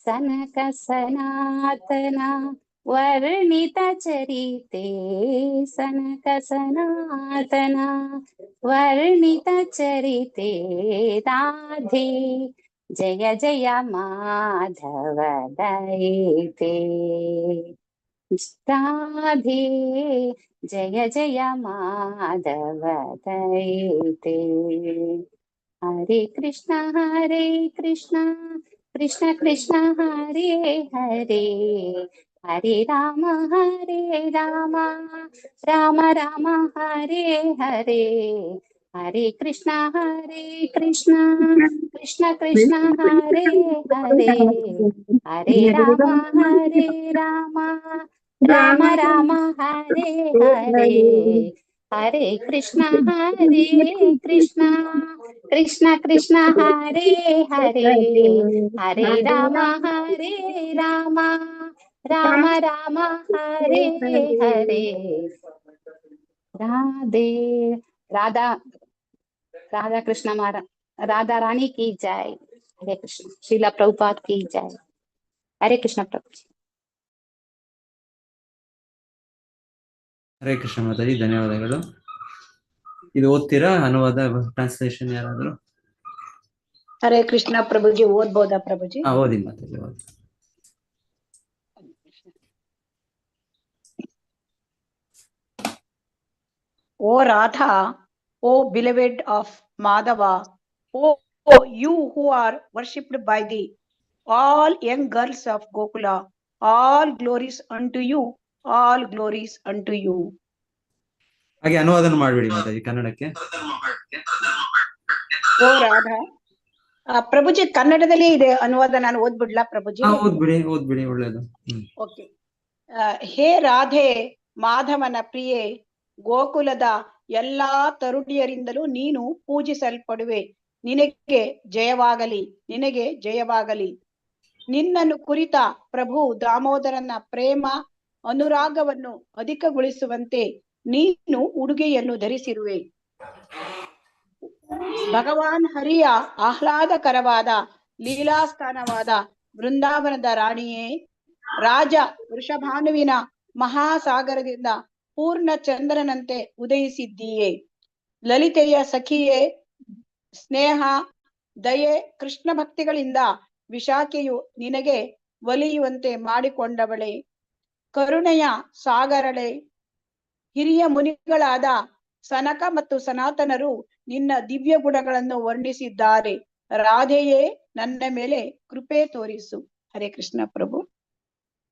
सनक सनातन वर्णित चरिते सनक सनातन वर्णित चरिते राधे जय जय माधव दयिते राधे जय जय माधव दयिते हरे कृष्ण कृष्ण कृष्ण हरे हरे हरे राम राम राम हरे हरे हरे कृष्ण कृष्ण कृष्ण हरे हरे हरे राम राम राम हरे हरे हरे कृष्ण कृष्ण कृष्ण हरे हरे हरे राम राम राम हरे हरे राधे राधा राधा कृष्ण राधा रानी की जय। हरे कृष्ण। शीला प्रभुपाद की जय। हरे कृष्ण प्रभु जी। ಹರೇ ಕೃಷ್ಣ ಮಾತಾಜಿ, ಧನ್ಯವಾದಗಳು. ಇದು ಓದ್ತೀರಾ ಅನುವಾದ ಟ್ರಾನ್ಸ್ಲೇಷನ್ ಯಾರಾದ್ರು? ಹರೇ ಕೃಷ್ಣ ಪ್ರಭುಜಿ, ಓದ್ಬೋದಾ ಪ್ರಭುಜಿ? ಓದಿ ಮಾತಾಜಿ, ಓದಿ. O Radha, O beloved of Madhava, O you who are worshipped by thee, all young girls of Gokula, all glories unto you, all glories unto you. ಹಾಗೆ ಅನುವಾದನ ಮಾಡ್ಬಿಡಿ ಮಾತಾಜಿ ಕನ್ನಡಕ್ಕೆ. ಓ ರಾಧಾ, ಪ್ರಭುಜಿ ಕನ್ನಡದಲ್ಲಿ ಇದೆ ಅನುವಾದ, ನಾನು ಓದ್ಬಿಡ್ಲಾ ಪ್ರಭುಜಿ? ಓದ್ಬಿಡಿ ಒಳ್ಳೇದು. ಓಕೆ. ಹೇ ರಾಧೆ, ಮಾಧವನ ಪ್ರಿಯೆ, ಗೋಕುಲದ ಎಲ್ಲಾ ತರುಣಿಯರಿಂದಲೂ ನೀನು ಪೂಜಿಸಲ್ಪಡುವೆ. ನಿನಗೆ ಜಯವಾಗಲಿ, ನಿನಗೆ ಜಯವಾಗಲಿ. ನಿನ್ನನ್ನು ಕುರಿತ ಪ್ರಭು ದಾಮೋದರನ ಪ್ರೇಮ ಅನುರಾಗವನ್ನು ಅಧಿಕಗೊಳಿಸುವಂತೆ ನೀನು ಉಡುಗೆಯನ್ನು ಧರಿಸಿರುವೆ. ಭಗವಾನ್ ಹರಿಯ ಆಹ್ಲಾದಕರವಾದ ಲೀಲಾಸ್ಥಾನವಾದ ವೃಂದಾವನದ ರಾಣಿಯೇ, ರಾಜ ವೃಷಭಾನುವಿನ ಮಹಾಸಾಗರದಿಂದ ಪೂರ್ಣ ಚಂದ್ರನಂತೆ ಉದಯಿಸಿದ್ದೀಯೇ. ಲಲಿತೆಯ ಸಖಿಯೇ, ಸ್ನೇಹ ದಯೆ ಕೃಷ್ಣ ಭಕ್ತಿಗಳಿಂದ ವಿಶಾಖೆಯು ನಿನಗೆ ಒಲಿಯುವಂತೆ ಮಾಡಿಕೊಂಡವಳೆ. ಕರುಣೆಯ ಸಾಗರಳೆ, ಹಿರಿಯ ಮುನಿಗಳಾದ ಸನಕ ಮತ್ತು ಸನಾತನರು ನಿನ್ನ ದಿವ್ಯ ಗುಣಗಳನ್ನು ವರ್ಣಿಸಿದ್ದಾರೆ. ರಾಧೆಯೇ, ನನ್ನ ಮೇಲೆ ಕೃಪೆ ತೋರಿಸು. ಹರೇ ಕೃಷ್ಣ ಪ್ರಭು.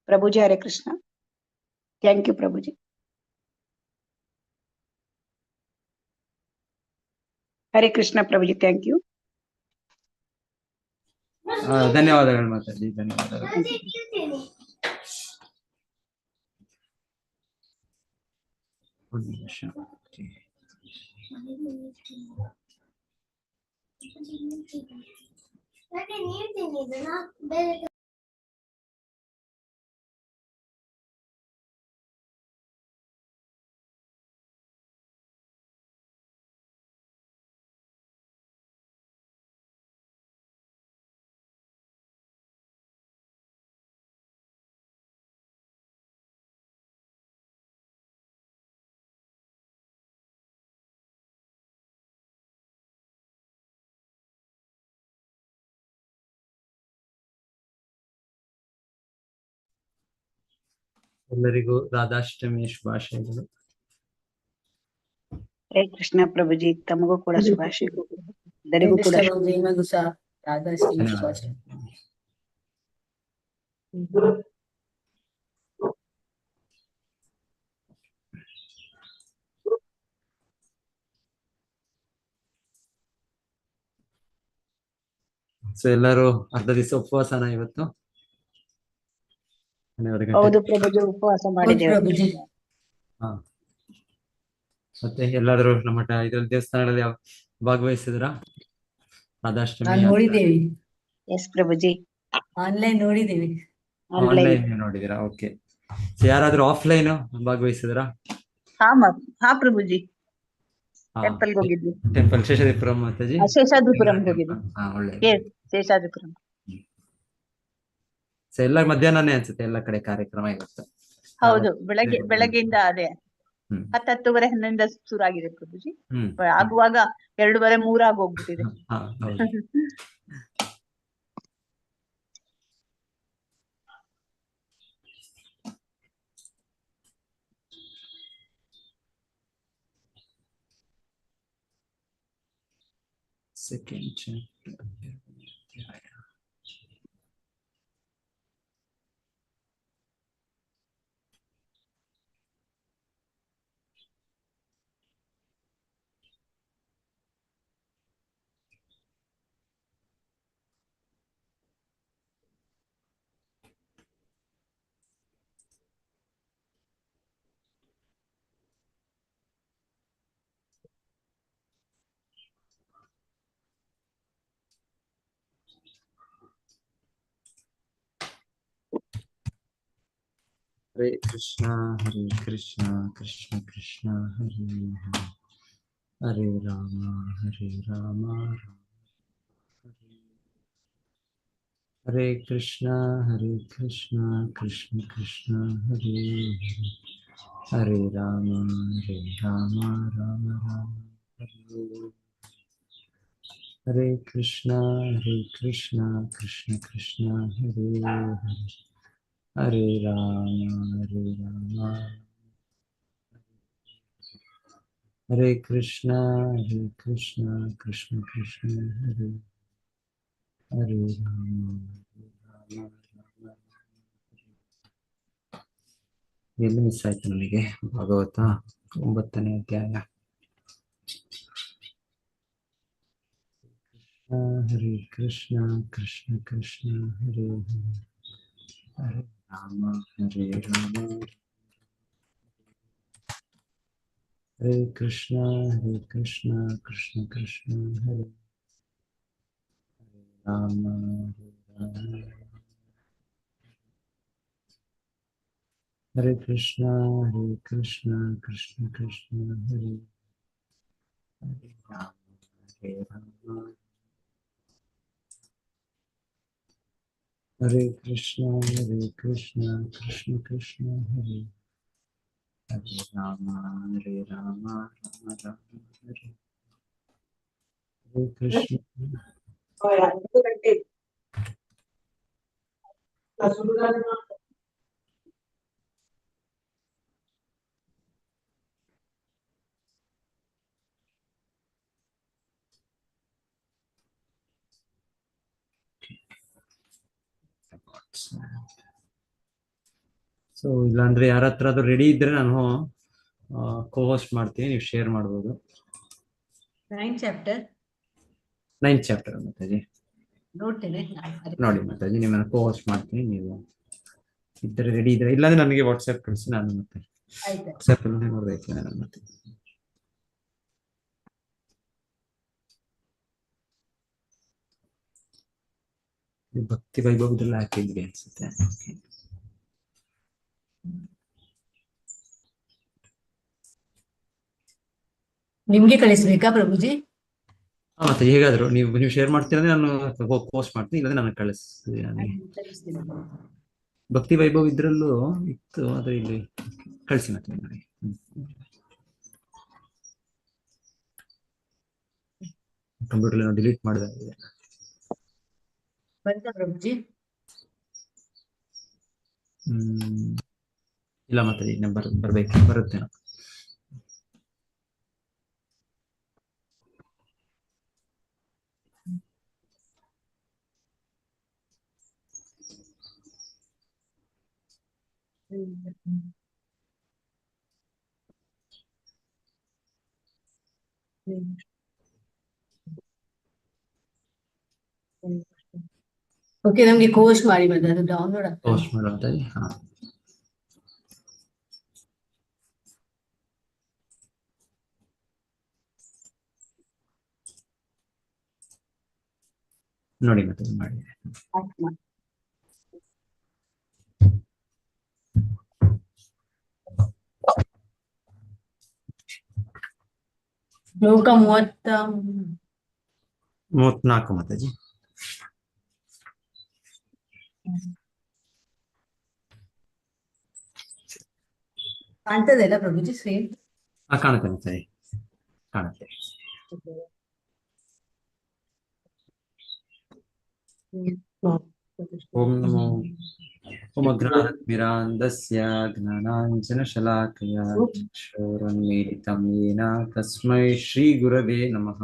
ಪ್ರಭುಜಿ ಹರೇ ಕೃಷ್ಣ. ಥ್ಯಾಂಕ್ ಯು ಪ್ರಭುಜಿ. ಹರೇ ಕೃಷ್ಣ ಪ್ರಭುಜಿ, ಥ್ಯಾಂಕ್ ಯು. ಧನ್ಯವಾದಗಳು ಮಾತಾಜಿ, ಧನ್ಯವಾದಗಳು. ಒಂದು ನಿಮಿಷ. ಎಲ್ಲರಿಗೂ ರಾಧಾಷ್ಟಮಿ ಶುಭಾಶಯಗಳು. ಹರೇ ಕೃಷ್ಣ ಪ್ರಭುಜಿ, ತಮಗೂ ಕೂಡ ಶುಭಾಶಯಗಳು. ಎಲ್ಲರಿಗೂ ಕೂಡ ರಾಧಾಷ್ಟಮಿ ಶುಭಾಶಯ. ಸೊ ಎಲ್ಲರೂ ಅರ್ಧ ದಿವಸ ಉಪವಾಸನ ಇವತ್ತು? ಹೌದು ಪ್ರಭುಜಿ, ಉಪವಾಸ ಮಾಡಿದ್ದೇವೆ. ಮತ್ತೆ ಎಲ್ಲಾದ್ರೂ ನಮ್ಮ ಇದ್ರಲ್ಲಿ ದೇವಸ್ಥಾನಗಳಲ್ಲಿ ಭಾಗವಹಿಸಿದ್ರ ರಾಧಾಷ್ಟಮಿ? ನೋಡಿದ್ದೇವೆ. ಎಸ್ ಪ್ರಭುಜಿ, ಆನ್ಲೈನ್ ನೋಡಿದ್ದೇವೆ. ಆನ್ಲೈನ್ ನೋಡಿದಿರಾ? ಓಕೆ. ಯಾರಾದ್ರೂ ಆಫ್ಲೈನ್ ಭಾಗವಹಿಸಿದ್ರ? ಹಾ ಪ್ರಭುಜಿ, ಟೆಂಪಲ್ ಹೋಗಿದ್ವಿ. ಟೆಂಪಲ್ ಶೇಷಾದ್ರಿಪುರಂ ಮಾತಾಜಿ? ಶೇಷಾದ್ರಿಪುರಂ ಹೋಗಿದ್ವಿ. ಒಳ್ಳೆ ಶೇಷಾದ್ರಿಪುರಂ. ಸೊ ಎಲ್ಲ ಮಧ್ಯಾಹ್ನನೇ ಅನ್ಸುತ್ತೆ ಎಲ್ಲ ಕಡೆ ಕಾರ್ಯಕ್ರಮ ಇವತ್ತು. ಹೌದು, ಬೆಳಗ್ಗೆಯಿಂದ ಅದೇ ಹ್ಮ್ 10:30 ಹನ್ನೊಂದು ಶುರುವಾಗಿದೆ ಪ್ರಭುಜಿ. ಹ್ಮ್ ಆಗುವಾಗ 2:30 3 ಆಗೋಗ್ಬಿಟ್ಟಿದೆ. ಹಾ ಹೌದು. Second chapter. Hare Krishna, Krishna Krishna, Hare Hare, Hare Rama, Rama Hare Krishna, Krishna Krishna, Hare Hare, Hare Rama, Rama Rama, Hare Hare Krishna, Krishna Krishna, Hare Hare, Hare Rama, Hare Krishna, Krishna Krishna, Hare Hare Rama. ಎಲ್ಲಿ miss ಆಯ್ತು ನನಗೆ? ಭಾಗವತ 9ನೇ ಅಧ್ಯಾಯ. ಹರೇ ಕೃಷ್ಣ ಕೃಷ್ಣ ಹರೇ ಹರೇ, ಹರೇ ರಾಮ ಹರೇ ಕೃಷ್ಣ ಕೃಷ್ಣ ಹರೇ ರಾಮ ಹರೇ ಕೃಷ್ಣ ಕೃಷ್ಣ ಹರೇ ರಾಮ ಹರೇ ಕೃಷ್ಣ ಕೃಷ್ಣ ಹರೇ ಹರೇ ರಾಮ ರಾಮ ಹರೇ ಹರೇ Krishna. So ಇಲ್ಲಾಂದ್ರೆ ಯಾರ ಹತ್ರ ಅದು ready ಇದ್ರೆ ನಾನು ಕೋ-ಹೋಸ್ಟ್ ಮಾಡ್ತೀನಿ, ನೀವು ಶೇರ್ ಮಾಡ್ಬೋದು. 9th chapter ಮಾತಾಜಿ ನೋಡ್ತೇನೆ. ನೋಡಿ ಮಾತಾಜಿ, ನಿಮ್ಮನ್ನ ಕೋ-ಹೋಸ್ಟ್ ಮಾಡ್ತೀನಿ, ನೀವು ಇದ್ರೆ ರೆಡಿ ಇದ್ರೆ, ಇಲ್ಲಾಂದ್ರೆ ನನಗೆ ವಾಟ್ಸ್ಆಪ್ ಕಳಿಸಿ, ನಾನು ಮತ್ತೆ ಆಯ್ತು. ವಾಟ್ಸ್ಆಪ್ ಅಲ್ಲಿ ನೋಡ್ಬೇಕು ನಾನು ಮತ್ತೆ. ಭಕ್ತಿ ವೈಭವದಲ್ಲಿ ಹಾಕಿದ್ವಿ ಅನ್ಸುತ್ತೆ. ನಿಮ್ಗೆ ಕಳಿಸ್ಬೇಕಾ ಪ್ರಭುಜಿ? ಮತ್ತೆ ಹೇಗಾದ್ರು ನೀವು ಶೇರ್ ಮಾಡ್ತೀರಂದ್ರೆ ನಾನು ಪೋಸ್ಟ್ ಮಾಡ್ತೀನಿ, ಇಲ್ಲಾಂದ್ರೆ ನನಗೆ ಕಳಿಸ್ತೀನಿ. ಭಕ್ತಿ ವೈಭವ್ ಇದ್ರಲ್ಲೂ ಇತ್ತು, ಆದ್ರೆ ಇಲ್ಲಿ ಕಳಿಸಿ ಮತ್ತೆ ನೋಡಿ. ಕಂಪ್ಯೂಟರ್ ಡಿಲೀಟ್ ಮಾಡಿದಾಗಿದೆ. ಬಂತ ಪ್ರಭುಜಿ? ಇಲ್ಲ ಮತ್ತೆ ಈಗ ಬರುತ್ತೆ. ಓಕೆ, ನಮ್ಗೆ ಕೋಸ್ಟ್ ಮಾಡಿ ಬಂದ ಅದು ಡೌನ್ಲೋಡ್ ಪೋಸ್ಟ್ ಮಾಡುವಂತ. ಹಾ, ನೋಡಿ ಮತ್ತೆ ಮಾಡಿ. ಶ್ಲೋಕ 34 ಮಾತಾಜಿ. ಕಾಣ್ತದೆ ಅಲ್ಲ ಪ್ರಭುಜಿ ಸ್ಕ್ರೀನ್? ಕಾಣುತ್ತೆ ಸರಿ, ಕಾಣುತ್ತೆ. ಓಂ ನಮೋ ಉಮಗ್ರಾನ್ಮಿರಾಂಧಸ್ಯ ಜ್ಞಾನಾಂಜನಶಲಾಕಯ ಚಕ್ಷುರುನ್ಮೀಲಿತಂ ಯೇನ ತಸ್ಮೈ ಶ್ರೀಗುರವೇ ನಮಃ.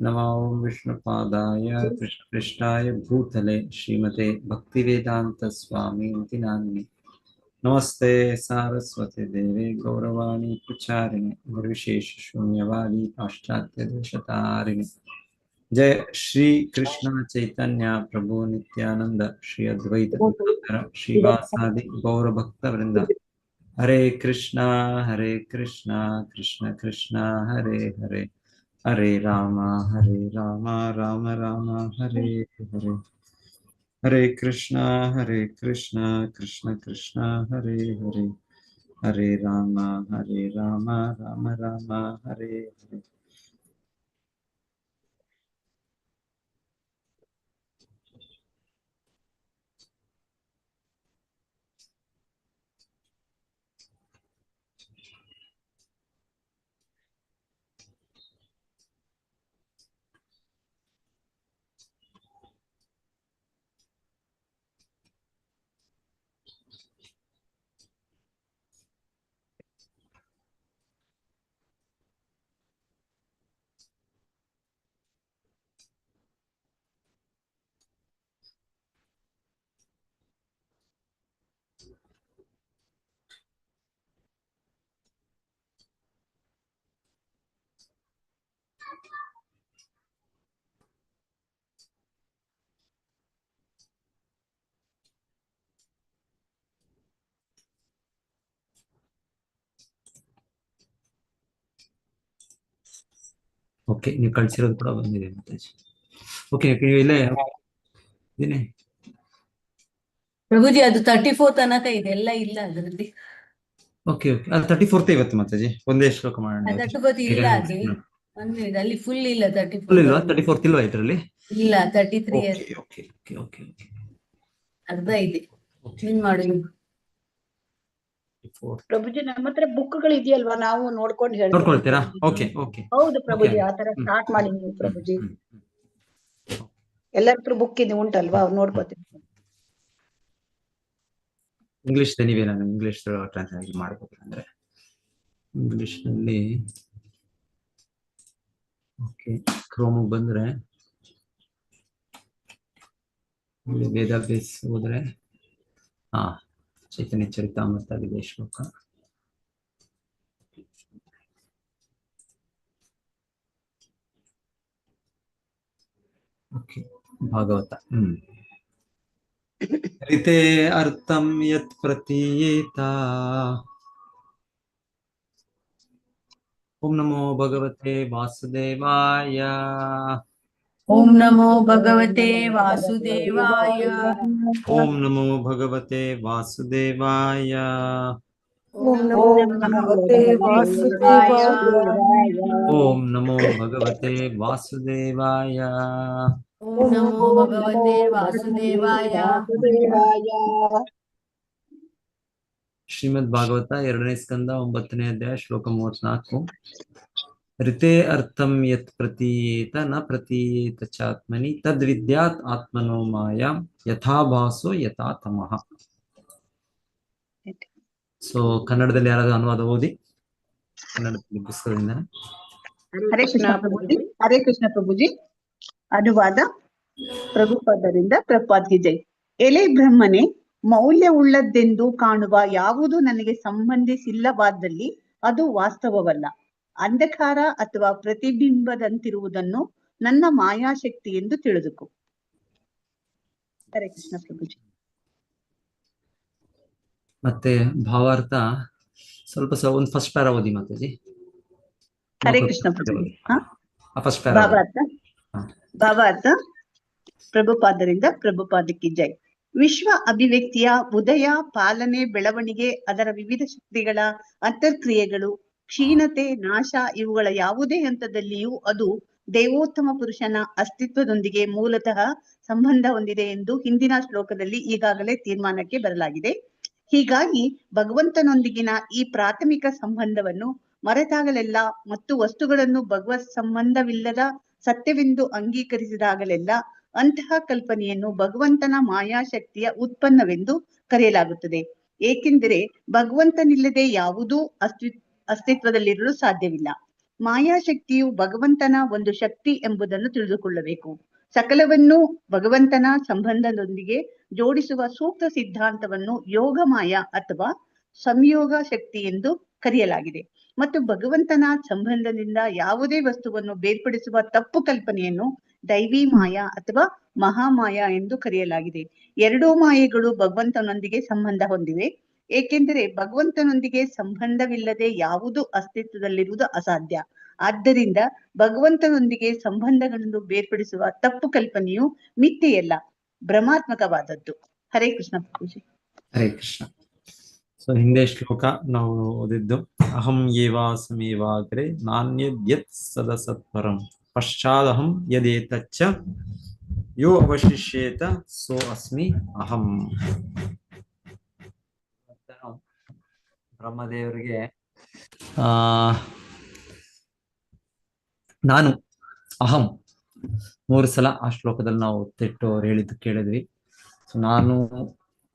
ನಮೋ ವಿಷ್ಣುಪಾದಾಯ ಕೃಷ್ಣಪೃಷ್ಠಾಯ ಭೂತಲೆ ಶ್ರೀಮತೆ ಭಕ್ತಿವೇದಾಂತ ಸ್ವಾಮೀತಿ ನಾಮಿನೆ. ನಮಸ್ತೆ ಸಾರಸ್ವತಿ ದೇವೆ ಗೌರವಾಣಿ ಪ್ರಚಾರಿಣೆ ಗುರುವಿಶೇಷ ಶೂನ್ಯವಾದಿ ಪಾಶ್ಚಾತ್ಯ ದೇಶತಾರಿಣೆ. जय श्री कृष्ण चैतन्य प्रभु नित्यानंद श्री अद्वैत गदाधर श्रीवासादि गौर भक्त वृंद. हरे कृष्णा कृष्ण कृष्ण हरे हरे, हरे राम राम राम हरे हरे. हरे कृष्णा कृष्ण कृष्ण हरे हरे, हरे राम राम राम हरे हरे. ಓಕೆ, ನೀವು ಕಳಿಸಿರೋದು ಕೂಡ ಬಂದಿದೆ ಮಾತಾಜಿ. ಓಕೆ, ನೀವು ಇಲ್ಲೇ ಇದ್ದೀನಿ. ಪ್ರಭುಜಿ ಅದು 34 ತನಕ ಇದೆ, ಎಲ್ಲ ಇಲ್ಲ ಅದರಲ್ಲಿ. ಓಕೆ ಅದು 34th ಇವತ್ತು ಮಾತಾಜಿ. ಒಂದೇ ಶ್ಲೋಕ ಮಾಡೋಣ. 34 ಇಲ್ಲ ಅದು. ಒಂದ್ minute, ಅಲ್ಲಿ ಫುಲ್ ಇಲ್ಲ 34. ಫುಲ್ ಇಲ್ವಾ? 34th ಇಲ್ವಾ ಇದರಲ್ಲಿ? ಇಲ್ಲ 33 okay okay okay okay okay ಅರ್ಧ ಇದೆ. ಏನ್ ಮಾಡುದು? ಪ್ರಭುಜಿ ನಮ್ಮ ಹತ್ರ ಬುಕ್ಗಳು ಇದೆಯಲ್ವಾ, ನಾವು ನೋಡ್ಕೊಂಡು ಹೇಳ್ತೀವಿ. ನೋಡ್ಕೊಳ್ತೀರಾ? Okay okay. ಹೌದು ಪ್ರಭುಜಿ, ಆತರ ಸ್ಟಾರ್ಟ್ ಮಾಡಿ ನೀವು ಪ್ರಭುಜಿ. ಎಲ್ಲರ ಹತ್ರ ಬುಕ್ ಇದೆ ಉಂಟಲ್ವಾ, ಅವ್ರು ನೋಡ್ಕೋತೀವಿ. ಇಂಗ್ಲಿಷ್ ನೀವೇ ನಾನು ಇಂಗ್ಲಿಷ್ ಟ್ರಾನ್ಸ್ಲೇಟ್ ಮಾಡ್ಬೇಕು ಅಂದ್ರೆ ಇಂಗ್ಲಿಷ್ ನಲ್ಲಿ. ಓಕೆ, ಕ್ರೋಮ್ ಬಂದ್ರೆ ವೇದಾಭ್ಯಾಸ ಹೋದ್ರೆ ಚೈತನ್ಯ ಚರಿತಾಮೃತ ಆಗಿದೆ ಶ್ಲೋಕ. ಓಕೆ, ಭಾಗವತ. ರಿತೆ ಅರ್ಥಂ ಯತ್ ಪ್ರತೀಯೇತ. ಓಂ ನಮೋ ಭಗವತೆ ವಾಸುದೇವಾಯ. ಓಂ ನಮೋ ಭಗವತೆ ವಾಸುದೇವಾಯ. ಓಂ ನಮೋ ಭಗವತೆ ವಾಸುದೇವಾಯ. ಓಂ ನಮೋ ಭಗವತೆ ವಾಸುದೇವಾಯ. ಓಂ ನಮೋ ಭಗವತೆ ವಾಸುದೇವಾಯ. ಓಂ ನಮೋ ಭಗವತೆ ವಾಸುದೇವಾಯ. ಶ್ರೀಮದ್ ಭಾಗವತ 2ನೇ ಸ್ಕಂದ 9ನೇ ಅಧ್ಯಾಯ ಶ್ಲೋಕ 34. ಋತೆ ಅರ್ಥಂ ಯತ್ ಪ್ರತೀಯೇತ ನ ಪ್ರತೀಯೇತ ಚಾತ್ಮನಿ ತದ್ ವಿದ್ಯಾತ್ ಆತ್ಮನೋ ಮಾಯಾಂ ಯಥಾ ಭಾಸೋ ಯಥಾ ತಮಃ. ಸೊ ಕನ್ನಡದಲ್ಲಿ ಯಾರಾದ್ರೂ ಅನುವಾದ ಓದಿ, ಕನ್ನಡದಲ್ಲಿ ಪುಸ್ತಕದಿಂದ. ಹರೇ ಕೃಷ್ಣ ಪ್ರಭುಜಿ. ಹರೇ ಕೃಷ್ಣ ಪ್ರಭುಜಿ. ಅನುವಾದ ಪ್ರಭುಪಾದರಿಂದ ಪ್ರಭುಪಾದ್ಗೆ ಜೈ. ಎಲೆ ಬ್ರಹ್ಮನೇ, ಮೌಲ್ಯವುಳ್ಳದ್ದೆಂದು ಕಾಣುವ ಯಾವುದು ನನಗೆ ಸಂಬಂಧಿಸಿಲ್ಲವಾದಲ್ಲಿ ಅದು ವಾಸ್ತವವಲ್ಲ. ಅಂಧಕಾರ ಅಥವಾ ಪ್ರತಿಬಿಂಬದಂತಿರುವುದನ್ನು ನನ್ನ ಮಾಯಾಶಕ್ತಿ ಎಂದು ತಿಳಿದುಕೋ. ಹರೇ ಕೃಷ್ಣ ಪ್ರಭುಜಿ. ಮತ್ತೆ ಭಾವಾರ್ಥ ಸ್ವಲ್ಪ ಒಂದು ಫಸ್ಟ್ ಪ್ಯಾರಾ ಓದಿ ಮಾತಾಜಿ. ಹರೇ ಕೃಷ್ಣ ಪ್ರಭುಜಿ. ಫಸ್ಟ್ ಪ್ಯಾರಾ ಭಾವಾರ್ಥ ಪ್ರಭುಪಾದರಿಂದ ಪ್ರಭುಪಾದಕ್ಕೆ ಜೈ. ವಿಶ್ವ ಅಭಿವ್ಯಕ್ತಿಯ ಉದಯ, ಪಾಲನೆ, ಬೆಳವಣಿಗೆ, ಅದರ ವಿವಿಧ ಶಕ್ತಿಗಳ ಅಂತರ್ಕ್ರಿಯೆಗಳು, ಕ್ಷೀಣತೆ, ನಾಶ ಇವುಗಳ ಯಾವುದೇ ಹಂತದಲ್ಲಿಯೂ ಅದು ದೇವೋತ್ತಮ ಪುರುಷನ ಅಸ್ತಿತ್ವದೊಂದಿಗೆ ಮೂಲತಃ ಸಂಬಂಧ ಹೊಂದಿದೆ ಎಂದು ಹಿಂದಿನ ಶ್ಲೋಕದಲ್ಲಿ ಈಗಾಗಲೇ ತೀರ್ಮಾನಕ್ಕೆ ಬರಲಾಗಿದೆ. ಹೀಗಾಗಿ ಭಗವಂತನೊಂದಿಗಿನ ಈ ಪ್ರಾಥಮಿಕ ಸಂಬಂಧವನ್ನು ಮರೆತಾಗಲೆಲ್ಲ ಮತ್ತು ವಸ್ತುಗಳನ್ನು ಭಗವತ್ ಸಂಬಂಧವಿಲ್ಲದ ಸತ್ಯವೆಂದು ಅಂಗೀಕರಿಸಿದಾಗಲೆಲ್ಲ ಅಂತಹ ಕಲ್ಪನೆಯನ್ನು ಭಗವಂತನ ಮಾಯಾಶಕ್ತಿಯ ಉತ್ಪನ್ನವೆಂದು ಕರೆಯಲಾಗುತ್ತದೆ. ಏಕೆಂದರೆ ಭಗವಂತನಿಲ್ಲದೆ ಯಾವುದೂ ಅಸ್ತಿತ್ವದಲ್ಲಿರಲು ಸಾಧ್ಯವಿಲ್ಲ. ಮಾಯಾಶಕ್ತಿಯು ಭಗವಂತನ ಒಂದು ಶಕ್ತಿ ಎಂಬುದನ್ನು ತಿಳಿದುಕೊಳ್ಳಬೇಕು. ಸಕಲವನ್ನು ಭಗವಂತನ ಸಂಬಂಧದೊಂದಿಗೆ ಜೋಡಿಸುವ ಸೂಕ್ತ ಸಿದ್ಧಾಂತವನ್ನು ಯೋಗಮಾಯ ಅಥವಾ ಸಂಯೋಗ ಶಕ್ತಿ ಎಂದು ಕರೆಯಲಾಗಿದೆ. ಮತ್ತು ಭಗವಂತನ ಸಂಬಂಧದಿಂದ ಯಾವುದೇ ವಸ್ತುವನ್ನು ಬೇರ್ಪಡಿಸುವ ತಪ್ಪು ಕಲ್ಪನೆಯನ್ನು ದೈವಿ ಮಾಯಾ ಅಥವಾ ಮಹಾಮಾಯ ಎಂದು ಕರೆಯಲಾಗಿದೆ. ಎರಡೂ ಮಾಯೆಗಳು ಭಗವಂತನೊಂದಿಗೆ ಸಂಬಂಧ ಹೊಂದಿವೆ, ಏಕೆಂದರೆ ಭಗವಂತನೊಂದಿಗೆ ಸಂಬಂಧವಿಲ್ಲದೆ ಯಾವುದು ಅಸ್ತಿತ್ವದಲ್ಲಿರುವುದು ಅಸಾಧ್ಯ. ಆದ್ದರಿಂದ ಭಗವಂತನೊಂದಿಗೆ ಸಂಬಂಧಗಳನ್ನು ಬೇರ್ಪಡಿಸುವ ತಪ್ಪು ಕಲ್ಪನೆಯು ಮಿಥ್ಯೆಯಲ್ಲ, ಭ್ರಮಾತ್ಮಕವಾದದ್ದು. ಹರೇ ಕೃಷ್ಣ ಪ್ರಭುಜಿ. ಹರೇ ಕೃಷ್ಣ. ಸೊ ಹಿಂದೆ ಶ್ಲೋಕ ನಾವು ಓದಿದ್ದು ಅಹಂ ಏವಾಸಮೇವಾಗ್ರೆ ನಾಣ್ಯದ್ಯತ್ ಸದಸತ್ಪರಂ ಪಶ್ಚಾದಹಂ ಯದೇತಚ್ಚ ಯೋ ಅವಶಿಷ್ಯೇತ ಸೋ ಅಸ್ಮಿ ಅಹಂ. ಬ್ರಹ್ಮದೇವರಿಗೆ ನಾನು ಅಹಂ 3 ಸಲ ಆ ಶ್ಲೋಕದಲ್ಲಿ ನಾವು ತೆಟ್ಟು ಅವ್ರು ಹೇಳಿದ್ದು ಕೇಳಿದ್ವಿ. ಸೊ ನಾನು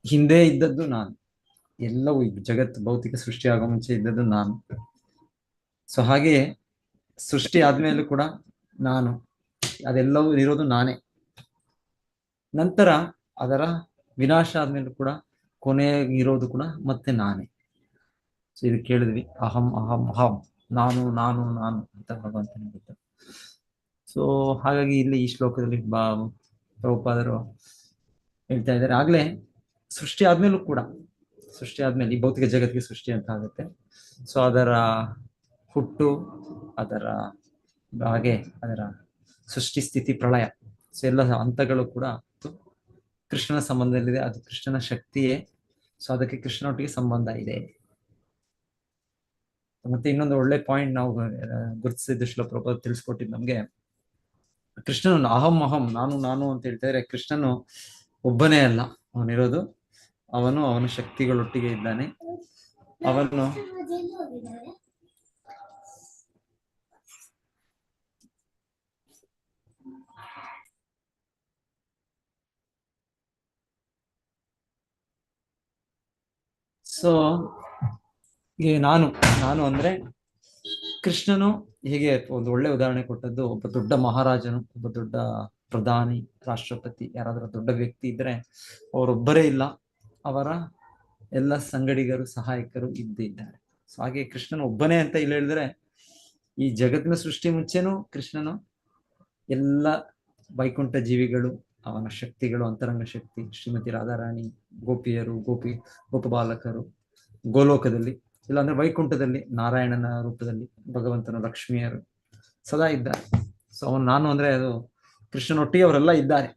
ಹಿಂದೆ ಇದ್ದದ್ದು ನಾನು, ಎಲ್ಲವೂ ಜಗತ್ತು ಭೌತಿಕ ಸೃಷ್ಟಿ ಆಗೋ ಮುಂಚೆ ಇದ್ದದ್ದು ನಾನು. ಸೊ ಹಾಗೆಯೇ ಸೃಷ್ಟಿ ಆದ್ಮೇಲೂ ಕೂಡ ನಾನು, ಅದೆಲ್ಲವೂ ಇರೋದು ನಾನೇ. ನಂತರ ಅದರ ವಿನಾಶ ಆದ್ಮೇಲೂ ಕೂಡ ಕೊನೆಗಿರೋದು ಕೂಡ ಮತ್ತೆ ನಾನೇ. ಸೊ ಇದು ಕೇಳಿದ್ವಿ, ಅಹಂ ಅಹಂ ಅಹಂ, ನಾನು ನಾನು ನಾನು ಅಂತ ಭಗವಂತನ ಗೊತ್ತು. ಸೊ ಹಾಗಾಗಿ ಇಲ್ಲಿ ಈ ಶ್ಲೋಕದಲ್ಲಿ ಪ್ರಭುಪಾದರು ಹೇಳ್ತಾ ಇದ್ದಾರೆ, ಆಗ್ಲೇ ಸೃಷ್ಟಿ ಆದ್ಮೇಲೂ ಕೂಡ, ಸೃಷ್ಟಿ ಆದ್ಮೇಲೆ ಈ ಭೌತಿಕ ಜಗತ್ತಿಗೆ ಸೃಷ್ಟಿ ಅಂತ ಆಗುತ್ತೆ. ಸೊ ಅದರ ಹುಟ್ಟು, ಅದರ ಹಾಗೆ ಅದರ ಸೃಷ್ಟಿ ಸ್ಥಿತಿ ಪ್ರಳಯ, ಸೊ ಎಲ್ಲ ಹಂತಗಳು ಕೂಡ ಕೃಷ್ಣನ ಸಂಬಂಧದಲ್ಲಿದೆ. ಅದು ಕೃಷ್ಣನ ಶಕ್ತಿಯೇ. ಸೊ ಅದಕ್ಕೆ ಕೃಷ್ಣನೊಟ್ಟಿಗೆ ಸಂಬಂಧ ಇದೆ. ಮತ್ತೆ ಇನ್ನೊಂದು ಒಳ್ಳೆ ಪಾಯಿಂಟ್ ನಾವು ಗುರುತಿಸಿದ್ದು ಶ್ಲೋಕ ತಿಳಿಸ್ಕೊಟ್ಟಿದ್ದು ನಮ್ಗೆ, ಕೃಷ್ಣನು ಅಹಂ ಅಹಂ ನಾನು ನಾನು ಅಂತ ಹೇಳ್ತಾರೆ. ಕೃಷ್ಣನು ಒಬ್ಬನೇ ಅಲ್ಲ, ಅವನಿರೋದು, ಅವನು ಅವನ ಶಕ್ತಿಗಳೊಟ್ಟಿಗೆ ಇದ್ದಾನೆ. ಅವನು ಸೊ ನಾನು ನಾನು ಅಂದ್ರೆ ಕೃಷ್ಣನು ಹೇಗೆ ಒಂದು ಒಳ್ಳೆ ಉದಾಹರಣೆ ಕೊಟ್ಟದ್ದು, ಒಬ್ಬ ದೊಡ್ಡ ಮಹಾರಾಜನು, ಒಬ್ಬ ದೊಡ್ಡ ಪ್ರಧಾನಿ, ರಾಷ್ಟ್ರಪತಿ, ಯಾರಾದ್ರೂ ದೊಡ್ಡ ವ್ಯಕ್ತಿ ಇದ್ರೆ ಅವರೊಬ್ಬರೇ ಇಲ್ಲ, ಅವರ ಎಲ್ಲ ಸಂಗಡಿಗರು, ಸಹಾಯಕರು ಇದ್ದಾರೆ. ಸೊ ಹಾಗೆ ಕೃಷ್ಣನು ಒಬ್ಬನೇ ಅಂತ ಇಲ್ಲಿ ಹೇಳಿದ್ರೆ, ಈ ಜಗತ್ತಿನ ಸೃಷ್ಟಿ ಮುಂಚೆನೂ ಕೃಷ್ಣನು ಎಲ್ಲ ವೈಕುಂಠ ಜೀವಿಗಳು, ಅವನ ಶಕ್ತಿಗಳು, ಅಂತರಂಗ ಶಕ್ತಿ, ಶ್ರೀಮತಿ ರಾಧಾರಾಣಿ, ಗೋಪಿಯರು, ಗೋಪಬಾಲಕರು ಗೋಲೋಕದಲ್ಲಿ, ಇಲ್ಲಾಂದ್ರೆ ವೈಕುಂಠದಲ್ಲಿ ನಾರಾಯಣನ ರೂಪದಲ್ಲಿ ಭಗವಂತನ ಲಕ್ಷ್ಮಿಯರು ಸದಾ ಇದ್ದಾರೆ. ಸೊ ಅವನು ನಾನು ಅಂದ್ರೆ ಅದು ಕೃಷ್ಣನೊಟ್ಟಿಗೆ ಅವರೆಲ್ಲ ಇದ್ದಾರೆ.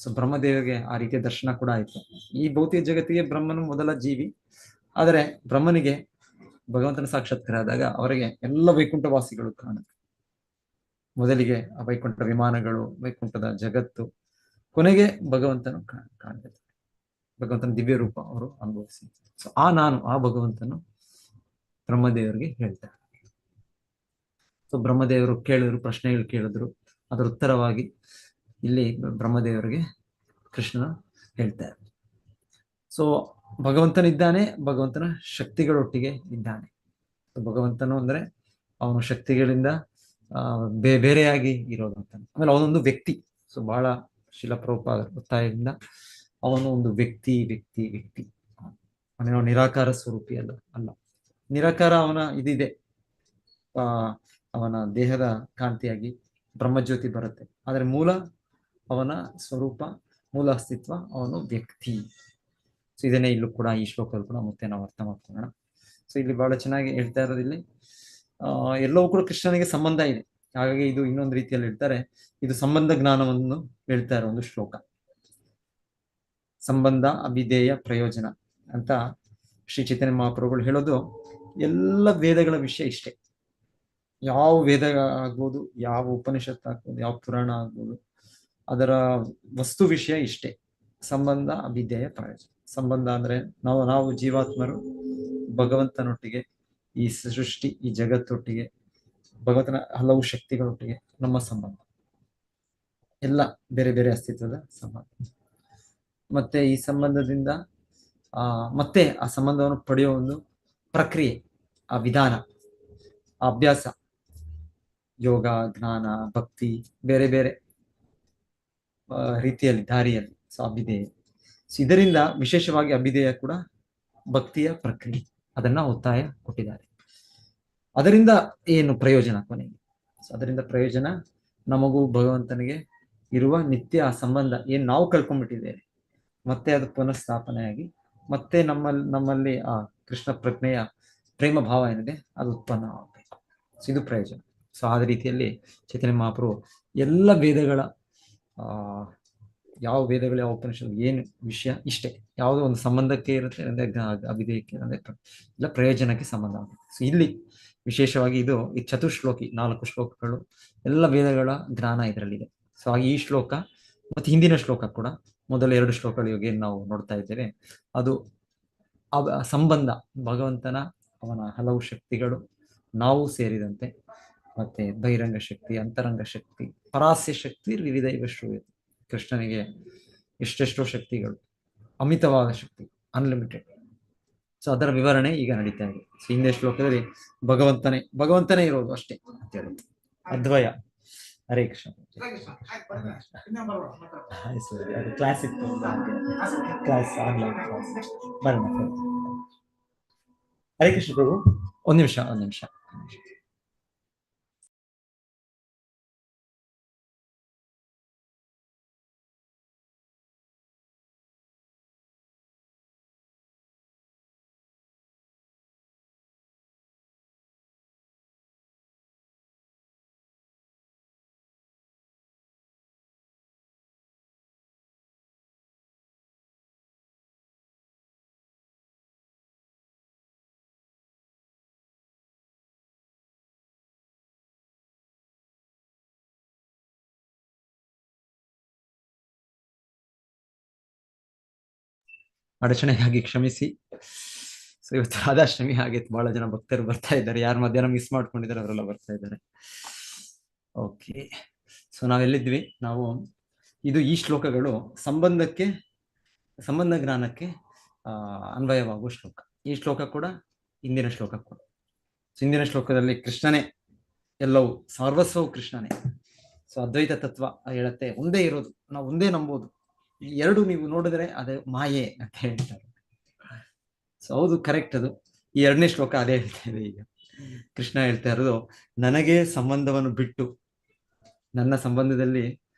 ಸೊ ಬ್ರಹ್ಮದೇವರಿಗೆ ಆ ರೀತಿಯ ದರ್ಶನ ಕೂಡ ಆಯ್ತು. ಈ ಭೌತಿಕ ಜಗತ್ತಿಗೆ ಬ್ರಹ್ಮನು ಮೊದಲ ಜೀವಿ, ಆದರೆ ಬ್ರಹ್ಮನಿಗೆ ಭಗವಂತನ ಸಾಕ್ಷಾತ್ಕಾರ ಆದಾಗ ಅವರಿಗೆ ಎಲ್ಲ ವೈಕುಂಠವಾಸಿಗಳು ಕಾಣುತ್ತೆ. ಮೊದಲಿಗೆ ಆ ವೈಕುಂಠ ವಿಮಾನಗಳು, ವೈಕುಂಠದ ಜಗತ್ತು, ಕೊನೆಗೆ ಭಗವಂತನು ಕಾಣುತ್ತೆ. ಭಗವಂತನ ದಿವ್ಯ ರೂಪ ಅವರು ಅನುಭವಿಸಿ. ಸೊ ಆ ನಾನು, ಆ ಭಗವಂತನು ಬ್ರಹ್ಮದೇವರಿಗೆ ಹೇಳ್ತಾರೆ. ಸೊ ಬ್ರಹ್ಮದೇವರು ಕೇಳಿದ್ರು, ಪ್ರಶ್ನೆಗಳು ಕೇಳಿದ್ರು, ಅದರ ಉತ್ತರವಾಗಿ ಇಲ್ಲಿ ಬ್ರಹ್ಮದೇವರಿಗೆ ಕೃಷ್ಣನ ಹೇಳ್ತಾರೆ. ಸೊ ಭಗವಂತನಿದ್ದಾನೆ, ಭಗವಂತನ ಶಕ್ತಿಗಳೊಟ್ಟಿಗೆ ಇದ್ದಾನೆ. ಭಗವಂತನು ಅಂದ್ರೆ ಅವನ ಶಕ್ತಿಗಳಿಂದ ಬೇರೆಯಾಗಿ ಇರೋದು ಅಂತ. ಆಮೇಲೆ ಅವನೊಂದು ವ್ಯಕ್ತಿ. ಸೊ ಬಹಳ ಶಿಲ ಪ್ರಭುಪಾದ ಒತ್ತಾಯದಿಂದ ಅವನು ಒಂದು ವ್ಯಕ್ತಿ ವ್ಯಕ್ತಿ ವ್ಯಕ್ತಿ ಅವನೇನೋ ನಿರಾಕಾರ ಸ್ವರೂಪಿ ಅಲ್ಲ. ನಿರಾಕಾರ ಅವನ ಇದಿದೆ, ಅವನ ದೇಹದ ಕಾಂತಿಯಾಗಿ ಬ್ರಹ್ಮಜ್ಯೋತಿ ಬರುತ್ತೆ, ಆದ್ರೆ ಮೂಲ ಅವನ ಸ್ವರೂಪ, ಮೂಲ ಅಸ್ತಿತ್ವ ಅವನು ವ್ಯಕ್ತಿ. ಸೊ ಇದನ್ನೇ ಇಲ್ಲೂ ಕೂಡ ಈ ಶ್ಲೋಕದಲ್ಲಿ ಕೂಡ ಮತ್ತೆ ನಾವು ಅರ್ಥ ಮಾಡ್ಕೊಳ್ಳೋಣ. ಸೊ ಇಲ್ಲಿ ಬಹಳ ಚೆನ್ನಾಗಿ ಹೇಳ್ತಾ ಇರೋದು, ಇಲ್ಲಿ ಎಲ್ಲವೂ ಕೂಡ ಕೃಷ್ಣನಿಗೆ ಸಂಬಂಧ ಇದೆ. ಹಾಗಾಗಿ ಇದು ಇನ್ನೊಂದು ರೀತಿಯಲ್ಲಿ ಹೇಳ್ತಾರೆ, ಇದು ಸಂಬಂಧ ಜ್ಞಾನವನ್ನು ಹೇಳ್ತಾ ಇರೋ ಒಂದು ಶ್ಲೋಕ. ಸಂಬಂಧ ಅಭಿಧೇಯ ಪ್ರಯೋಜನ ಅಂತ ಶ್ರೀ ಚೈತನ್ಯ ಮಹಾಪ್ರಭುಗಳು ಹೇಳೋದು. ಎಲ್ಲ ವೇದಗಳ ವಿಷಯ ಇಷ್ಟೇ. ಯಾವ ವೇದ ಆಗ್ಬೋದು, ಯಾವ ಉಪನಿಷತ್ ಆಗ್ಬೋದು, ಯಾವ ಪುರಾಣ ಆಗ್ಬೋದು, ಅದರ ವಸ್ತು ವಿಷಯ ಇಷ್ಟೇ. ಸಂಬಂಧ ಅವಿದ್ಯೆಯ ಪ್ರಯೋಜನ. ಸಂಬಂಧ ಅಂದ್ರೆ ನಾವು ಜೀವಾತ್ಮರು ಭಗವಂತನೊಟ್ಟಿಗೆ, ಈ ಸೃಷ್ಟಿ, ಈ ಜಗತ್ತೊಟ್ಟಿಗೆ, ಭಗವಂತನ ಹಲವು ಶಕ್ತಿಗಳೊಟ್ಟಿಗೆ ನಮ್ಮ ಸಂಬಂಧ ಎಲ್ಲ ಬೇರೆ ಬೇರೆ ಅಸ್ತಿತ್ವದ ಸಂಬಂಧ. ಮತ್ತೆ ಈ ಸಂಬಂಧದಿಂದ ಮತ್ತೆ ಆ ಸಂಬಂಧವನ್ನು ಪಡೆಯುವ ಒಂದು ಪ್ರಕ್ರಿಯೆ, ಆ ವಿಧಾನ, ಆ ಅಭ್ಯಾಸ, ಯೋಗ, ಜ್ಞಾನ, ಭಕ್ತಿ, ಬೇರೆ ಬೇರೆ ರೀತಿಯಲ್ಲಿ, ದಾರಿಯಲ್ಲಿ. ಸೊ ಅಭಿಧೇಯ, ಇದರಿಂದ ವಿಶೇಷವಾಗಿ ಅಭಿಧೇಯ ಕೂಡ ಭಕ್ತಿಯ ಪ್ರಕ್ರಿಯೆ, ಅದನ್ನ ಒತ್ತಾಯ ಕೊಟ್ಟಿದ್ದಾರೆ. ಅದರಿಂದ ಏನು ಪ್ರಯೋಜನ ಕೊನೆಗೆ? ಸೊ ಅದರಿಂದ ಪ್ರಯೋಜನ, ನಮಗೂ ಭಗವಂತನಿಗೆ ಇರುವ ನಿತ್ಯ ಸಂಬಂಧ ಏನ್ ನಾವು ಕಳ್ಕೊಂಡ್ಬಿಟ್ಟಿದ್ದೇವೆ, ಮತ್ತೆ ಅದು ಪುನಃಸ್ಥಾಪನೆಯಾಗಿ ಮತ್ತೆ ನಮ್ಮಲ್ಲಿ ಆ ಕೃಷ್ಣ ಪ್ರಜ್ಞೆಯ ಪ್ರೇಮ ಭಾವ ಏನಿದೆ ಅದು ಉತ್ಪನ್ನ ಆಗಬೇಕು. ಸೊ ಇದು ಪ್ರಯೋಜನ. ಸೊ ಆದ ರೀತಿಯಲ್ಲಿ ಚೈತನ್ಯ ಮಹಾಪ್ರಭು ಎಲ್ಲ ವೇದಗಳ ಯಾವ ವೇದಗಳು, ಯಾವ ಉಪನಿಷತ್ತು, ಏನು ವಿಷಯ ಇಷ್ಟೇ, ಯಾವುದೋ ಒಂದು ಸಂಬಂಧಕ್ಕೆ ಇರುತ್ತೆ, ಅಂದ್ರೆ ಅಭಿಧೇಯಕ್ಕೆ, ಅಂದ್ರೆ ಇಲ್ಲ ಪ್ರಯೋಜನಕ್ಕೆ ಸಂಬಂಧ ಆಗುತ್ತೆ. ಸೊ ಇಲ್ಲಿ ವಿಶೇಷವಾಗಿ ಇದು ಈ ಚತುಶ್ಲೋಕಿ 4 ಶ್ಲೋಕಗಳು, ಎಲ್ಲ ವೇದಗಳ ಜ್ಞಾನ ಇದರಲ್ಲಿದೆ. ಸೊ ಹಾಗೆ ಈ ಶ್ಲೋಕ ಮತ್ತೆ ಹಿಂದಿನ ಶ್ಲೋಕ ಕೂಡ, ಮೊದಲ 2 ಶ್ಲೋಕಗಳು ಇವಾಗ ಏನು ನಾವು ನೋಡ್ತಾ ಇದ್ದೇವೆ, ಅದು ಸಂಬಂಧ, ಭಗವಂತನ ಅವನ ಹಲವು ಶಕ್ತಿಗಳು ನಾವು ಸೇರಿದಂತೆ, ಮತ್ತೆ ಬಹಿರಂಗ ಶಕ್ತಿ, ಅಂತರಂಗ ಶಕ್ತಿ, ಪರಾಸ್ಯ ಶಕ್ತಿ, ವಿವಿಧ ಇವ ಶ್ರೂಯತೆ. ಕೃಷ್ಣನಿಗೆ ಎಷ್ಟೆಷ್ಟೋ ಶಕ್ತಿಗಳು, ಅಮಿತವಾದ ಶಕ್ತಿ, ಅನ್ಲಿಮಿಟೆಡ್. ಸೊ ಅದರ ವಿವರಣೆ ಈಗ ನಡೀತಾ ಇದೆ. ಸೊ ಹಿಂದೆ ಶ್ಲೋಕದಲ್ಲಿ ಭಗವಂತನೇ ಇರೋದು ಅಷ್ಟೇ ಅಂತ ಹೇಳುತ್ತೆ, ಅದ್ವಯ. Hare Krishna. Classic class online class ಬರೋಣ. ಹರೇ ಕೃಷ್ಣ ಪ್ರಭು, ಒಂದ್ ನಿಮಿಷ. ಅಡಚಣೆಗಾಗಿ ಕ್ಷಮಿಸಿ. ಸೊ ಇವತ್ತು ರಾಧಾಷ್ಟಮಿ, ಹಾಗೆ ಬಹಳ ಜನ ಭಕ್ತರು ಬರ್ತಾ ಇದ್ದಾರೆ. ಯಾರು ಮಧ್ಯಾಹ್ನ ಮಿಸ್ ಮಾಡ್ಕೊಂಡಿದ್ದಾರೆ ಅವರೆಲ್ಲ ಬರ್ತಾ ಇದ್ದಾರೆ. ಓಕೆ, ಸೊ ನಾವೆಲ್ಲಿದ್ವಿ? ನಾವು ಈ ಶ್ಲೋಕಗಳು ಸಂಬಂಧ ಜ್ಞಾನಕ್ಕೆ ಅನ್ವಯವಾಗುವ ಶ್ಲೋಕ. ಈ ಶ್ಲೋಕ ಕೂಡ ಹಿಂದಿನ ಶ್ಲೋಕ ಕೂಡ. ಹಿಂದಿನ ಶ್ಲೋಕದಲ್ಲಿ ಕೃಷ್ಣನೇ ಎಲ್ಲವೂ, ಸರ್ವಸ್ವವು ಕೃಷ್ಣನೇ. ಸೊ ಅದ್ವೈತ ತತ್ವ ಹೇಳುತ್ತೆ, ಒಂದೇ ಇರೋದು, ನಾವು ಒಂದೇ ನಂಬೋದು, ಎರಡು ನೀವು ನೋಡಿದ್ರೆ ಅದೇ ಮಾಯೆ ಅಂತ ಹೇಳ್ತಾರೆ. ಸೊ ಹೌದು, ಕರೆಕ್ಟ್. ಅದು ಈ 2ನೇ ಶ್ಲೋಕ ಅದೇ ಹೇಳ್ತಾ ಇದೆ. ಈಗ ಕೃಷ್ಣ ಹೇಳ್ತಾ ಇರೋದು, ನನಗೆ ಸಂಬಂಧವನ್ನು ಬಿಟ್ಟು, ನನ್ನ ಸಂಬಂಧದಲ್ಲಿ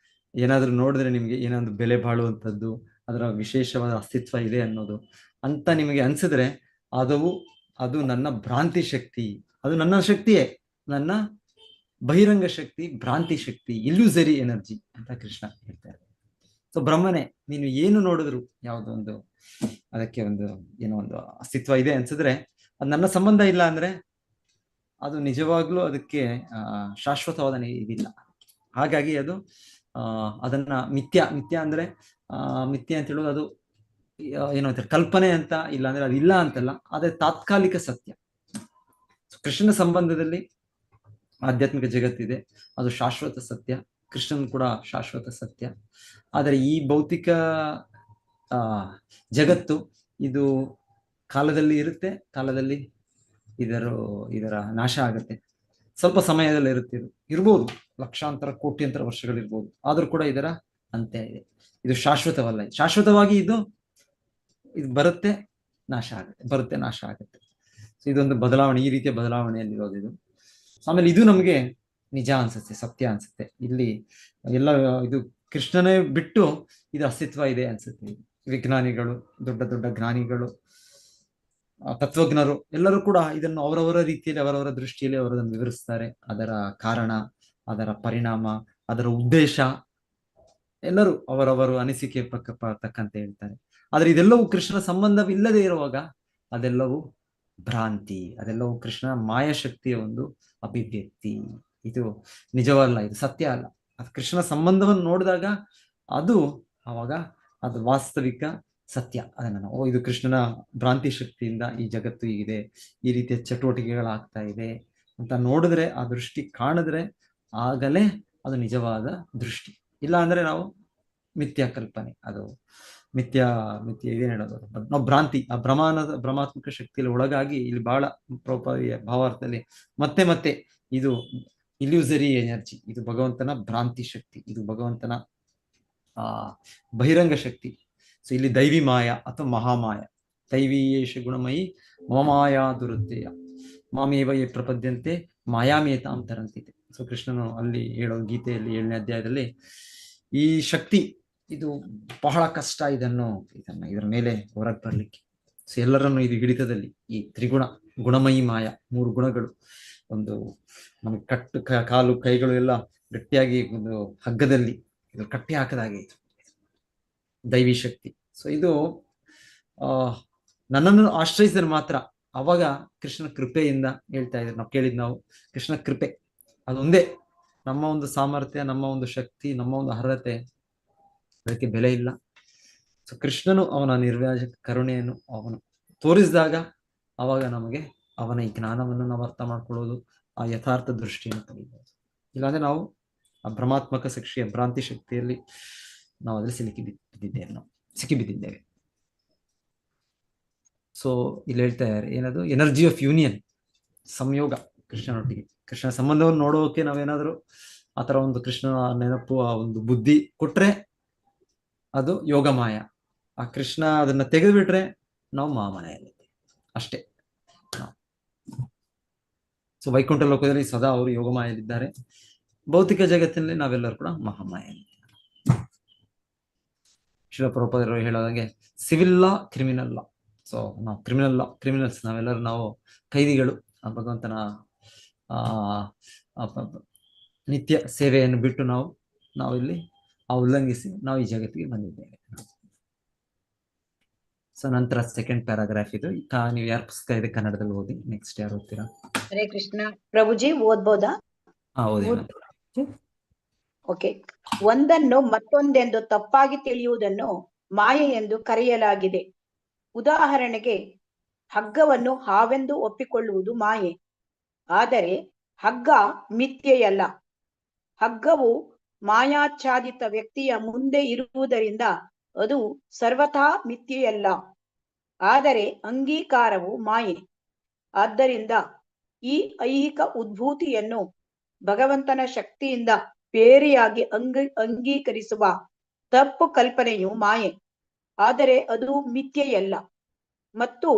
ಏನಾದ್ರೂ ನೋಡಿದ್ರೆ ನಿಮ್ಗೆ ಏನಾದ್ರು ಬೆಲೆ ಬಾಳುವಂಥದ್ದು, ಅದರ ವಿಶೇಷವಾದ ಅಸ್ತಿತ್ವ ಇದೆ ಅನ್ನೋದು ಅಂತ ನಿಮಗೆ ಅನ್ಸಿದ್ರೆ ಅದು ನನ್ನ ಭ್ರಾಂತಿ ಶಕ್ತಿ, ಅದು ನನ್ನ ಶಕ್ತಿಯೇ, ನನ್ನ ಬಹಿರಂಗ ಶಕ್ತಿ, ಭ್ರಾಂತಿ ಶಕ್ತಿ, ಇಲ್ಯೂಸರಿ ಎನರ್ಜಿ ಅಂತ ಕೃಷ್ಣ ಹೇಳ್ತಾರೆ. ಸೊ ಬ್ರಹ್ಮನೇ, ನೀನು ಏನು ನೋಡಿದ್ರು, ಯಾವುದೊಂದು ಅದಕ್ಕೆ ಏನೋ ಒಂದು ಅಸ್ತಿತ್ವ ಇದೆ ಅನ್ಸಿದ್ರೆ, ಅದು ನನ್ನ ಸಂಬಂಧ ಇಲ್ಲ ಅಂದ್ರೆ ಅದು ನಿಜವಾಗ್ಲೂ ಅದಕ್ಕೆ ಶಾಶ್ವತವಾದ ಇದಿಲ್ಲ. ಹಾಗಾಗಿ ಅದು ಅದನ್ನ ಮಿಥ್ಯ ಅಂದ್ರೆ ಮಿಥ್ಯ ಅಂತ ಹೇಳೋದು ಅದು ಏನು ಅಂತಾರೆ, ಕಲ್ಪನೆ ಅಂತ, ಇಲ್ಲ ಅಂದ್ರೆ ಅದು ಇಲ್ಲ ಅಂತಲ್ಲ, ಅದೇ ತಾತ್ಕಾಲಿಕ ಸತ್ಯ. ಕೃಷ್ಣನ ಸಂಬಂಧದಲ್ಲಿ ಆಧ್ಯಾತ್ಮಿಕ ಜಗತ್ತಿದೆ, ಅದು ಶಾಶ್ವತ ಸತ್ಯ. ಕೃಷ್ಣನ್ ಕೂಡ ಶಾಶ್ವತ ಸತ್ಯ. ಆದರೆ ಈ ಭೌತಿಕ ಜಗತ್ತು ಇದು ಕಾಲದಲ್ಲಿ ಇರುತ್ತೆ, ಕಾಲದಲ್ಲಿ ಇದರ ನಾಶ ಆಗುತ್ತೆ. ಸ್ವಲ್ಪ ಸಮಯದಲ್ಲಿ ಇರ್ಬೋದು, ಲಕ್ಷಾಂತರ ಕೋಟ್ಯಂತರ ವರ್ಷಗಳಿರ್ಬೋದು, ಆದ್ರೂ ಕೂಡ ಇದರ ಅಂತ್ಯ ಇದೆ. ಇದು ಶಾಶ್ವತವಲ್ಲ. ಶಾಶ್ವತವಾಗಿ ಇದು ಬರುತ್ತೆ, ನಾಶ ಆಗುತ್ತೆ, ಬರುತ್ತೆ, ನಾಶ ಆಗುತ್ತೆ. ಸೊ ಇದೊಂದು ಬದಲಾವಣೆ, ಈ ರೀತಿಯ ಬದಲಾವಣೆಯಲ್ಲಿರೋದು ಇದು. ಆಮೇಲೆ ಇದು ನಮ್ಗೆ ನಿಜ ಅನ್ಸುತ್ತೆ, ಸತ್ಯ ಅನ್ಸುತ್ತೆ. ಇಲ್ಲಿ ಎಲ್ಲ ಇದು ಕೃಷ್ಣನೇ ಬಿಟ್ಟು ಇದು ಅಸ್ತಿತ್ವ ಇದೆ ಅನ್ಸುತ್ತೆ. ವಿಜ್ಞಾನಿಗಳು, ದೊಡ್ಡ ದೊಡ್ಡ ಜ್ಞಾನಿಗಳು, ತತ್ವಜ್ಞರು ಎಲ್ಲರೂ ಕೂಡ ಇದನ್ನು ಅವರವರ ರೀತಿಯಲ್ಲಿ, ಅವರವರ ದೃಷ್ಟಿಯಲ್ಲಿ ಅವರದನ್ನು ವಿವರಿಸ್ತಾರೆ. ಅದರ ಕಾರಣ, ಅದರ ಪರಿಣಾಮ, ಅದರ ಉದ್ದೇಶ ಎಲ್ಲರೂ ಅವರವರು ಅನಿಸಿಕೆ ತಕ್ಕಂತೆ ಹೇಳ್ತಾರೆ. ಆದ್ರೆ ಇದೆಲ್ಲವೂ ಕೃಷ್ಣನ ಸಂಬಂಧವಿಲ್ಲದೆ ಇರುವಾಗ ಅದೆಲ್ಲವೂ ಭ್ರಾಂತಿ, ಅದೆಲ್ಲವೂ ಕೃಷ್ಣನ ಮಾಯಾಶಕ್ತಿಯ ಒಂದು ಅಭಿವ್ಯಕ್ತಿ. ಇದು ನಿಜವಲ್ಲ, ಇದು ಸತ್ಯ ಅಲ್ಲ. ಅದು ಕೃಷ್ಣನ ಸಂಬಂಧವನ್ನು ನೋಡಿದಾಗ ಅದು ಆವಾಗ ಅದು ವಾಸ್ತವಿಕ ಸತ್ಯ. ಅದನ್ನ ನಾವು ಇದು ಕೃಷ್ಣನ ಭ್ರಾಂತಿ ಶಕ್ತಿಯಿಂದ ಈ ಜಗತ್ತು ಹೀಗಿದೆ, ಈ ರೀತಿಯ ಚಟುವಟಿಕೆಗಳಾಗ್ತಾ ಇದೆ ಅಂತ ನೋಡಿದ್ರೆ, ಆ ದೃಷ್ಟಿ ಕಾಣಿದ್ರೆ ಆಗಲೇ ಅದು ನಿಜವಾದ ದೃಷ್ಟಿ. ಇಲ್ಲ ಅಂದ್ರೆ ನಾವು ಮಿಥ್ಯಾ ಕಲ್ಪನೆ, ಅದು ಮಿಥ್ಯಾ ಇದೇನು ಹೇಳೋದು, ನಾವು ಭ್ರಾಂತಿ, ಆ ಭ್ರಮಾತ್ಮಕ ಶಕ್ತಿಯಲ್ಲಿ ಒಳಗಾಗಿ ಇಲ್ಲಿ ಬಹಳ ಭಾವಾರ್ಥದಲ್ಲಿ ಮತ್ತೆ ಮತ್ತೆ ಇದು ಇಲ್ಯೂಸರಿ ಎನರ್ಜಿ, ಇದು ಭಗವಂತನ ಭ್ರಾಂತಿ ಶಕ್ತಿ, ಇದು ಭಗವಂತನ ಬಹಿರಂಗ ಶಕ್ತಿ. ಸೊ ಇಲ್ಲಿ ದೈವಿ ಮಾಯ ಅಥವಾ ಮಹಾಮಾಯ, ದೈವೀಯೇಷ ಗುಣಮಯಿ ಮಮಾಯಾ ದುರುತ್ತೆಯ ಮಾಮೇವ ಯೇ ಪ್ರಪದ್ಯಂತೆ ಮಾಯಾಮೇತಾಂ ತರಂತಿದೆ. ಸೊ ಕೃಷ್ಣನು ಅಲ್ಲಿ ಹೇಳೋ ಗೀತೆಯಲ್ಲಿ 7ನೇ ಅಧ್ಯಾಯದಲ್ಲಿ ಈ ಶಕ್ತಿ ಇದು ಬಹಳ ಕಷ್ಟ, ಇದರ ಮೇಲೆ ಹೊರಗೆ ಬರ್ಲಿಕ್ಕೆ. ಸೊ ಎಲ್ಲರನ್ನು ಇದು ಹಿಡಿತದಲ್ಲಿ, ಈ ತ್ರಿಗುಣ ಗುಣಮಯಿ ಮಾಯ, 3 ಗುಣಗಳು, ಒಂದು ನಮಗೆ ಕಾಲು ಕೈಗಳು ಎಲ್ಲ ಗಟ್ಟಿಯಾಗಿ ಒಂದು ಹಗ್ಗದಲ್ಲಿ ಇದು ಕಟ್ಟಿ ಹಾಕದಾಗೆ ಇದು ದೈವಿ ಶಕ್ತಿ. ಸೊ ಇದು ನನ್ನನ್ನು ಆಶ್ರಯಿಸಿದ್ರೆ ಮಾತ್ರ, ಅವಾಗ ಕೃಷ್ಣ ಕೃಪೆಯಿಂದ ಹೇಳ್ತಾ ಇದ್ದಾರೆ, ನಾವು ಕೇಳಿದ್ ನಾವು ಕೃಷ್ಣ ಕೃಪೆ ಅದೊಂದೇ. ನಮ್ಮ ಒಂದು ಸಾಮರ್ಥ್ಯ, ನಮ್ಮ ಒಂದು ಶಕ್ತಿ, ನಮ್ಮ ಒಂದು ಅರ್ಹತೆ, ಅದಕ್ಕೆ ಬೆಲೆ ಇಲ್ಲ. ಸೊ ಕೃಷ್ಣನು ಅವನ ನಿರ್ವ್ಯಾಜ ಕರುಣೆಯನ್ನು ಅವನು ತೋರಿಸಿದಾಗ ಅವಾಗ ನಮಗೆ ಅವನ ಈ ಜ್ಞಾನವನ್ನು ನಾವು ಅರ್ಥ ಮಾಡ್ಕೊಳ್ಳೋದು, ಆ ಯಥಾರ್ಥ ದೃಷ್ಟಿಯನ್ನು ಕಲಿಬಹುದು. ಇಲ್ಲಾಂದ್ರೆ ನಾವು ಆ ಭ್ರಮಾತ್ಮಕ ಶಕ್ತಿಯ ಭ್ರಾಂತಿ ಶಕ್ತಿಯಲ್ಲಿ ನಾವು ಅದ್ರಲ್ಲಿ ಸಿಕ್ಕಿ ಬಿದ್ದಿದ್ದೇವೆ. ಸೊ ಇಲ್ಲಿ ಹೇಳ್ತಾ ಇದ್ದಾರೆ ಏನದು, ಎನರ್ಜಿ ಆಫ್ ಯೂನಿಯನ್, ಸಂಯೋಗ ಕೃಷ್ಣನೊಟ್ಟಿಗೆ. ಕೃಷ್ಣ ಸಂಬಂಧವನ್ನು ನೋಡೋಕೆ ನಾವೇನಾದ್ರೂ ಆ ತರ ಒಂದು ಕೃಷ್ಣನ ನೆನಪು, ಆ ಒಂದು ಬುದ್ಧಿ ಕೊಟ್ರೆ ಅದು ಯೋಗಮಾಯ. ಆ ಕೃಷ್ಣ ಅದನ್ನ ತೆಗೆದುಬಿಟ್ರೆ ನಾವು ಮಾಮನೆಯಲ್ಲಿ ಅಷ್ಟೇ. ಸೊ ವೈಕುಂಠ ಲೋಕದಲ್ಲಿ ಸದಾ ಅವರು ಯೋಗಮಾಯಲ್ಲಿದ್ದಾರೆ, ಭೌತಿಕ ಜಗತ್ತಿನಲ್ಲಿ ನಾವೆಲ್ಲರೂ ಕೂಡ ಮಹಾಮಾಯಲ್ಲಿ. ಶ್ರೀಲ ಪ್ರಭುಪಾದರು ಹೇಳೋದಂಗೆ civil law, criminal law. So ನಾವು ಕ್ರಿಮಿನಲ್ಸ್ ನಾವೆಲ್ಲರೂ ನಾವು ಕೈದಿಗಳು. ಭಗವಂತನ ನಿತ್ಯ ಸೇವೆಯನ್ನು ಬಿಟ್ಟು ನಾವು ಇಲ್ಲಿ ಉಲ್ಲಂಘಿಸಿ ನಾವು ಈ ಜಗತ್ತಿಗೆ ಬಂದಿದ್ದೇವೆ. ಸೊ ನಂತರ ಸೆಕೆಂಡ್ ಪ್ಯಾರಾಗ್ರಾಫ್ ಇದು. ನೀವು ಯಾರು ಪುಸ್ತಕ ಇದೆ ಕನ್ನಡದಲ್ಲಿ ಓದಿ. ನೆಕ್ಸ್ಟ್ ಯಾರು ಓದ್ತೀರಾ? ಹರೇ ಕೃಷ್ಣ ಪ್ರಭುಜಿ, ಓದ್ಬೋದಾ? ಓದಿ. ಓಕೆ. ಒಂದನ್ನು ಮತ್ತೊಂದೆಂದು ತಪ್ಪಾಗಿ ತಿಳಿಯುವುದನ್ನು ಮಾಯೆ ಎಂದು ಕರೆಯಲಾಗಿದೆ. ಉದಾಹರಣೆಗೆ, ಹಗ್ಗವನ್ನು ಹಾವೆಂದು ಒಪ್ಪಿಕೊಳ್ಳುವುದು ಮಾಯೆ. ಆದರೆ ಹಗ್ಗ ಮಿಥ್ಯೆಯಲ್ಲ. ಹಗ್ಗವು ಮಾಯಾಚ್ಛಾದಿತ ವ್ಯಕ್ತಿಯ ಮುಂದೆ ಇರುವುದರಿಂದ ಅದು ಸರ್ವಥಾ ಮಿಥ್ಯೆಯಲ್ಲ. ಆದರೆ ಅಂಗೀಕಾರವು ಮಾಯೆ. ಆದ್ದರಿಂದ ಈ ಐಹಿಕ ಉದ್ಭೂತಿಯನ್ನು ಭಗವಂತನ ಶಕ್ತಿಯಿಂದ ಬೇರೆಯಾಗಿ ಅಂಗೀಕರಿಸುವ ತಪ್ಪು ಕಲ್ಪನೆಯು ಮಾಯೆ. ಆದರೆ ಅದು ಮಿಥ್ಯೆಯಲ್ಲ. ಮತ್ತು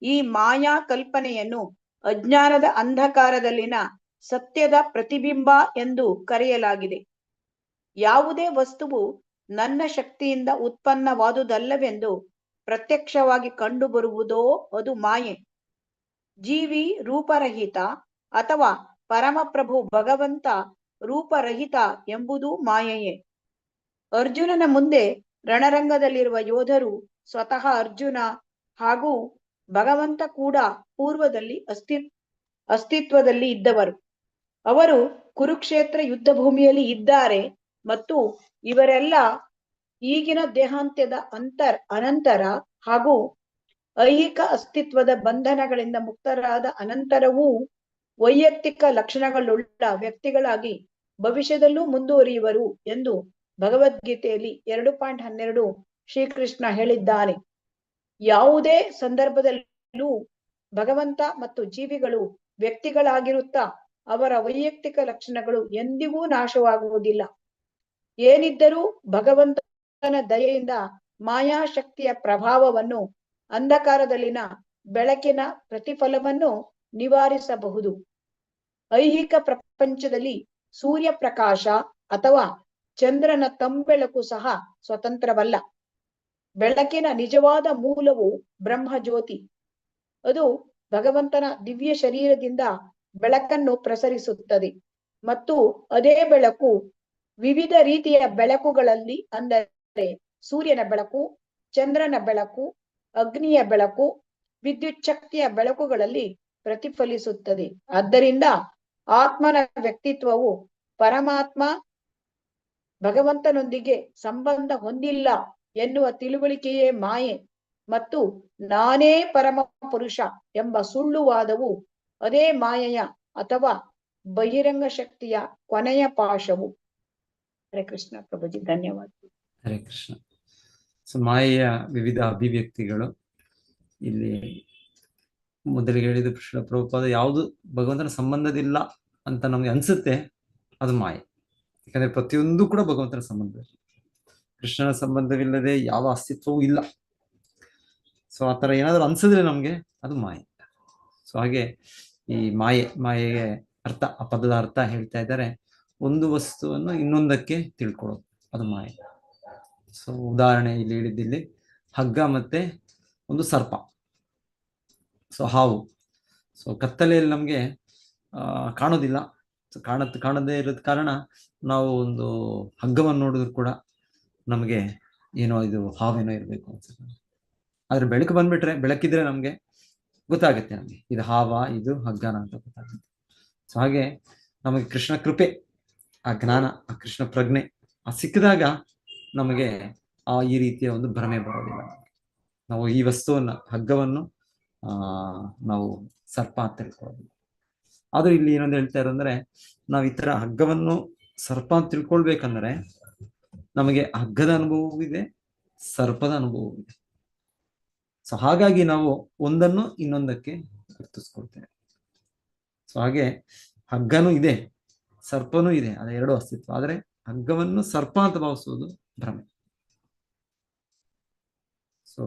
ಈ ಮಾಯಾ ಕಲ್ಪನೆಯನ್ನು ಅಜ್ಞಾನದ ಅಂಧಕಾರದಲ್ಲಿನ ಸತ್ಯದ ಪ್ರತಿಬಿಂಬ ಎಂದು ಕರೆಯಲಾಗಿದೆ. ಯಾವುದೇ ವಸ್ತುವು ನನ್ನ ಶಕ್ತಿಯಿಂದ ಉತ್ಪನ್ನವಾದುದಲ್ಲವೆಂದು ಪ್ರತ್ಯಕ್ಷವಾಗಿ ಕಂಡುಬರುವುದೋ ಅದು ಮಾಯೆ. ಜೀವಿ ರೂಪರಹಿತ ಅಥವಾ ಪರಮಪ್ರಭು ಭಗವಂತ ರೂಪರಹಿತ ಎಂಬುದು ಮಾಯೆಯೇ. ಅರ್ಜುನನ ಮುಂದೆ ರಣರಂಗದಲ್ಲಿರುವ ಯೋಧರು ಸ್ವತಃ ಅರ್ಜುನ ಹಾಗೂ ಭಗವಂತ ಕೂಡ ಪೂರ್ವದಲ್ಲಿ ಅಸ್ತಿತ್ವದಲ್ಲಿ ಇದ್ದವರು. ಅವರು ಕುರುಕ್ಷೇತ್ರ ಯುದ್ಧ ಭೂಮಿಯಲ್ಲಿ ಇದ್ದಾರೆ ಮತ್ತು ಇವರೆಲ್ಲ ಈಗಿನ ದೇಹಾಂತ್ಯದ ಅನಂತರ ಹಾಗೂ ಐಹಿಕ ಅಸ್ತಿತ್ವದ ಬಂಧನಗಳಿಂದ ಮುಕ್ತರಾದ ಅನಂತರವೂ ವೈಯಕ್ತಿಕ ಲಕ್ಷಣಗಳುಳ್ಳ ವ್ಯಕ್ತಿಗಳಾಗಿ ಭವಿಷ್ಯದಲ್ಲೂ ಮುಂದುವರಿಯುವರು ಎಂದು ಭಗವದ್ಗೀತೆಯಲ್ಲಿ 2.12 ಶ್ರೀಕೃಷ್ಣ ಹೇಳಿದ್ದಾನೆ. ಯಾವುದೇ ಸಂದರ್ಭದಲ್ಲೂ ಭಗವಂತ ಮತ್ತು ಜೀವಿಗಳು ವ್ಯಕ್ತಿಗಳಾಗಿರುತ್ತಾ ಅವರ ವೈಯಕ್ತಿಕ ಲಕ್ಷಣಗಳು ಎಂದಿಗೂ ನಾಶವಾಗುವುದಿಲ್ಲ. ಏನಿದ್ದರೂ ಭಗವಂತನ ದಯೆಯಿಂದ ಮಾಯಾಶಕ್ತಿಯ ಪ್ರಭಾವವನ್ನು, ಅಂಧಕಾರದಲ್ಲಿನ ಬೆಳಕಿನ ಪ್ರತಿಫಲವನ್ನು ನಿವಾರಿಸಬಹುದು. ಐಹಿಕ ಪ್ರಪಂಚದಲ್ಲಿ ಸೂರ್ಯ ಪ್ರಕಾಶ ಅಥವಾ ಚಂದ್ರನ ತಂಬೆಳಕು ಸಹ ಸ್ವತಂತ್ರವಲ್ಲ. ಬೆಳಕಿನ ನಿಜವಾದ ಮೂಲವು ಬ್ರಹ್ಮಜ್ಯೋತಿ. ಅದು ಭಗವಂತನ ದಿವ್ಯ ಶರೀರದಿಂದ ಬೆಳಕನ್ನು ಪ್ರಸರಿಸುತ್ತದೆ ಮತ್ತು ಅದೇ ಬೆಳಕು ವಿವಿಧ ರೀತಿಯ ಬೆಳಕುಗಳಲ್ಲಿ, ಅಂದರೆ ಸೂರ್ಯನ ಬೆಳಕು, ಚಂದ್ರನ ಬೆಳಕು, ಅಗ್ನಿಯ ಬೆಳಕು, ವಿದ್ಯುತ್ ಶಕ್ತಿಯ ಬೆಳಕುಗಳಲ್ಲಿ ಪ್ರತಿಫಲಿಸುತ್ತದೆ. ಆದ್ದರಿಂದ ಆತ್ಮನ ವ್ಯಕ್ತಿತ್ವವು ಪರಮಾತ್ಮ ಭಗವಂತನೊಂದಿಗೆ ಸಂಬಂಧ ಹೊಂದಿಲ್ಲ ಎನ್ನುವ ತಿಳುವಳಿಕೆಯೇ ಮಾಯೆ ಮತ್ತು ನಾನೇ ಪರಮ ಪುರುಷ ಎಂಬ ಸುಳ್ಳು ವಾದವು ಅದೇ ಮಾಯೆಯ ಅಥವಾ ಬಹಿರಂಗ ಶಕ್ತಿಯ ಕೊನೆಯ ಪಾಶವು. ಹರೇ ಕೃಷ್ಣ ಪ್ರಭುಜಿ, ಧನ್ಯವಾದ. ಹರೇ ಕೃಷ್ಣ. ಸೊ ಮಾಯೆಯ ವಿವಿಧ ಅಭಿವ್ಯಕ್ತಿಗಳು ಇಲ್ಲಿ ಮೊದಲಿಗೆ ಹೇಳಿದ ಶ್ರೀಲ ಪ್ರಭುಪಾದ ಯಾವುದು ಭಗವಂತನ ಸಂಬಂಧದಿಲ್ಲ ಅಂತ ನಮ್ಗೆ ಅನ್ಸುತ್ತೆ, ಅದು ಮಾಯೆ. ಯಾಕಂದ್ರೆ ಪ್ರತಿಯೊಂದು ಕೂಡ ಭಗವಂತನ ಸಂಬಂಧ. ಕೃಷ್ಣನ ಸಂಬಂಧವಿಲ್ಲದೆ ಯಾವ ಅಸ್ತಿತ್ವವೂ ಇಲ್ಲ. ಸೊ ಆ ಥರ ಏನಾದರೂ ಅನ್ಸಿದ್ರೆ ನಮ್ಗೆ ಅದು ಮಾಯೆ. ಸೊ ಹಾಗೆ ಈ ಮಾಯೆಗೆ ಅರ್ಥ, ಆ ಪದದ ಅರ್ಥ ಹೇಳ್ತಾ ಇದ್ದಾರೆ, ಒಂದು ವಸ್ತುವನ್ನು ಇನ್ನೊಂದಕ್ಕೆ ತಿಳ್ಕೊಳ್ಳೋದು, ಅದು ಮಾಯೆ. ಸೊ ಉದಾಹರಣೆ ಇಲ್ಲಿ ಹೇಳಿದ್ದಿಲ್ಲಿ ಹಗ್ಗ ಮತ್ತೆ ಒಂದು ಸರ್ಪ. ಸೊ ಹಾವು. ಸೊ ಕತ್ತಲೆಯಲ್ಲಿ ನಮಗೆ ಕಾಣೋದಿಲ್ಲ. ಸೊ ಕಾಣದೇ ಇರೋದ ಕಾರಣ ನಾವು ಒಂದು ಹಗ್ಗವನ್ನು ನೋಡಿದ್ರು ಕೂಡ ನಮಗೆ ಏನೋ ಇದು ಹಾವೇನೋ ಇರಬೇಕು ಅನ್ಸುತ್ತೆ. ಆದ್ರೆ ಬೆಳಕು ಬಂದ್ಬಿಟ್ರೆ, ಬೆಳಕಿದ್ರೆ ನಮ್ಗೆ ಗೊತ್ತಾಗುತ್ತೆ, ನಮಗೆ ಇದು ಹಾವ, ಇದು ಹಗ್ಗನ ಅಂತ ಗೊತ್ತಾಗುತ್ತೆ. ಸೊ ಹಾಗೆ ನಮಗೆ ಕೃಷ್ಣ ಕೃಪೆ, ಆ ಜ್ಞಾನ, ಆ ಕೃಷ್ಣ ಪ್ರಜ್ಞೆ ಸಿಕ್ಕಿದಾಗ ನಮಗೆ ಈ ರೀತಿಯ ಒಂದು ಭ್ರಮೆ ಬರೋದಿಲ್ಲ. ನಾವು ಈ ವಸ್ತುವನ್ನ, ಹಗ್ಗವನ್ನು ನಾವು ಸರ್ಪ ಅಂತ ತಿಳ್ಕೊಳ್ಳೋದಿಲ್ಲ. ಆದ್ರೂ ಇಲ್ಲಿ ಏನೊಂದು ಹೇಳ್ತಾ ಇರೋದಂದ್ರೆ, ನಾವು ಈ ತರ ಹಗ್ಗವನ್ನು ಸರ್ಪ ಅಂತ ತಿಳ್ಕೊಳ್ಬೇಕಂದ್ರೆ ನಮಗೆ ಹಗ್ಗದ ಅನುಭವವೂ ಇದೆ, ಸರ್ಪದ ಅನುಭವವೂ ಇದೆ. ಸೊ ಹಾಗಾಗಿ ನಾವು ಒಂದನ್ನು ಇನ್ನೊಂದಕ್ಕೆ ಗುರುತಿಸ್ಕೊಳ್ತೇವೆ. ಸೊ ಹಾಗೆ ಹಗ್ಗನೂ ಇದೆ, ಸರ್ಪನೂ ಇದೆ, ಅದ ಎರಡು ಅಸ್ತಿತ್ವ. ಆದ್ರೆ ಹಗ್ಗವನ್ನು ಸರ್ಪ ಅಂತ ಭಾವಿಸುವುದು ಭ್ರಮೆ. ಸೊ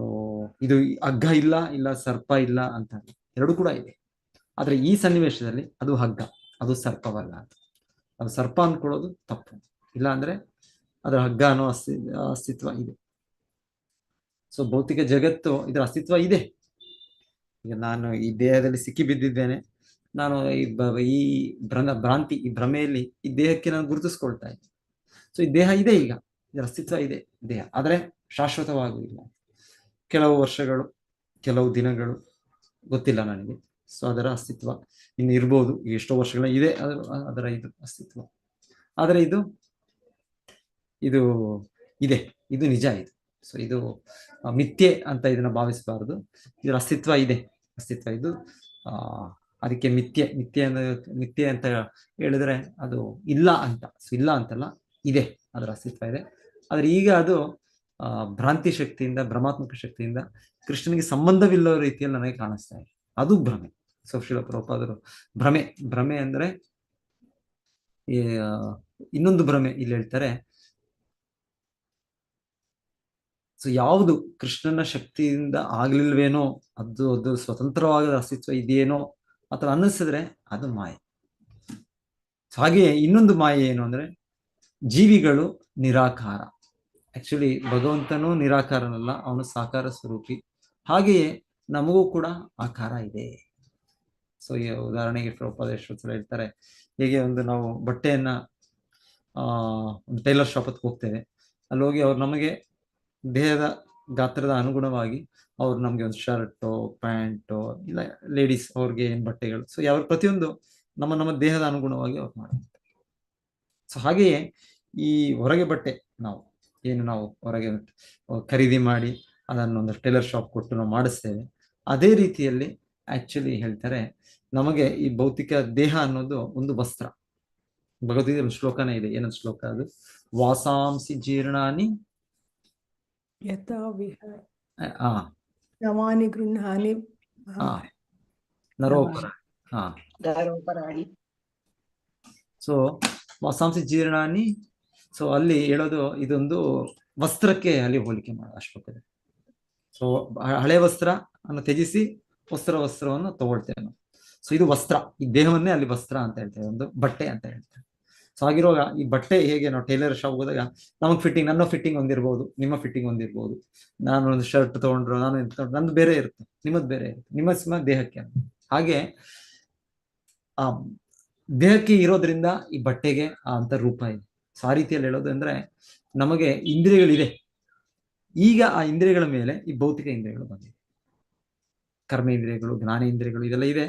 ಇದು ಹಗ್ಗ ಇಲ್ಲ ಸರ್ಪ ಇಲ್ಲ ಅಂತ, ಎರಡು ಕೂಡ ಇದೆ. ಆದ್ರೆ ಈ ಸನ್ನಿವೇಶದಲ್ಲಿ ಅದು ಹಗ್ಗ, ಅದು ಸರ್ಪವಲ್ಲ ಅಂತ. ಅದು ಸರ್ಪ ಅನ್ಕೊಳ್ಳೋದು ತಪ್ಪು. ಇಲ್ಲ ಅಂದ್ರೆ ಅದರ ಹಗ್ಗ ಅನ್ನೋ ಅಸ್ತಿತ್ವ ಇದೆ. ಸೊ ಭೌತಿಕ ಜಗತ್ತು, ಇದರ ಅಸ್ತಿತ್ವ ಇದೆ. ಈಗ ನಾನು ಈ ದೇಹದಲ್ಲಿ ಸಿಕ್ಕಿ ಬಿದ್ದಿದ್ದೇನೆ, ನಾನು ಈ ಭ್ರಾಂತಿ, ಈ ಭ್ರಮೆಯಲ್ಲಿ ಈ ದೇಹಕ್ಕೆ ನಾನು ಗುರುತಿಸ್ಕೊಳ್ತಾ ಇದ್ದೀನಿ. ಸೊ ಈ ದೇಹ ಇದೆ, ಈಗ ಇದರ ಅಸ್ತಿತ್ವ ಇದೆ ದೇಹ, ಆದ್ರೆ ಶಾಶ್ವತವಾಗುವುದಿಲ್ಲ. ಕೆಲವು ವರ್ಷಗಳು, ಕೆಲವು ದಿನಗಳು, ಗೊತ್ತಿಲ್ಲ ನನಗೆ. ಸೊ ಅದರ ಅಸ್ತಿತ್ವ ಇನ್ನು ಇರ್ಬೋದು, ಎಷ್ಟೋ ವರ್ಷಗಳ ಇದೆ ಅದರ ಇದು ಅಸ್ತಿತ್ವ. ಆದರೆ ಇದು ಇದೆ, ಇದು ನಿಜ ಇದು. ಸೊ ಇದು ಮಿಥ್ಯೆ ಅಂತ ಇದನ್ನ ಭಾವಿಸಬಾರದು. ಇದರ ಅಸ್ತಿತ್ವ ಇದೆ, ಅಸ್ತಿತ್ವ ಇದು. ಅದಕ್ಕೆ ಮಿಥ್ಯೆ ಅಂತ ಹೇಳಿದ್ರೆ ಅದು ಇಲ್ಲ ಅಂತ. ಸೊ ಇಲ್ಲ ಅಂತಲ್ಲ, ಇದೆ, ಅದರ ಅಸ್ತಿತ್ವ ಇದೆ. ಆದ್ರೆ ಈಗ ಅದು ಭ್ರಾಂತಿ ಶಕ್ತಿಯಿಂದ, ಭ್ರಮಾತ್ಮಕ ಶಕ್ತಿಯಿಂದ ಕೃಷ್ಣನಿಗೆ ಸಂಬಂಧವಿಲ್ಲದ ರೀತಿಯಲ್ಲಿ ನನಗೆ ಕಾಣಿಸ್ತಾ ಇದೆ. ಅದು ಭ್ರಮೆ. ಸೊ ಶ್ರೀಲ ಪ್ರಭುಪಾದರು ಭ್ರಮೆ ಅಂದ್ರೆ ಇನ್ನೊಂದು ಭ್ರಮೆ ಇಲ್ಲಿ ಹೇಳ್ತಾರೆ. ಸೊ ಯಾವುದು ಕೃಷ್ಣನ ಶಕ್ತಿಯಿಂದ ಆಗ್ಲಿಲ್ವೇನೋ, ಅದು ಸ್ವತಂತ್ರವಾದ ಅಸ್ತಿತ್ವ ಇದೆಯೇನೋ ಅಥವಾ ಅನ್ನಿಸಿದ್ರೆ ಅದು ಮಾಯೆ. ಹಾಗೆಯೇ ಇನ್ನೊಂದು ಮಾಯೆ ಏನು ಅಂದ್ರೆ, ಜೀವಿಗಳು ನಿರಾಕಾರ. ಆಕ್ಚುಲಿ ಭಗವಂತನೂ ನಿರಾಕಾರನಲ್ಲ, ಅವನು ಸಾಕಾರ ಸ್ವರೂಪಿ. ಹಾಗೆಯೇ ನಮಗೂ ಕೂಡ ಆಕಾರ ಇದೆ. ಸೊ ಈ ಉದಾಹರಣೆಗೆ ಪ್ರಭುಪಾದೇಶ್ವರ ಹೇಳ್ತಾರೆ, ಹೇಗೆ ಒಂದು ನಾವು ಬಟ್ಟೆಯನ್ನ ಒಂದು ಟೈಲರ್ ಶಾಪ್ ಹತ್ರ ಹೋಗ್ತೇವೆ, ಅಲ್ಲಿ ಹೋಗಿ ಅವ್ರು ನಮಗೆ ದೇಹದ ಗಾತ್ರದ ಅನುಗುಣವಾಗಿ ಅವ್ರು ನಮ್ಗೆ ಒಂದು ಶರ್ಟು, ಪ್ಯಾಂಟು, ಇಲ್ಲ ಲೇಡೀಸ್ ಅವ್ರಿಗೆ ಏನ್ ಬಟ್ಟೆಗಳು, ಸೊ ಯಾವ ಪ್ರತಿಯೊಂದು ನಮ್ಮ ದೇಹದ ಅನುಗುಣವಾಗಿ ಅವ್ರು ಮಾಡ್ತಾರೆ. ಸೊ ಹಾಗೆಯೇ ಈ ಹೊರಗೆ ಬಟ್ಟೆ ನಾವು ಹೊರಗೆ ಖರೀದಿ ಮಾಡಿ ಅದನ್ನೊಂದು ಟೈಲರ್ ಶಾಪ್ ಕೊಟ್ಟು ನಾವು ಮಾಡಿಸ್ತೇವೆ. ಅದೇ ರೀತಿಯಲ್ಲಿ ಆಕ್ಚುಲಿ ಹೇಳ್ತಾರೆ, ನಮಗೆ ಈ ಭೌತಿಕ ದೇಹ ಅನ್ನೋದು ಒಂದು ವಸ್ತ್ರ. ಭಗವದ್ಗೀತೆ ಒಂದು ಶ್ಲೋಕನೇ ಇದೆ. ಏನೊಂದು ಶ್ಲೋಕ ಅದು? ವಾಸಾಂಸಿ ಜೀರ್ಣಾನಿ ನವಾನಿ ಗೃಹಾನಿ ದಾರೋಪರಾಣಿ. ಸೊ ವಾಸಾಂಸಿ ಜೀರ್ಣಾನಿ, ಸೊ ಅಲ್ಲಿ ಹೇಳೋದು ಇದೊಂದು ವಸ್ತ್ರಕ್ಕೆ ಅಲ್ಲಿ ಹೋಲಿಕೆ ಮಾಡ ಶ್ಲೋಕದಲ್ಲಿ. ಸೊ ಹಳೆ ವಸ್ತ್ರ ಅನ್ನು ತ್ಯಜಿಸಿ ವಸ್ತ್ರವನ್ನು ತಗೊಳ್ತೇವೆ ನಾವು. ಸೊ ಇದು ವಸ್ತ್ರ, ಈ ದೇಹವನ್ನೇ ಅಲ್ಲಿ ವಸ್ತ್ರ ಅಂತ ಹೇಳ್ತೇವೆ, ಒಂದು ಬಟ್ಟೆ ಅಂತ ಹೇಳ್ತೇವೆ. ಸೊ ಆಗಿರುವಾಗ ಈ ಬಟ್ಟೆ ಹೇಗೆ ನಾವು ಟೈಲರ್ ಶಾಪ್ ಹೋದಾಗ ನಮಗೆ ಫಿಟ್ಟಿಂಗ್, ನನ್ನ ಫಿಟ್ಟಿಂಗ್ ಒಂದಿರ್ಬೋದು, ನಿಮ್ಮ ಫಿಟ್ಟಿಂಗ್ ಒಂದಿರ್ಬೋದು. ನಾನು ಒಂದು ಶರ್ಟ್ ತಗೊಂಡ್ರು, ನಂದು ಬೇರೆ ಇರುತ್ತೆ, ನಿಮ್ಮದು ಬೇರೆ ಇರುತ್ತೆ, ನಿಮ್ಮ ದೇಹಕ್ಕೆ. ಹಾಗೆ ಆ ದೇಹಕ್ಕೆ ಇರೋದ್ರಿಂದ ಈ ಬಟ್ಟೆಗೆ ಅಂತ ರೂಪ ಇದೆ. ಸೊ ಆ ರೀತಿಯಲ್ಲಿ ಹೇಳೋದು ಅಂದ್ರೆ, ನಮಗೆ ಇಂದ್ರಿಯಗಳಿದೆ, ಈಗ ಆ ಇಂದ್ರಿಯಗಳ ಮೇಲೆ ಈ ಭೌತಿಕ ಇಂದ್ರಿಯಗಳು ಬಂದಿದೆ. ಕರ್ಮೇಂದ್ರಿಯಗಳು, ಜ್ಞಾನೇಂದ್ರಿಯಗಳು, ಇದೆಲ್ಲ ಇದೆ.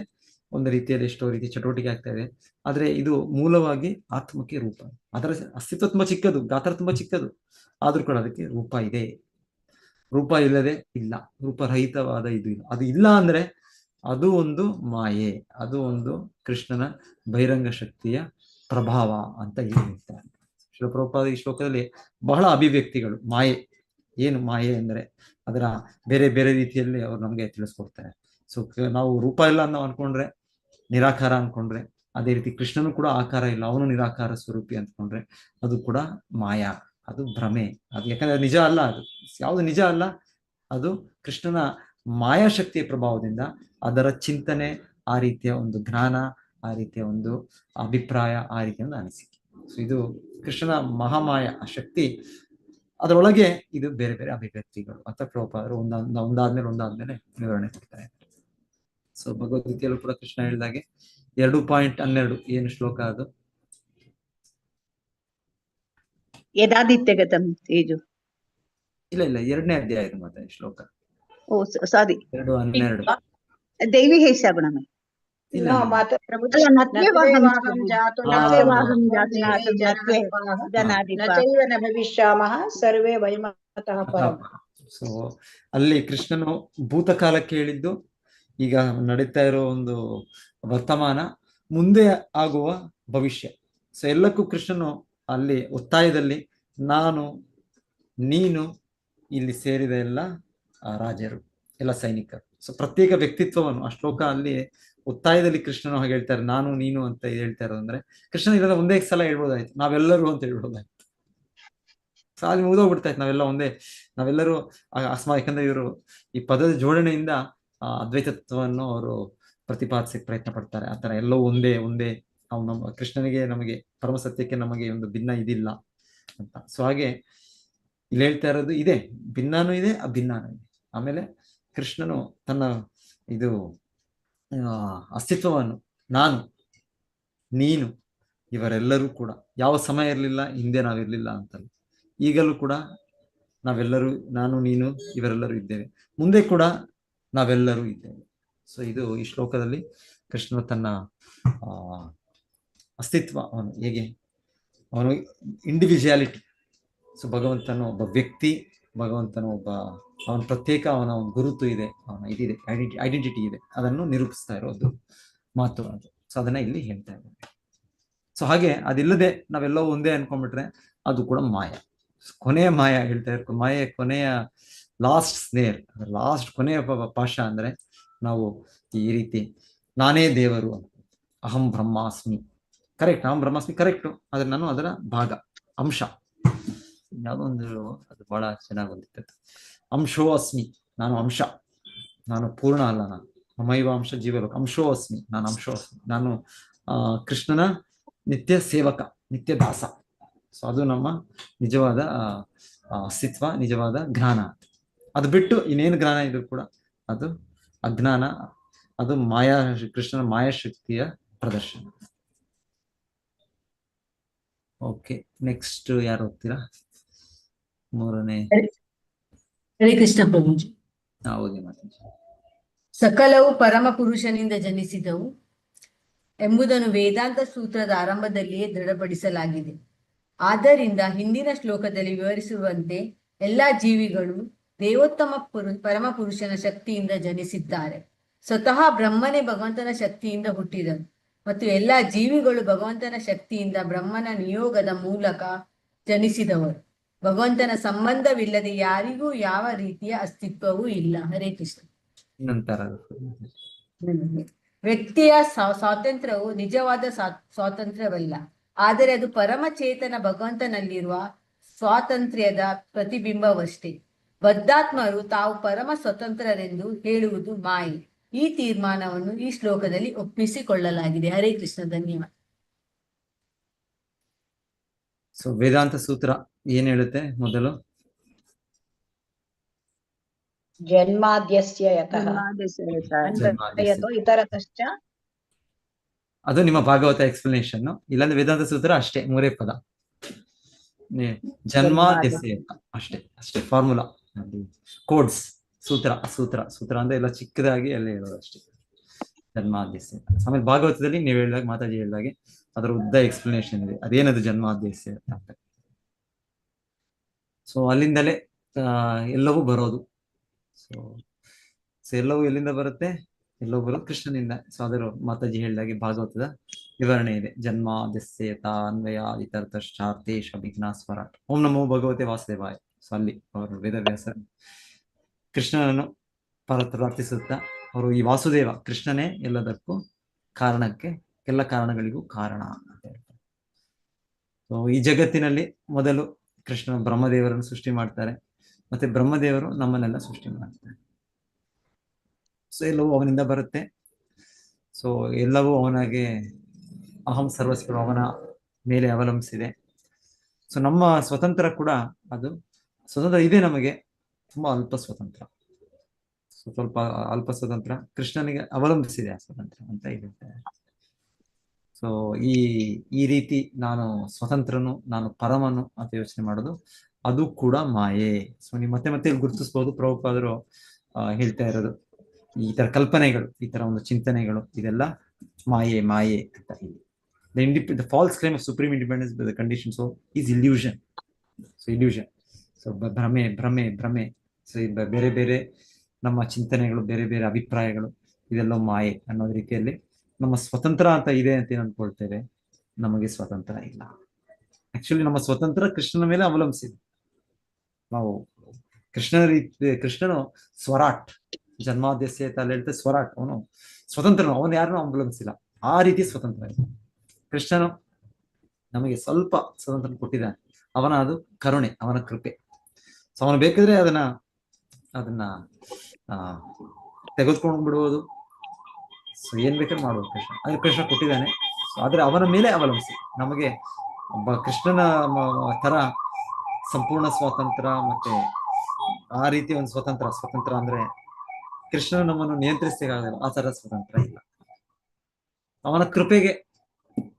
ಒಂದು ರೀತಿಯಲ್ಲಿ ಎಷ್ಟೋ ರೀತಿ ಚಟುವಟಿಕೆ ಆಗ್ತಾ ಇದೆ. ಆದ್ರೆ ಇದು ಮೂಲವಾಗಿ ಆತ್ಮಕ್ಕೆ ರೂಪ. ಅದರ ಅಸ್ತಿತ್ವ ತುಂಬಾ ಚಿಕ್ಕದು, ಗಾತ್ರ ತುಂಬಾ ಚಿಕ್ಕದು, ಆದ್ರೂ ಕೂಡ ಅದಕ್ಕೆ ರೂಪ ಇದೆ. ರೂಪ ಇಲ್ಲದೆ ಇಲ್ಲ, ರೂಪರಹಿತವಾದ ಇದು ಇಲ್ಲ. ಅದು ಇಲ್ಲ ಅಂದ್ರೆ ಅದು ಒಂದು ಮಾಯೆ, ಅದು ಒಂದು ಕೃಷ್ಣನ ಬಹಿರಂಗ ಶಕ್ತಿಯ ಪ್ರಭಾವ ಅಂತ ಹೇಳ್ತಾರೆ. ಶ್ರೀಲ ಪ್ರಭುಪಾದ ಈ ಶ್ಲೋಕದಲ್ಲಿ ಬಹಳ ಅಭಿವ್ಯಕ್ತಿಗಳು ಮಾಯೆ, ಏನು ಮಾಯೆ ಅಂದ್ರೆ ಅದರ ಬೇರೆ ಬೇರೆ ರೀತಿಯಲ್ಲಿ ಅವ್ರು ನಮ್ಗೆ ತಿಳಿಸ್ಕೊಡ್ತಾರೆ. ಸೊ ನಾವು ರೂಪ ಇಲ್ಲ ಅನ್ನೋ ಅನ್ಕೊಂಡ್ರೆ ನಿರಾಕಾರ ಅನ್ಕೊಂಡ್ರೆ, ಅದೇ ರೀತಿ ಕೃಷ್ಣನು ಕೂಡ ಆಕಾರ ಇಲ್ಲ, ಅವನು ನಿರಾಕಾರ ಸ್ವರೂಪಿ ಅಂದ್ಕೊಂಡ್ರೆ ಅದು ಕೂಡ ಮಾಯಾ, ಅದು ಭ್ರಮೆ. ಅದು ಯಾಕಂದ್ರೆ ನಿಜ ಅಲ್ಲ, ಅದು ಯಾವುದು ನಿಜ ಅಲ್ಲ, ಅದು ಕೃಷ್ಣನ ಮಾಯಾಶಕ್ತಿಯ ಪ್ರಭಾವದಿಂದ ಅದರ ಚಿಂತನೆ, ಆ ರೀತಿಯ ಒಂದು ಜ್ಞಾನ, ಆ ರೀತಿಯ ಒಂದು ಅಭಿಪ್ರಾಯ, ಆ ರೀತಿಯ ಒಂದು ಅನಿಸಿಕೆ. ಸೊ ಇದು ಕೃಷ್ಣನ ಮಹಾಮಾಯ ಶಕ್ತಿ, ಅದರೊಳಗೆ ಇದು ಬೇರೆ ಬೇರೆ ಅಭಿವ್ಯಕ್ತಿಗಳು ಅಂತ ಪ್ರಭುಪಾದರು ಒಂದಾದ್ಮೇಲೆ ವಿವರಣೆ ಕೊಡ್ತಾರೆ. ಸೊ ಭಗವದ್ಗೀತೆಯಲ್ಲೂ ಕೂಡ ಕೃಷ್ಣ ಹೇಳಿದಾಗೆ 2.12 ಏನು ಶ್ಲೋಕ ಅದು? ಯದಾದಿತ್ಯಗತಂ ತೇಜು. ಇಲ್ಲ 2ನೇ ಅಧ್ಯಾಯ ಇದು ಮತ್ತೆ ಶ್ಲೋಕ. ಓ ಸಾರಿ, 2:12. ದೈವಿ ಹೇಷ ಗುಣಮಯ. ಇಲ್ಲ No, Mata Prabhuji, ಅಲ್ಲ, ನತ್ವೇವಾಹಂ ನತ್ವೇವಾಹಂ ಜಾತು ನತ್ವೇವಾಹಂ ನಾಸ್ತಿ ಜಾತು ನತ್ವೇ ಜನಾಧಿಪ. ನಚೈವ ನ ಭವಿಷ್ಯಾಮಃ ಸರ್ವೇ ವಯಮತಃ ಪರಂ. ಸೊ ಅಲ್ಲಿ ಕೃಷ್ಣನು ಭೂತಕಾಲಕ್ಕೆ ಹೇಳಿದ್ದು, ಈಗ ನಡೀತಾ ಇರೋ ಒಂದು ವರ್ತಮಾನ, ಮುಂದೆ ಆಗುವ ಭವಿಷ್ಯ. ಸೊ ಎಲ್ಲಕ್ಕೂ ಕೃಷ್ಣನು ಅಲ್ಲಿ ಒತ್ತಾಯದಲ್ಲಿ ನಾನು, ನೀನು, ಇಲ್ಲಿ ಸೇರಿದ ಎಲ್ಲ ರಾಜರು, ಎಲ್ಲ ಸೈನಿಕರು. ಸೊ ಪ್ರತ್ಯೇಕ ವ್ಯಕ್ತಿತ್ವವನ್ನು ಆ ಶ್ಲೋಕ ಅಲ್ಲಿ ಒತ್ತಾಯದಲ್ಲಿ ಕೃಷ್ಣನು ಹಾಗೆ ಹೇಳ್ತಾರೆ, ನಾನು ನೀನು ಅಂತ ಹೇಳ್ತಾ ಇರೋದಂದ್ರೆ ಕೃಷ್ಣ ಇಲ್ಲದ ಒಂದೇ ಸಲ ಹೇಳ್ಬೋದಾಯ್ತು ನಾವೆಲ್ಲರೂ ಅಂತ ಹೇಳ್ಬೋದಾಯ್ತು. ಸೊ ಅಲ್ಲಿ ಮುಗಿದೋಗ್ಬಿಡ್ತಾ ಇತ್ತು ನಾವೆಲ್ಲರೂ ಯಾಕಂದ್ರೆ ಇವರು ಈ ಪದದ ಜೋಡಣೆಯಿಂದ ಅದ್ವೈತತ್ವವನ್ನು ಅವರು ಪ್ರತಿಪಾದಿಸಕ್ಕೆ ಪ್ರಯತ್ನ ಪಡ್ತಾರೆ. ಆತರ ಎಲ್ಲವೂ ಒಂದೇ ನಾವು ನಮ್ಮ ಕೃಷ್ಣನಿಗೆ, ನಮಗೆ ಪರಮಸತ್ಯಕ್ಕೆ ನಮಗೆ ಒಂದು ಭಿನ್ನ ಇದಿಲ್ಲ ಅಂತ. ಸೊ ಹಾಗೆ ಇಲ್ಲಿ ಹೇಳ್ತಾ ಇರೋದು ಇದೆ, ಭಿನ್ನಾನು ಇದೆ, ಅಭಿನ್ನಾನು ಇದೆ. ಆಮೇಲೆ ಕೃಷ್ಣನು ತನ್ನ ಇದು ಅಸ್ತಿತ್ವವನ್ನು ನಾನು, ನೀನು, ಇವರೆಲ್ಲರೂ ಕೂಡ ಯಾವ ಸಮಯ ಇರಲಿಲ್ಲ, ಹಿಂದೆ ನಾವಿರ್ಲಿಲ್ಲ ಅಂತಲ್ಲ, ಈಗಲೂ ಕೂಡ ನಾವೆಲ್ಲರೂ, ನಾನು, ನೀನು, ಇವರೆಲ್ಲರೂ ಇದ್ದೇವೆ, ಮುಂದೆ ಕೂಡ ನಾವೆಲ್ಲರೂ ಇದ್ದೇವೆ. ಸೊ ಇದು ಈ ಶ್ಲೋಕದಲ್ಲಿ ಕೃಷ್ಣನು ತನ್ನ ಅಸ್ತಿತ್ವ, ಅವನು ಹೇಗೆ, ಅವನು ಇಂಡಿವಿಜುವಾಲಿಟಿ. ಸೊ ಭಗವಂತನು ಒಬ್ಬ ವ್ಯಕ್ತಿ, ಭಗವಂತನು ಒಬ್ಬ, ಅವನ ಪ್ರತ್ಯೇಕ, ಅವನ ಒಂದು ಗುರುತು ಇದೆ, ಅವನ ಇದಿದೆ, ಐಡೆಂಟಿಟಿ ಇದೆ, ಅದನ್ನು ನಿರೂಪಿಸ್ತಾ ಇರೋದು ಮಾತು ಅದು. ಸೊ ಅದನ್ನ ಇಲ್ಲಿ ಹೇಳ್ತಾ ಇದ್ದಾರೆ. ಸೊ ಹಾಗೆ ಅದಿಲ್ಲದೆ ನಾವೆಲ್ಲವೂ ಒಂದೇ ಅನ್ಕೊಂಡ್ಬಿಟ್ರೆ ಅದು ಕೂಡ ಮಾಯ, ಕೊನೆಯ ಮಾಯ ಹೇಳ್ತಾ ಇರ್ಕೊ. ಮಾಯೆ ಕೊನೆಯ ಲಾಸ್ಟ್ ಸ್ನೇರ್, ಲಾಸ್ಟ್ ಕೊನೆಯ ಪಾಶ ಅಂದ್ರೆ ನಾವು ಈ ರೀತಿ ನಾನೇ ದೇವರು ಅಂತ, ಅಹಂ ಬ್ರಹ್ಮಾಸ್ಮಿ, ಕರೆಕ್ಟ್, ಅಹಂ ಬ್ರಹ್ಮಾಸ್ಮಿ ಕರೆಕ್ಟು, ಆದ್ರೆ ನಾನು ಅದರ ಭಾಗ, ಅಂಶ. ಯಾವುದೋ ಒಂದು ಅದು ಬಹಳ ಚೆನ್ನಾಗಿ ಬಂದಿತ್ತು, ಅಂಶೋ ಅಸ್ಮಿ, ನಾನು ಅಂಶ, ನಾನು ಪೂರ್ಣ ಅಲ್ಲ, ನಾನು ಮಮೈವ ಅಂಶ ಜೀವಲೋಕ, ಅಂಶೋ ಅಸ್ಮಿ, ನಾನು ಅಂಶೋ ಅಸ್ಮಿ, ನಾನು ಕೃಷ್ಣನ ನಿತ್ಯ ಸೇವಕ, ನಿತ್ಯ ದಾಸ. ಸೊ ಅದು ನಮ್ಮ ನಿಜವಾದ ಅಸ್ತಿತ್ವ, ನಿಜವಾದ ಜ್ಞಾನ. ಅದು ಬಿಟ್ಟು ಇನ್ನೇನು ಜ್ಞಾನ ಇದ್ರು ಕೂಡ ಅದು ಅಜ್ಞಾನ, ಅದು ಕೃಷ್ಣನ ಮಾಯಾಶಕ್ತಿಯ ಪ್ರದರ್ಶನ. ಓಕೆ, ನೆಕ್ಸ್ಟ್ ಯಾರು ಹೋಗ್ತೀರಾ? 3ನೇ. ಹರೇ ಕೃಷ್ಣ ಪ್ರಭುಜಿ. ಓದಿ ಮಾತಾಡಿ. ಸಕಲವು ಪರಮ ಪುರುಷನಿಂದ ಜನಿಸಿದವು ಎಂಬುದನ್ನು ವೇದಾಂತ ಸೂತ್ರದ ಆರಂಭದಲ್ಲಿಯೇ ದೃಢಪಡಿಸಲಾಗಿದೆ. ಆದ್ದರಿಂದ ಹಿಂದಿನ ಶ್ಲೋಕದಲ್ಲಿ ವಿವರಿಸುವಂತೆ ಎಲ್ಲಾ ಜೀವಿಗಳು ದೇವೋತ್ತಮ ಪರಮ ಪುರುಷನ ಶಕ್ತಿಯಿಂದ ಜನಿಸಿದ್ದಾರೆ. ಸ್ವತಃ ಬ್ರಹ್ಮನೇ ಭಗವಂತನ ಶಕ್ತಿಯಿಂದ ಹುಟ್ಟಿದನು ಮತ್ತು ಎಲ್ಲಾ ಜೀವಿಗಳು ಭಗವಂತನ ಶಕ್ತಿಯಿಂದ ಬ್ರಹ್ಮನ ನಿಯೋಗದ ಮೂಲಕ ಜನಿಸಿದವರು. ಭಗವಂತನ ಸಂಬಂಧವಿಲ್ಲದೆ ಯಾರಿಗೂ ಯಾವ ರೀತಿಯ ಅಸ್ತಿತ್ವವೂ ಇಲ್ಲ. ಹರೇ ಕೃಷ್ಣ. ನಂತರ ವ್ಯಕ್ತಿಯ ಸ್ವಾತಂತ್ರ್ಯವು ನಿಜವಾದ ಸ್ವಾತಂತ್ರ್ಯವಲ್ಲ, ಆದರೆ ಅದು ಪರಮಚೇತನ ಭಗವಂತನಲ್ಲಿರುವ ಸ್ವಾತಂತ್ರ್ಯದ ಪ್ರತಿಬಿಂಬವಷ್ಟೇ. ಬದ್ಧಾತ್ಮರು ತಾವು ಪರಮ ಸ್ವತಂತ್ರರೆಂದು ಹೇಳುವುದು ಮಾಯೆ. ಈ ತೀರ್ಮಾನವನ್ನು ಈ ಶ್ಲೋಕದಲ್ಲಿ ಒಪ್ಪಿಸಿಕೊಳ್ಳಲಾಗಿದೆ. ಹರೇ ಕೃಷ್ಣ. ಧನ್ಯವಾದ. ಸೊ ವೇದಾಂತ ಸೂತ್ರ ಏನ್ ಹೇಳುತ್ತೆ? ಮೊದಲು ಜನ್ಮಾದ್ಯಸ್ಯ ಯತಃ ಜನ್ಮಾದ್ಯಸ್ಯ. ಇತರತಶ್ಚ. ಅದು ನಿಮ್ಮ ಭಾಗವತ ಎಕ್ಸ್ಪ್ಲನೇಷನ್, ಇಲ್ಲಾಂದ್ರೆ ವೇದಾಂತ ಸೂತ್ರ ಅಷ್ಟೇ, 3 ಪದ. ಜನ್ಮಾದ್ಯಸ್ಯ ಅಷ್ಟೇ ಫಾರ್ಮುಲಾ, ಕೋಡ್ಸ್, ಸೂತ್ರ ಅಂದ್ರೆ ಎಲ್ಲ ಚಿಕ್ಕದಾಗಿ ಎಲ್ಲ ಹೇಳೋದು ಅಷ್ಟೇ, ಜನ್ಮಾದ್ಯಸ್ಯ. ಆಮೇಲೆ ಭಾಗವತದಲ್ಲಿ ನೀವು ಹೇಳಿದಾಗ, ಮಾತಾಜಿ ಹೇಳಿದಾಗೆ ಅದರ ಉದ್ದ ಎಕ್ಸ್ಪ್ಲನೇಷನ್ ಇದೆ, ಅದೇನದು ಜನ್ಮಾದ್ಯಸ್ಯ ಅಂತ. ಸೊ ಅಲ್ಲಿಂದಲೇ ಎಲ್ಲವೂ ಬರೋದು. ಸೊ ಎಲ್ಲವೂ ಎಲ್ಲಿಂದ ಬರುತ್ತೆ? ಎಲ್ಲವೂ ಬರೋದು ಕೃಷ್ಣನಿಂದ. ಸೊ ಅದರ ಮಾತಾಜಿ ಹೇಳಿದಾಗೆ ಭಾಗವತದ ವಿವರಣೆ ಇದೆ. ಜನ್ಮಾದ್ಯಸ್ಯೇತ ಅನ್ವಯ ಇತರತಶ್ಚಾರ್ಥೇಶ ವಿಘ್ನಾಸ್ವರಾಟ್. ಓಂ ನಮೋ ಭಗವತೆ ವಾಸುದೇವಾಯ. ಸೊ ಅಲ್ಲಿ ಅವರು ವೇದವ್ಯಾಸ ಕೃಷ್ಣನನ್ನು ಪ್ರಾರ್ಥಿಸುತ್ತಾ ಅವರು ಈ ವಾಸುದೇವ ಕೃಷ್ಣನೇ ಎಲ್ಲದಕ್ಕೂ ಕಾರಣಕ್ಕೆ, ಎಲ್ಲ ಕಾರಣಗಳಿಗೂ ಕಾರಣ ಅಂತ ಹೇಳ್ತಾರೆ. ಸೊ ಈ ಜಗತ್ತಿನಲ್ಲಿ ಮೊದಲು ಕೃಷ್ಣ ಬ್ರಹ್ಮದೇವರನ್ನು ಸೃಷ್ಟಿ ಮಾಡ್ತಾರೆ, ಮತ್ತೆ ಬ್ರಹ್ಮದೇವರು ನಮ್ಮನ್ನೆಲ್ಲ ಸೃಷ್ಟಿ ಮಾಡ್ತಾರೆ. ಸೊ ಎಲ್ಲವೂ ಅವನಿಂದ ಬರುತ್ತೆ. ಸೊ ಎಲ್ಲವೂ ಅವನಿಗೆ ಅಹಂ ಸರ್ವಸ್ವ ಅವನ ಮೇಲೆ ಅವಲಂಬಿಸಿದೆ. ಸೊ ನಮ್ಮ ಸ್ವತಂತ್ರ ಕೂಡ ಅದು ಸ್ವತಂತ್ರ ಇದೆ, ನಮಗೆ ತುಂಬಾ ಅಲ್ಪ ಸ್ವತಂತ್ರ, ಸ್ವಲ್ಪ ಅಲ್ಪ ಸ್ವತಂತ್ರ ಕೃಷ್ಣನಿಗೆ ಅವಲಂಬಿಸಿದೆ ಆ ಸ್ವತಂತ್ರ ಅಂತ ಇರುತ್ತೆ. ಸೊ ಈ ರೀತಿ ನಾನು ಸ್ವತಂತ್ರನು, ನಾನು ಪರಮನು ಅಂತ ಯೋಚನೆ ಮಾಡೋದು ಅದು ಕೂಡ ಮಾಯೆ. ಸೊ ನೀವು ಮತ್ತೆ ಮತ್ತೆ ಇಲ್ಲಿ ಗುರುತಿಸ್ಬೋದು, ಪ್ರಭುಪಾದರು ಹೇಳ್ತಾ ಇರೋದು ಈ ತರ ಕಲ್ಪನೆಗಳು, ಈ ತರ ಒಂದು ಚಿಂತನೆಗಳು, ಇದೆಲ್ಲ ಮಾಯೆ ಮಾಯೆ ಅಂತ ಹೇಳಿ. The false claim of supreme independence by the conditioned soul is illusion. So illusion. So ಭ್ರಮೆ ಭ್ರಮೆ ಭ್ರಮೆ. ಸೊ ಬೇರೆ ಬೇರೆ ನಮ್ಮ ಚಿಂತನೆಗಳು, ಬೇರೆ ಬೇರೆ ಅಭಿಪ್ರಾಯಗಳು, ಇದೆಲ್ಲ ಮಾಯೆ ಅನ್ನೋದ್ ರೀತಿಯಲ್ಲಿ ನಮ್ಮ ಸ್ವತಂತ್ರ ಅಂತ ಇದೆ ಅಂತ ಏನು ಅನ್ಕೊಳ್ತೇವೆ, ನಮಗೆ ಸ್ವತಂತ್ರ ಇಲ್ಲ. ಆಕ್ಚುಲಿ ನಮ್ಮ ಸ್ವತಂತ್ರ ಕೃಷ್ಣನ ಮೇಲೆ ಅವಲಂಬಿಸಿದೆ. ನಾವು ಕೃಷ್ಣನು ಸ್ವರಾಟ್, ಜನ್ಮಾದ್ಯಸ್ಯೇತ ಅಲ್ಲಿ ಹೇಳ್ತಾ ಸ್ವರಾಟ್, ಅವನು ಸ್ವತಂತ್ರನು, ಅವನು ಯಾರನ್ನೂ ಅವಲಂಬಿಸಿಲ್ಲ. ಆ ರೀತಿ ಸ್ವತಂತ್ರ ಇದೆ ಕೃಷ್ಣನು. ನಮಗೆ ಸ್ವಲ್ಪ ಸ್ವತಂತ್ರ ಕೊಟ್ಟಿದ್ದಾನೆ, ಅವನ ಅದು ಕರುಣೆ, ಅವನ ಕೃಪೆ. ಸೊ ಅವನು ಬೇಕಾದ್ರೆ ಅದನ್ನ ತೆಗೆದುಕೊಂಡು ಬಿಡುವುದು, ಸೊ ಏನ್ ಬೇಕಾದ್ರೆ ಮಾಡುವುದು ಕೃಷ್ಣ. ಆದ್ರೆ ಕೃಷ್ಣ ಕೊಟ್ಟಿದ್ದಾನೆ. ಸೊ ಆದ್ರೆ ಅವನ ಮೇಲೆ ಅವಲಂಬಿಸಿ. ನಮಗೆ ಒಬ್ಬ ಕೃಷ್ಣನ ತರ ಸಂಪೂರ್ಣ ಸ್ವಾತಂತ್ರ್ಯ, ಮತ್ತೆ ಆ ರೀತಿ ಒಂದು ಸ್ವತಂತ್ರ ಅಂದ್ರೆ ಕೃಷ್ಣನು ನಮ್ಮನ್ನು ನಿಯಂತ್ರಿಸಲಿಕ್ಕಾಗಲ್ಲ, ಆ ತರ ಸ್ವತಂತ್ರ ಇಲ್ಲ. ಅವನ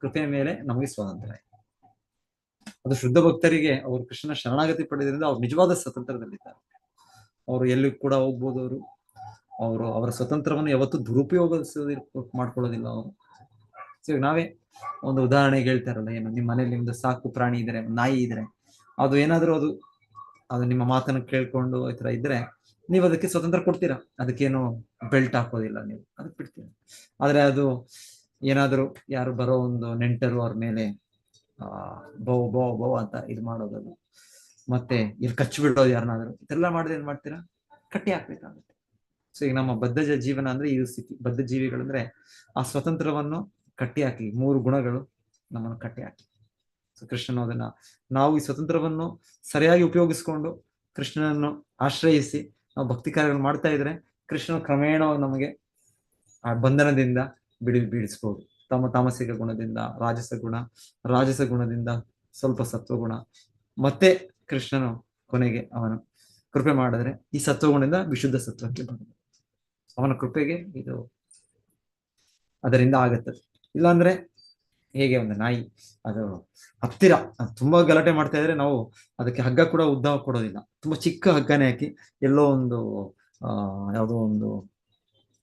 ಕೃಪೆಯ ಮೇಲೆ ನಮಗೆ ಸ್ವಾತಂತ್ರ್ಯ ಇದೆ. ಅದು ಶುದ್ಧ ಭಕ್ತರಿಗೆ ಅವರು ಕೃಷ್ಣನ ಶರಣಾಗತಿ ಪಡೆದ್ರಿಂದ ಅವ್ರು ನಿಜವಾದ ಸ್ವತಂತ್ರದಲ್ಲಿದ್ದಾರೆ. ಅವರು ಎಲ್ಲಿ ಕೂಡ ಹೋಗ್ಬೋದು. ಅವರು ಅವರ ಸ್ವತಂತ್ರವನ್ನು ಯಾವತ್ತೂ ದುರುಪಯೋಗ ಮಾಡ್ಕೊಳ್ಳೋದಿಲ್ಲ ಅವರು. ಸೊ ನಾವೇ ಒಂದು ಉದಾಹರಣೆಗೆ ಹೇಳ್ತಾರಲ್ಲ, ಏನು ನಿಮ್ಮ ಮನೇಲಿ ಒಂದು ಸಾಕು ಪ್ರಾಣಿ ಇದ್ರೆ, ನಾಯಿ ಇದ್ರೆ, ಅದು ಏನಾದ್ರೂ ಅದು ನಿಮ್ಮ ಮಾತನ್ನು ಕೇಳ್ಕೊಂಡು ಈ ತರ ಇದ್ರೆ ನೀವು ಅದಕ್ಕೆ ಸ್ವತಂತ್ರ ಕೊಡ್ತೀರಾ, ಅದಕ್ಕೇನು ಬೆಲ್ಟ್ ಹಾಕೋದಿಲ್ಲ, ನೀವು ಅದಕ್ಕೆ ಬಿಡ್ತೀರ. ಆದ್ರೆ ಅದು ಏನಾದ್ರು ಯಾರು ಬರೋ ಒಂದು ನೆಂಟರು ಅವ್ರ ಮೇಲೆ ಬೋ ಅಂತ ಇದು ಮಾಡೋದದು, ಮತ್ತೆ ಇಲ್ಲಿ ಕಚ್ಚಿ ಬಿಡೋದು ಯಾರನ್ನಾದ್ರು, ಇದೆಲ್ಲ ಮಾಡಿದ್ರೆ ಏನ್ ಮಾಡ್ತೀರಾ? ಕಟ್ಟಿ ಹಾಕ್ಬೇಕಾಗುತ್ತೆ. ಸೊ ಈಗ ನಮ್ಮ ಬದ್ಧ ಜೀವನ ಅಂದ್ರೆ ಈ ಸ್ಥಿತಿ. ಬದ್ಧ ಜೀವಿಗಳಂದ್ರೆ ಆ ಸ್ವತಂತ್ರವನ್ನು ಕಟ್ಟಿ ಹಾಕಿ, 3 ಗುಣಗಳು ನಮ್ಮನ್ನು ಕಟ್ಟಿ ಹಾಕಿ. ಸೊ ಕೃಷ್ಣನು ಅದನ್ನ, ನಾವು ಈ ಸ್ವತಂತ್ರವನ್ನು ಸರಿಯಾಗಿ ಉಪಯೋಗಿಸ್ಕೊಂಡು ಕೃಷ್ಣನನ್ನು ಆಶ್ರಯಿಸಿ ನಾವು ಭಕ್ತಿ ಕಾರ್ಯಗಳು ಮಾಡ್ತಾ ಇದ್ರೆ, ಕೃಷ್ಣನು ಕ್ರಮೇಣ ನಮಗೆ ಆ ಬಂಧನದಿಂದ ಬಿಡಿಸ್ಬೋದು. ತಾಮಸಿಕ ಗುಣದಿಂದ ರಾಜಸ ಗುಣದಿಂದ ಸ್ವಲ್ಪ ಸತ್ವಗುಣ, ಮತ್ತೆ ಕೃಷ್ಣನು ಕೊನೆಗೆ ಅವನು ಕೃಪೆ ಮಾಡಿದ್ರೆ ಈ ಸತ್ವಗುಣದಿಂದ ವಿಶುದ್ಧ ಸತ್ವಕ್ಕೆ ಬರುತ್ತೆ. ಅವನ ಕೃಪೆಗೆ ಇದು ಅದರಿಂದ ಆಗತ್ತದೆ. ಇಲ್ಲಾಂದ್ರೆ ಹೇಗೆ ಒಂದು ನಾಯಿ ಅದು ಹತ್ತಿರ ತುಂಬಾ ಗಲಾಟೆ ಮಾಡ್ತಾ ಇದ್ರೆ ನಾವು ಅದಕ್ಕೆ ಹಗ್ಗ ಕೂಡ ಉದ್ದ ಕೊಡೋದಿಲ್ಲ, ತುಂಬಾ ಚಿಕ್ಕ ಹಗ್ಗನೇ ಹಾಕಿ ಎಲ್ಲೋ ಒಂದು ಯಾವುದೋ ಒಂದು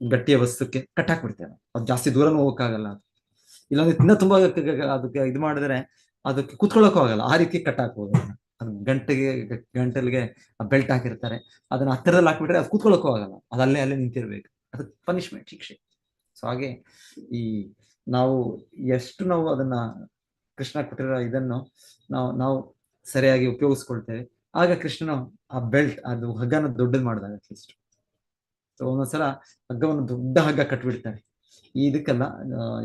ಗಟ್ಟಿಯ ವಸ್ತುಕ್ಕೆ ಕಟ್ಟಾಕ್ಬಿಡ್ತೇವೆ. ಅದು ಜಾಸ್ತಿ ದೂರನೂ ಹೋಗಕ್ಕಾಗಲ್ಲ. ಅದು ಇಲ್ಲಾಂದ್ರೆ ಇನ್ನ ತುಂಬಾ ಅದಕ್ಕೆ ಇದು ಮಾಡಿದ್ರೆ ಅದಕ್ಕೆ ಕುತ್ಕೊಳ್ಳೋಕ್ಕೂ ಆಗಲ್ಲ, ಆ ರೀತಿ ಕಟ್ಟಾಕ್ಬೋದು. ಅದು ಗಂಟೆಗೆ ಬೆಲ್ಟ್ ಹಾಕಿರ್ತಾರೆ, ಅದನ್ನ ಹತ್ತಿರದಲ್ಲಿ ಹಾಕ್ಬಿಟ್ರೆ ಅದು ಕೂತ್ಕೊಳ್ಳೋಕ್ಕೂ ಆಗಲ್ಲ, ಅದು ಅಲ್ಲೇ ನಿಂತಿರ್ಬೇಕು. ಅದಕ್ಕೆ ಪನಿಷ್ಮೆಂಟ್, ಶಿಕ್ಷೆ. ಸೊ ಹಾಗೆ ಈ ನಾವು ಅದನ್ನ ಕೃಷ್ಣ ಕೊಟ್ಟಿರೋ ಇದನ್ನು ನಾವು ಸರಿಯಾಗಿ ಉಪಯೋಗಿಸ್ಕೊಳ್ತೇವೆ, ಆಗ ಕೃಷ್ಣನು ಆ ಬೆಲ್ಟ್, ಅದು ಹಗ್ಗನ ದೊಡ್ಡದು ಮಾಡಿದಾಗ ಅಟ್ಲೀಸ್ಟ್. ಸೊ ಒಂದೊಂದ್ಸಲ ಹಗ್ಗವನ್ನು ದೊಡ್ಡ ಹಗ್ಗ ಕಟ್ಬಿಡ್ತಾರೆ. ಇದಕ್ಕೆಲ್ಲ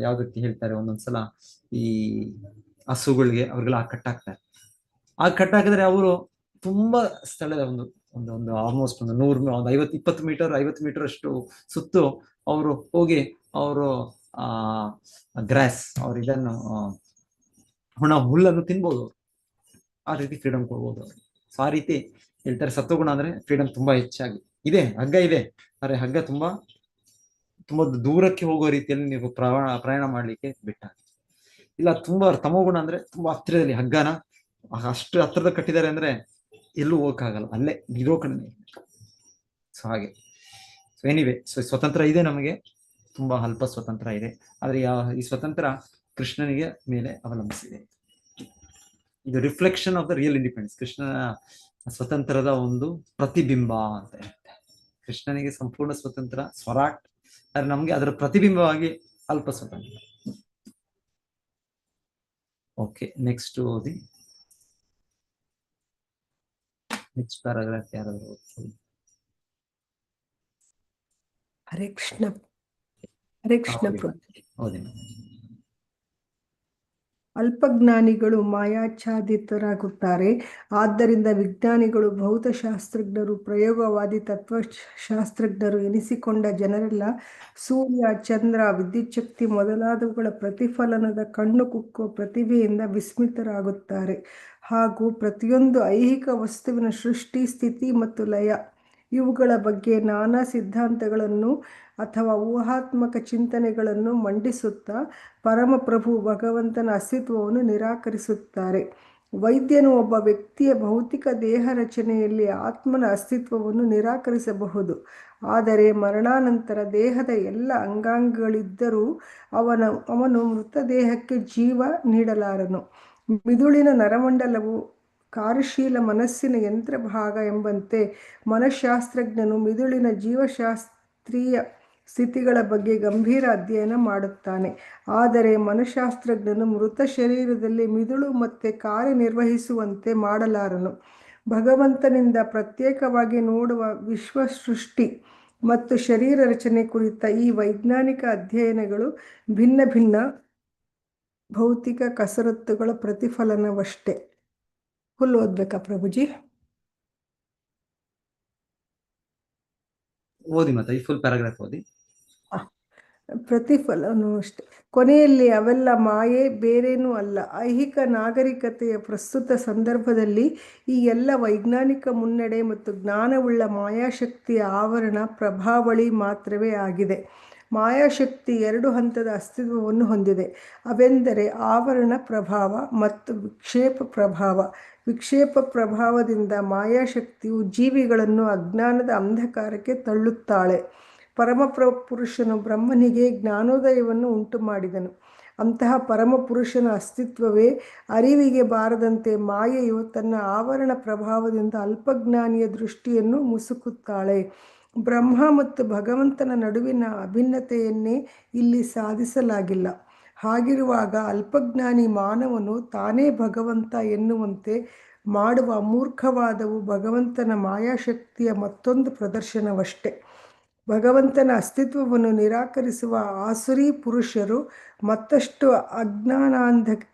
ಯಾವ್ದಕ್ಕೆ ಹೇಳ್ತಾರೆ, ಒಂದೊಂದ್ಸಲ ಈ ಹಸುಗಳಿಗೆ ಅವ್ರಿಗೆಲ್ಲ ಕಟ್ಟಾಕ್ತಾರೆ. ಆ ಕಟ್ಟಾಕಿದ್ರೆ ಅವರು ತುಂಬಾ ಸ್ಥಳದ ಒಂದು ಆಲ್ಮೋಸ್ಟ್ ಒಂದು 100-150 ಮೀಟರ್ ಅಷ್ಟು ಸುತ್ತು ಅವರು ಹೋಗಿ ಅವರು ಗ್ರಾಸ್ ಅವ್ರು ಇದನ್ನು ಹುಲ್ಲನ್ನು ತಿನ್ಬೋದು. ಆ ರೀತಿ ಫ್ರೀಡಮ್ ಕೊಡ್ಬೋದು ಅವ್ರಿಗೆ. ಸೊ ಆ ರೀತಿ ಹೇಳ್ತಾರೆ, ಸತ್ವಗುಣ ಅಂದ್ರೆ ಫ್ರೀಡಮ್ ತುಂಬಾ ಹೆಚ್ಚಾಗಿ ಇದೆ. ಹಗ್ಗ ಇದೆ, ಆದ್ರೆ ಹಗ್ಗ ತುಂಬಾ ದೂರಕ್ಕೆ ಹೋಗೋ ರೀತಿಯಲ್ಲಿ ನೀವು ಪ್ರಯಾಣ ಮಾಡ್ಲಿಕ್ಕೆ ಬಿಟ್ಟ. ಇಲ್ಲ ತುಂಬಾ ತಮೋಗುಣ ಅಂದ್ರೆ ತುಂಬಾ ಹತ್ತಿರದಲ್ಲಿ ಹಗ್ಗನ ಅಷ್ಟು ಹತ್ತಿರದ ಕಟ್ಟಿದ್ದಾರೆ ಅಂದ್ರೆ ಎಲ್ಲೂ ಹೋಗಕ್ಕಾಗಲ್ಲ, ಅಲ್ಲೇ ಇರೋ ಕಡೆ. ಸೊ ಹಾಗೆ ಸೊ ಎನಿವೆ, ಸೊ ಸ್ವತಂತ್ರ ಇದೆ ನಮಗೆ, ತುಂಬಾ ಅಲ್ಪ ಸ್ವತಂತ್ರ ಇದೆ. ಆದ್ರೆ ಈ ಸ್ವತಂತ್ರ ಕೃಷ್ಣನಿಗೆ ಮೇಲೆ ಅವಲಂಬಿಸಿದೆ. ಇದು reflection of the real independence. ಕೃಷ್ಣನ ಸ್ವತಂತ್ರದ ಒಂದು ಪ್ರತಿಬಿಂಬ ಅಂತ ಹೇಳ್ತಾರೆ. ಕೃಷ್ಣನಿಗೆ ಸಂಪೂರ್ಣ ಸ್ವತಂತ್ರ ಸ್ವರಾಟ್, ಆದ್ರೆ ನಮ್ಗೆ ಅದರ ಪ್ರತಿಬಿಂಬವಾಗಿ ಅಲ್ಪ ಸ್ವತಂತ್ರ. ಓಕೆ, ನೆಕ್ಸ್ಟ್ ಓದಿ. ನೆಕ್ಸ್ಟ್ ಪ್ಯಾರಾಗ್ರಾಫ್ ಯಾರಾದ್ರೂ ಓದ್ಕೊಳ್ಳಿ. ಹರೇ ಕೃಷ್ಣ. ಹರೇ ಕೃಷ್ಣ ಪ್ರಭು. ಓದಿ. ಅಲ್ಪಜ್ಞಾನಿಗಳು ಮಾಯಾಚ್ಛಾದಿತರಾಗುತ್ತಾರೆ. ಆದ್ದರಿಂದ ವಿಜ್ಞಾನಿಗಳು, ಭೌತಶಾಸ್ತ್ರಜ್ಞರು, ಪ್ರಯೋಗವಾದಿ ತತ್ವಶಾಸ್ತ್ರಜ್ಞರು ಎನಿಸಿಕೊಂಡ ಜನರೆಲ್ಲ ಸೂರ್ಯ, ಚಂದ್ರ, ವಿದ್ಯುಚ್ಛಕ್ತಿ ಮೊದಲಾದವುಗಳ ಪ್ರತಿಫಲನದ ಕಣ್ಣು ಕುಕ್ಕುವ ಪ್ರತಿಭೆಯಿಂದ ವಿಸ್ಮಿತರಾಗುತ್ತಾರೆ. ಹಾಗೂ ಪ್ರತಿಯೊಂದು ಐಹಿಕ ವಸ್ತುವಿನ ಸೃಷ್ಟಿ, ಸ್ಥಿತಿ ಮತ್ತು ಲಯ ಇವುಗಳ ಬಗ್ಗೆ ನಾನಾ ಸಿದ್ಧಾಂತಗಳನ್ನು ಅಥವಾ ಊಹಾತ್ಮಕ ಚಿಂತನೆಗಳನ್ನು ಮಂಡಿಸುತ್ತಾ ಪರಮಪ್ರಭು ಭಗವಂತನ ಅಸ್ತಿತ್ವವನ್ನು ನಿರಾಕರಿಸುತ್ತಾರೆ. ವೈದ್ಯನು ಒಬ್ಬ ವ್ಯಕ್ತಿಯ ಭೌತಿಕ ದೇಹ ರಚನೆಯಲ್ಲಿ ಆತ್ಮನ ಅಸ್ತಿತ್ವವನ್ನು ನಿರಾಕರಿಸಬಹುದು, ಆದರೆ ಮರಣಾನಂತರ ದೇಹದ ಎಲ್ಲ ಅಂಗಾಂಗಗಳಿದ್ದರೂ ಅವನು ಮೃತದೇಹಕ್ಕೆ ಜೀವ ನೀಡಲಾರನು. ಮಿದುಳಿನ ನರಮಂಡಲವು ಕಾರ್ಯಶೀಲ ಮನಸ್ಸಿನ ಯಂತ್ರ ಭಾಗ ಎಂಬಂತೆ ಮನಃಶಾಸ್ತ್ರಜ್ಞನು ಮಿದುಳಿನ ಜೀವಶಾಸ್ತ್ರೀಯ ಸ್ಥಿತಿಗಳ ಬಗ್ಗೆ ಗಂಭೀರ ಅಧ್ಯಯನ ಮಾಡುತ್ತಾನೆ. ಆದರೆ ಮನಃಶಾಸ್ತ್ರಜ್ಞನು ಮೃತ ಶರೀರದಲ್ಲಿ ಮಿದುಳು ಮತ್ತೆ ಕಾರ್ಯನಿರ್ವಹಿಸುವಂತೆ ಮಾಡಲಾರನು. ಭಗವಂತನಿಂದ ಪ್ರತ್ಯೇಕವಾಗಿ ನೋಡುವ ವಿಶ್ವ ಸೃಷ್ಟಿ ಮತ್ತು ಶರೀರ ರಚನೆ ಕುರಿತ ಈ ವೈಜ್ಞಾನಿಕ ಅಧ್ಯಯನಗಳು ಭಿನ್ನ ಭಿನ್ನ ಭೌತಿಕ ಕಸರತ್ತುಗಳ ಪ್ರತಿಫಲನವಷ್ಟೇ. ಫುಲ್ ಓದ್ಬೇಕಾ ಪ್ರಭುಜಿ? ಓದಿ, ಮತ್ತೆ ಈ ಫುಲ್ ಪ್ಯಾರಾಗ್ರಾಫ್ ಓದಿ. ಪ್ರತಿಫಲನೂ ಅಷ್ಟೆ. ಕೊನೆಯಲ್ಲಿ ಅವೆಲ್ಲ ಮಾಯೆ, ಬೇರೇನೂ ಅಲ್ಲ. ಐಹಿಕ ನಾಗರಿಕತೆಯ ಪ್ರಸ್ತುತ ಸಂದರ್ಭದಲ್ಲಿ ಈ ಎಲ್ಲ ವೈಜ್ಞಾನಿಕ ಮುನ್ನಡೆ ಮತ್ತು ಜ್ಞಾನವುಳ್ಳ ಮಾಯಾಶಕ್ತಿಯ ಆವರಣ ಪ್ರಭಾವಳಿ ಮಾತ್ರವೇ ಆಗಿದೆ. ಮಾಯಾಶಕ್ತಿ 2 ಹಂತದ ಅಸ್ತಿತ್ವವನ್ನು ಹೊಂದಿದೆ. ಅವೆಂದರೆ ಆವರಣ ಪ್ರಭಾವ ಮತ್ತು ವಿಕ್ಷೇಪ ಪ್ರಭಾವ. ವಿಕ್ಷೇಪ ಪ್ರಭಾವದಿಂದ ಮಾಯಾಶಕ್ತಿಯು ಜೀವಿಗಳನ್ನು ಅಜ್ಞಾನದ ಅಂಧಕಾರಕ್ಕೆ ತಳ್ಳುತ್ತಾಳೆ. ಪರಮಪುರುಷನು ಬ್ರಹ್ಮನಿಗೆ ಜ್ಞಾನೋದಯವನ್ನು ಉಂಟು ಮಾಡಿದನು. ಅಂತಹ ಪರಮಪುರುಷನ ಅಸ್ತಿತ್ವವೇ ಅರಿವಿಗೆ ಬಾರದಂತೆ ಮಾಯೆಯು ತನ್ನ ಆವರಣ ಪ್ರಭಾವದಿಂದ ಅಲ್ಪಜ್ಞಾನಿಯ ದೃಷ್ಟಿಯನ್ನು ಮುಸುಕುತ್ತಾಳೆ. ಬ್ರಹ್ಮ ಮತ್ತು ಭಗವಂತನ ನಡುವಿನ ಅಭಿನ್ನತೆಯನ್ನೇ ಇಲ್ಲಿ ಸಾಧಿಸಲಾಗಿಲ್ಲ. ಹಾಗಿರುವಾಗ ಅಲ್ಪಜ್ಞಾನಿ ಮಾನವನು ತಾನೇ ಭಗವಂತ ಎನ್ನುವಂತೆ ಮಾಡುವ ಅಮೂರ್ಖವಾದವು ಭಗವಂತನ ಮಾಯಾಶಕ್ತಿಯ ಮತ್ತೊಂದು ಪ್ರದರ್ಶನವಷ್ಟೇ. ಭಗವಂತನ ಅಸ್ತಿತ್ವವನ್ನು ನಿರಾಕರಿಸುವ ಆಸುರಿ ಪುರುಷರು ಮತ್ತಷ್ಟು ಅಜ್ಞಾನಾಂಧಕಾರಕ್ಕೆ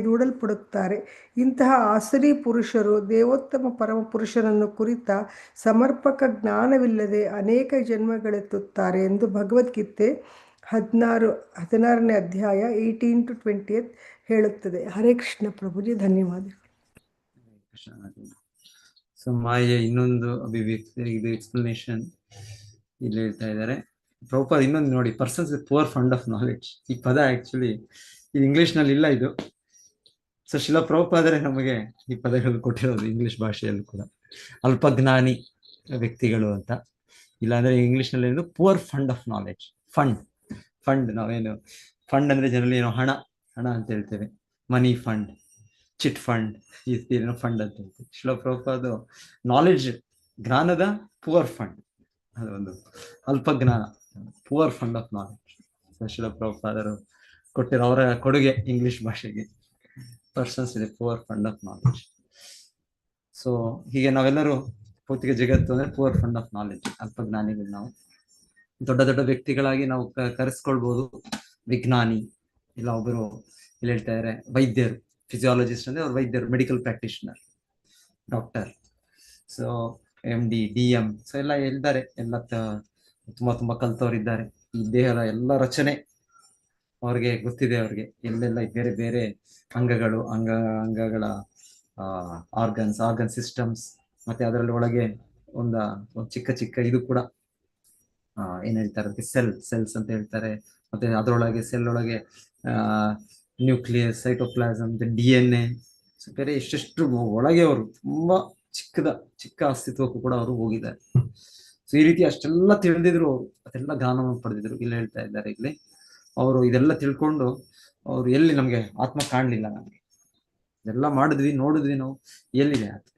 ದೂಡಲ್ಪಡುತ್ತಾರೆ. ಇಂತಹ ಆಸುರಿ ಪುರುಷರು ದೇವೋತ್ತಮ ಪರಮಪುರುಷನನ್ನು ಕುರಿತ ಸಮರ್ಪಕ ಜ್ಞಾನವಿಲ್ಲದೆ ಅನೇಕ ಜನ್ಮಗಳೆತ್ತುತ್ತಾರೆ ಎಂದು ಭಗವದ್ಗೀತೆ 16ನೇ ಅಧ್ಯಾಯ 18-20 ಹೇಳುತ್ತದೆ. ಹರೇ ಕೃಷ್ಣ ಪ್ರಭುಜಿ, ಧನ್ಯವಾದಗಳು. ಸೊ ಮಾಯೆ ಇನ್ನೊಂದು ಅಭಿವ್ಯಕ್ತಿ, ಇದು ಎಕ್ಸ್ಪ್ಲನೇಷನ್ ಇಲ್ಲಿ ಹೇಳ್ತಾ ಇದ್ದಾರೆ ಪ್ರಭುಪಾದ. ಇನ್ನೊಂದು ನೋಡಿ, persons with poor fund of knowledge. ಈ ಪದ ಆಕ್ಚುಲಿ ಇದು ಇಂಗ್ಲಿಷ್ ನಲ್ಲಿ ಇಲ್ಲ ಇದು. ಸೊ ಶಿಲಾ ಪ್ರಭುಪಾದರೆ ನಮಗೆ ಈ ಪದಗಳು ಕೊಟ್ಟಿರೋದು ಇಂಗ್ಲಿಷ್ ಭಾಷೆಯಲ್ಲೂ ಕೂಡ, ಅಲ್ಪಜ್ಞಾನಿ ವ್ಯಕ್ತಿಗಳು ಅಂತ. ಇಲ್ಲಾಂದ್ರೆ ಇಂಗ್ಲಿಷ್ ನಲ್ಲಿ ಏನು poor fund of knowledge. Fund ನಾವೇನು ಫಂಡ್ ಅಂದ್ರೆ ಜನರಲಿ ಏನೋ ಹಣ ಅಂತ ಹೇಳ್ತೇವೆ, ಮನಿ ಫಂಡ್, ಚಿಟ್ ಫಂಡ್, ಏನೋ ಫಂಡ್ ಅಂತ ಹೇಳ್ತೇವೆ. ಶಿಲಾ ಪ್ರಭುಪಾದ ನಾಲೆಡ್ಜ್, ಜ್ಞಾನದ ಪುವರ್ ಫಂಡ್, ಅದೊಂದು ಅಲ್ಪಜ್ಞಾನ, ಪುವರ್ ಫಂಡ್ ಆಫ್ ನಾಲೆಡ್ಜ್. ಶಿಲಾ ಪ್ರಭುಪಾದರು ಕೊಟ್ಟಿರೋ ಅವರ ಕೊಡುಗೆ ಇಂಗ್ಲಿಷ್ ಭಾಷೆಗೆ, ಪರ್ಸನ್ಸ್ ಇದೆ poor fund of knowledge. So ಹೀಗೆ ನಾವೆಲ್ಲರೂ ಭೌತಿಕ ಜಗತ್ತು ಅಂದ್ರೆ ಪುವರ್ ಫಂಡ್ ಆಫ್ ನಾಲೆಡ್ಜ್, ಅಲ್ಪಜ್ಞಾನಿಗಳು. ನಾವು ದೊಡ್ಡ ದೊಡ್ಡ ವ್ಯಕ್ತಿಗಳಾಗಿ ನಾವು ಕರೆಸ್ಕೊಳ್ಬಹುದು. ವಿಜ್ಞಾನಿ ಇಲ್ಲ, ಒಬ್ಬರು ಇಲ್ಲಿ ಹೇಳ್ತಾ ಇದ್ದಾರೆ ವೈದ್ಯರು, ಫಿಸಿಯಾಲಜಿಸ್ಟ್ ಅಂದ್ರೆ ಅವ್ರು ವೈದ್ಯರು, medical practitioner, doctor, so MD, DM, so ಎಲ್ಲ ಇದ್ದಾರೆ. ಎಲ್ಲ ತುಂಬಾ ಕಲ್ತವ್ರಿದ್ದಾರೆ. ಈ ದೇಹದ ಎಲ್ಲ ರಚನೆ ಅವ್ರಿಗೆ ಗೊತ್ತಿದೆ. ಅವ್ರಿಗೆ ಎಲ್ಲೆಲ್ಲ ಬೇರೆ ಬೇರೆ ಅಂಗಗಳ ಆರ್ಗನ್ ಸಿಸ್ಟಮ್ಸ್, ಮತ್ತೆ ಅದರಲ್ಲಿ ಒಳಗೆ ಒಂದು ಚಿಕ್ಕ ಇದು ಕೂಡ ಏನ್ ಹೇಳ್ತಾರೆ ಅದಕ್ಕೆ, ಸೆಲ್ಸ್ ಅಂತ ಹೇಳ್ತಾರೆ. ಮತ್ತೆ ಅದರೊಳಗೆ ಸೆಲ್ ಒಳಗೆ ನ್ಯೂಕ್ಲಿಯಸ್, ಸೈಟೋಪ್ಲಾಸಮ್, DNA, ಬೇರೆ ಎಷ್ಟೆಷ್ಟು ಒಳಗೆ ಅವರು ತುಂಬಾ ಚಿಕ್ಕ ಅಸ್ತಿತ್ವಕ್ಕೂ ಕೂಡ ಅವರು ಹೋಗಿದ್ದಾರೆ. ಸೊ ಈ ರೀತಿ ಅಷ್ಟೆಲ್ಲ ತಿಳಿದಿದ್ರು ಅವರು, ಅದೆಲ್ಲ ಜ್ಞಾನವನ್ನು ಪಡೆದಿದ್ರು. ಇಲ್ಲಿ ಹೇಳ್ತಾ ಇದ್ದಾರೆ, ಇಲ್ಲಿ ಅವರು ಇದೆಲ್ಲ ತಿಳ್ಕೊಂಡು ಅವ್ರು ಎಲ್ಲಿ ನಮ್ಗೆ ಆತ್ಮ ಕಾಣ್ಲಿಲ್ಲ, ನಮ್ಗೆ ಇದೆಲ್ಲ ಮಾಡಿದ್ವಿ, ನೋಡಿದ್ವಿ, ನಾವು ಎಲ್ಲಿದೆ ಆತ್ಮ?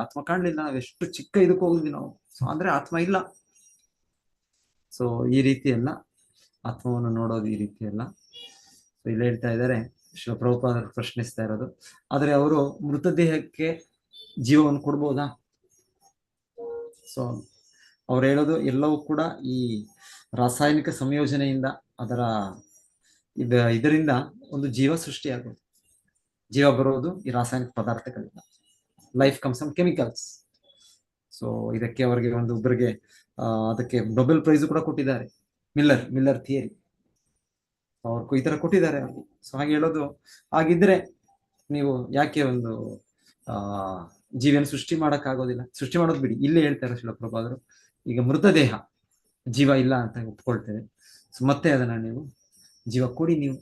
ಆತ್ಮ ಕಾಣ್ಲಿಲ್ಲ, ನಾವು ಎಷ್ಟು ಚಿಕ್ಕ ಇದಕ್ಕೆ ಹೋಗಿದ್ವಿ ನಾವು. ಸೊ ಅಂದ್ರೆ ಆತ್ಮ ಇಲ್ಲ. ಸೊ ಈ ರೀತಿ ಎಲ್ಲ ಆತ್ಮವನ್ನು ನೋಡೋದು ಈ ರೀತಿ ಎಲ್ಲ. ಸೊ ಇಲ್ಲಿ ಹೇಳ್ತಾ ಇದ್ದಾರೆ, ಶಿವಪ್ರಭುಪಾದರು ಪ್ರಶ್ನಿಸ್ತಾ ಇರೋದು, ಆದ್ರೆ ಅವರು ಮೃತದೇಹಕ್ಕೆ ಜೀವವನ್ನು ಕೊಡ್ಬೋದಾ? ಸೊ ಅವ್ರು ಹೇಳೋದು ಎಲ್ಲವೂ ಕೂಡ ಈ ರಾಸಾಯನಿಕ ಸಂಯೋಜನೆಯಿಂದ ಅದರ ಇದರಿಂದ ಒಂದು ಜೀವ ಸೃಷ್ಟಿಯಾಗೋದು, ಜೀವ ಬರೋದು ಈ ರಾಸಾಯನಿಕ ಪದಾರ್ಥಗಳಿಂದ. Life comes from chemicals. So ಇದಕ್ಕೆ ಅವರಿಗೆ ಒಬ್ಬರಿಗೆ ಅದಕ್ಕೆ ನೊಬೆಲ್ ಪ್ರೈಸ್ ಕೂಡ ಕೊಟ್ಟಿದ್ದಾರೆ, ಮಿಲ್ಲರ್ ಥಿಯರಿ. ಅವ್ರು ಈ ತರ ಕೊಟ್ಟಿದ್ದಾರೆ ಅವ್ರಿಗೆ. ಸೊ ಹಾಗೆ ಹೇಳೋದು, ಹಾಗಿದ್ರೆ ನೀವು ಯಾಕೆ ಒಂದು ಜೀವಿಯನ್ನು ಸೃಷ್ಟಿ ಮಾಡೋಕ್ಕಾಗೋದಿಲ್ಲ? ಸೃಷ್ಟಿ ಮಾಡೋದು ಬಿಡಿ, ಇಲ್ಲೇ ಹೇಳ್ತಾರೆ ಶಿಲಪ್ರಭಾದರು, ಈಗ ಮೃತದೇಹ ಜೀವ ಇಲ್ಲ ಅಂತ ಒಪ್ಕೊಳ್ತೇವೆ. ಸೊ ಮತ್ತೆ ಅದನ್ನ ನೀವು ಜೀವ ಕೊಡಿ ನೀವು.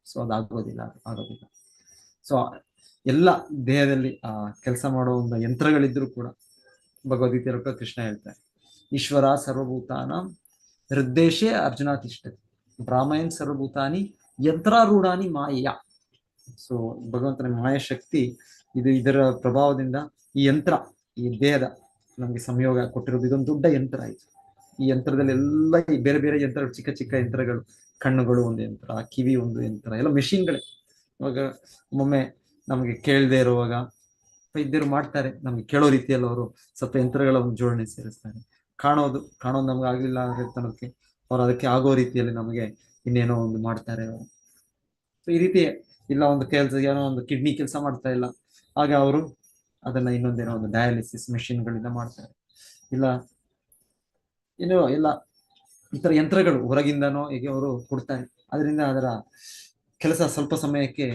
ಸೊ ಅದಾಗೋದಿಲ್ಲ. ಸೊ ಎಲ್ಲ ದೇಹದಲ್ಲಿ ಕೆಲಸ ಮಾಡೋ ಒಂದು ಯಂತ್ರಗಳಿದ್ರು ಕೂಡ ಭಗವದ್ಗೀತೆ ಕೃಷ್ಣ ಹೇಳ್ತಾರೆ, ಈಶ್ವರ ಸರ್ವಭೂತಾನ ಹೃದ್ದೇಶೇ ಅರ್ಜುನ ತಿಷ್ಠತಿ ಬ್ರಾಹ್ಮಯನ್ ಸರ್ವಭೂತಾನಿ ಯಂತ್ರಾರೂಢಾನಿ ಮಾಯ. ಸೊ ಭಗವಂತನ ಮಾಯ ಶಕ್ತಿ ಇದು, ಇದರ ಪ್ರಭಾವದಿಂದ ಈ ಯಂತ್ರ, ಈ ದೇಹದ ನಮ್ಗೆ ಸಂಯೋಗ ಕೊಟ್ಟಿರೋದು ಇದೊಂದು ದೊಡ್ಡ ಯಂತ್ರ ಆಯ್ತು. ಈ ಯಂತ್ರದಲ್ಲಿ ಎಲ್ಲ ಈ ಬೇರೆ ಬೇರೆ ಯಂತ್ರಗಳು, ಚಿಕ್ಕ ಚಿಕ್ಕ ಯಂತ್ರಗಳು, ಕಣ್ಣುಗಳು ಒಂದು ಯಂತ್ರ, ಕಿವಿ ಒಂದು ಯಂತ್ರ, ಎಲ್ಲ ಮೆಷಿನ್ಗಳೇ. ಇವಾಗ ಒಮ್ಮೊಮ್ಮೆ ನಮಗೆ ಕೇಳದೆ ಇರುವಾಗ ವೈದ್ಯರು ಮಾಡ್ತಾರೆ, ನಮ್ಗೆ ಕೇಳೋ ರೀತಿಯಲ್ಲಿ ಅವರು ಸ್ವಲ್ಪ ಯಂತ್ರಗಳ ಒಂದು ಜೋಡಣೆ ಸೇರಿಸ್ತಾರೆ. ಕಾಣೋದು ನಮ್ಗೆ ಆಗ್ಲಿಲ್ಲ ತನಕ್ಕೆ ಅವ್ರು ಅದಕ್ಕೆ ಆಗೋ ರೀತಿಯಲ್ಲಿ ನಮಗೆ ಇನ್ನೇನೋ ಒಂದು ಮಾಡ್ತಾರೆ ಅವರು. ಸೊ ಈ ರೀತಿ ಇಲ್ಲ, ಒಂದು ಕೆಲಸ ಏನೋ ಒಂದು ಕಿಡ್ನಿ ಕೆಲಸ ಮಾಡ್ತಾ ಇಲ್ಲ, ಆಗ ಅವರು ಅದನ್ನ ಇನ್ನೊಂದೇನೋ ಒಂದು ಡಯಾಲಿಸಿಸ್ ಮೆಷಿನ್ಗಳಿಂದ ಮಾಡ್ತಾರೆ. ಇಲ್ಲ ಏನೋ ಎಲ್ಲ ಈ ತರ ಯಂತ್ರಗಳು ಹೊರಗಿಂದನೋ ಹೀಗೆ ಅವರು ಕೊಡ್ತಾರೆ, ಅದರಿಂದ ಅದರ ಕೆಲಸ ಸ್ವಲ್ಪ ಸಮಯಕ್ಕೆ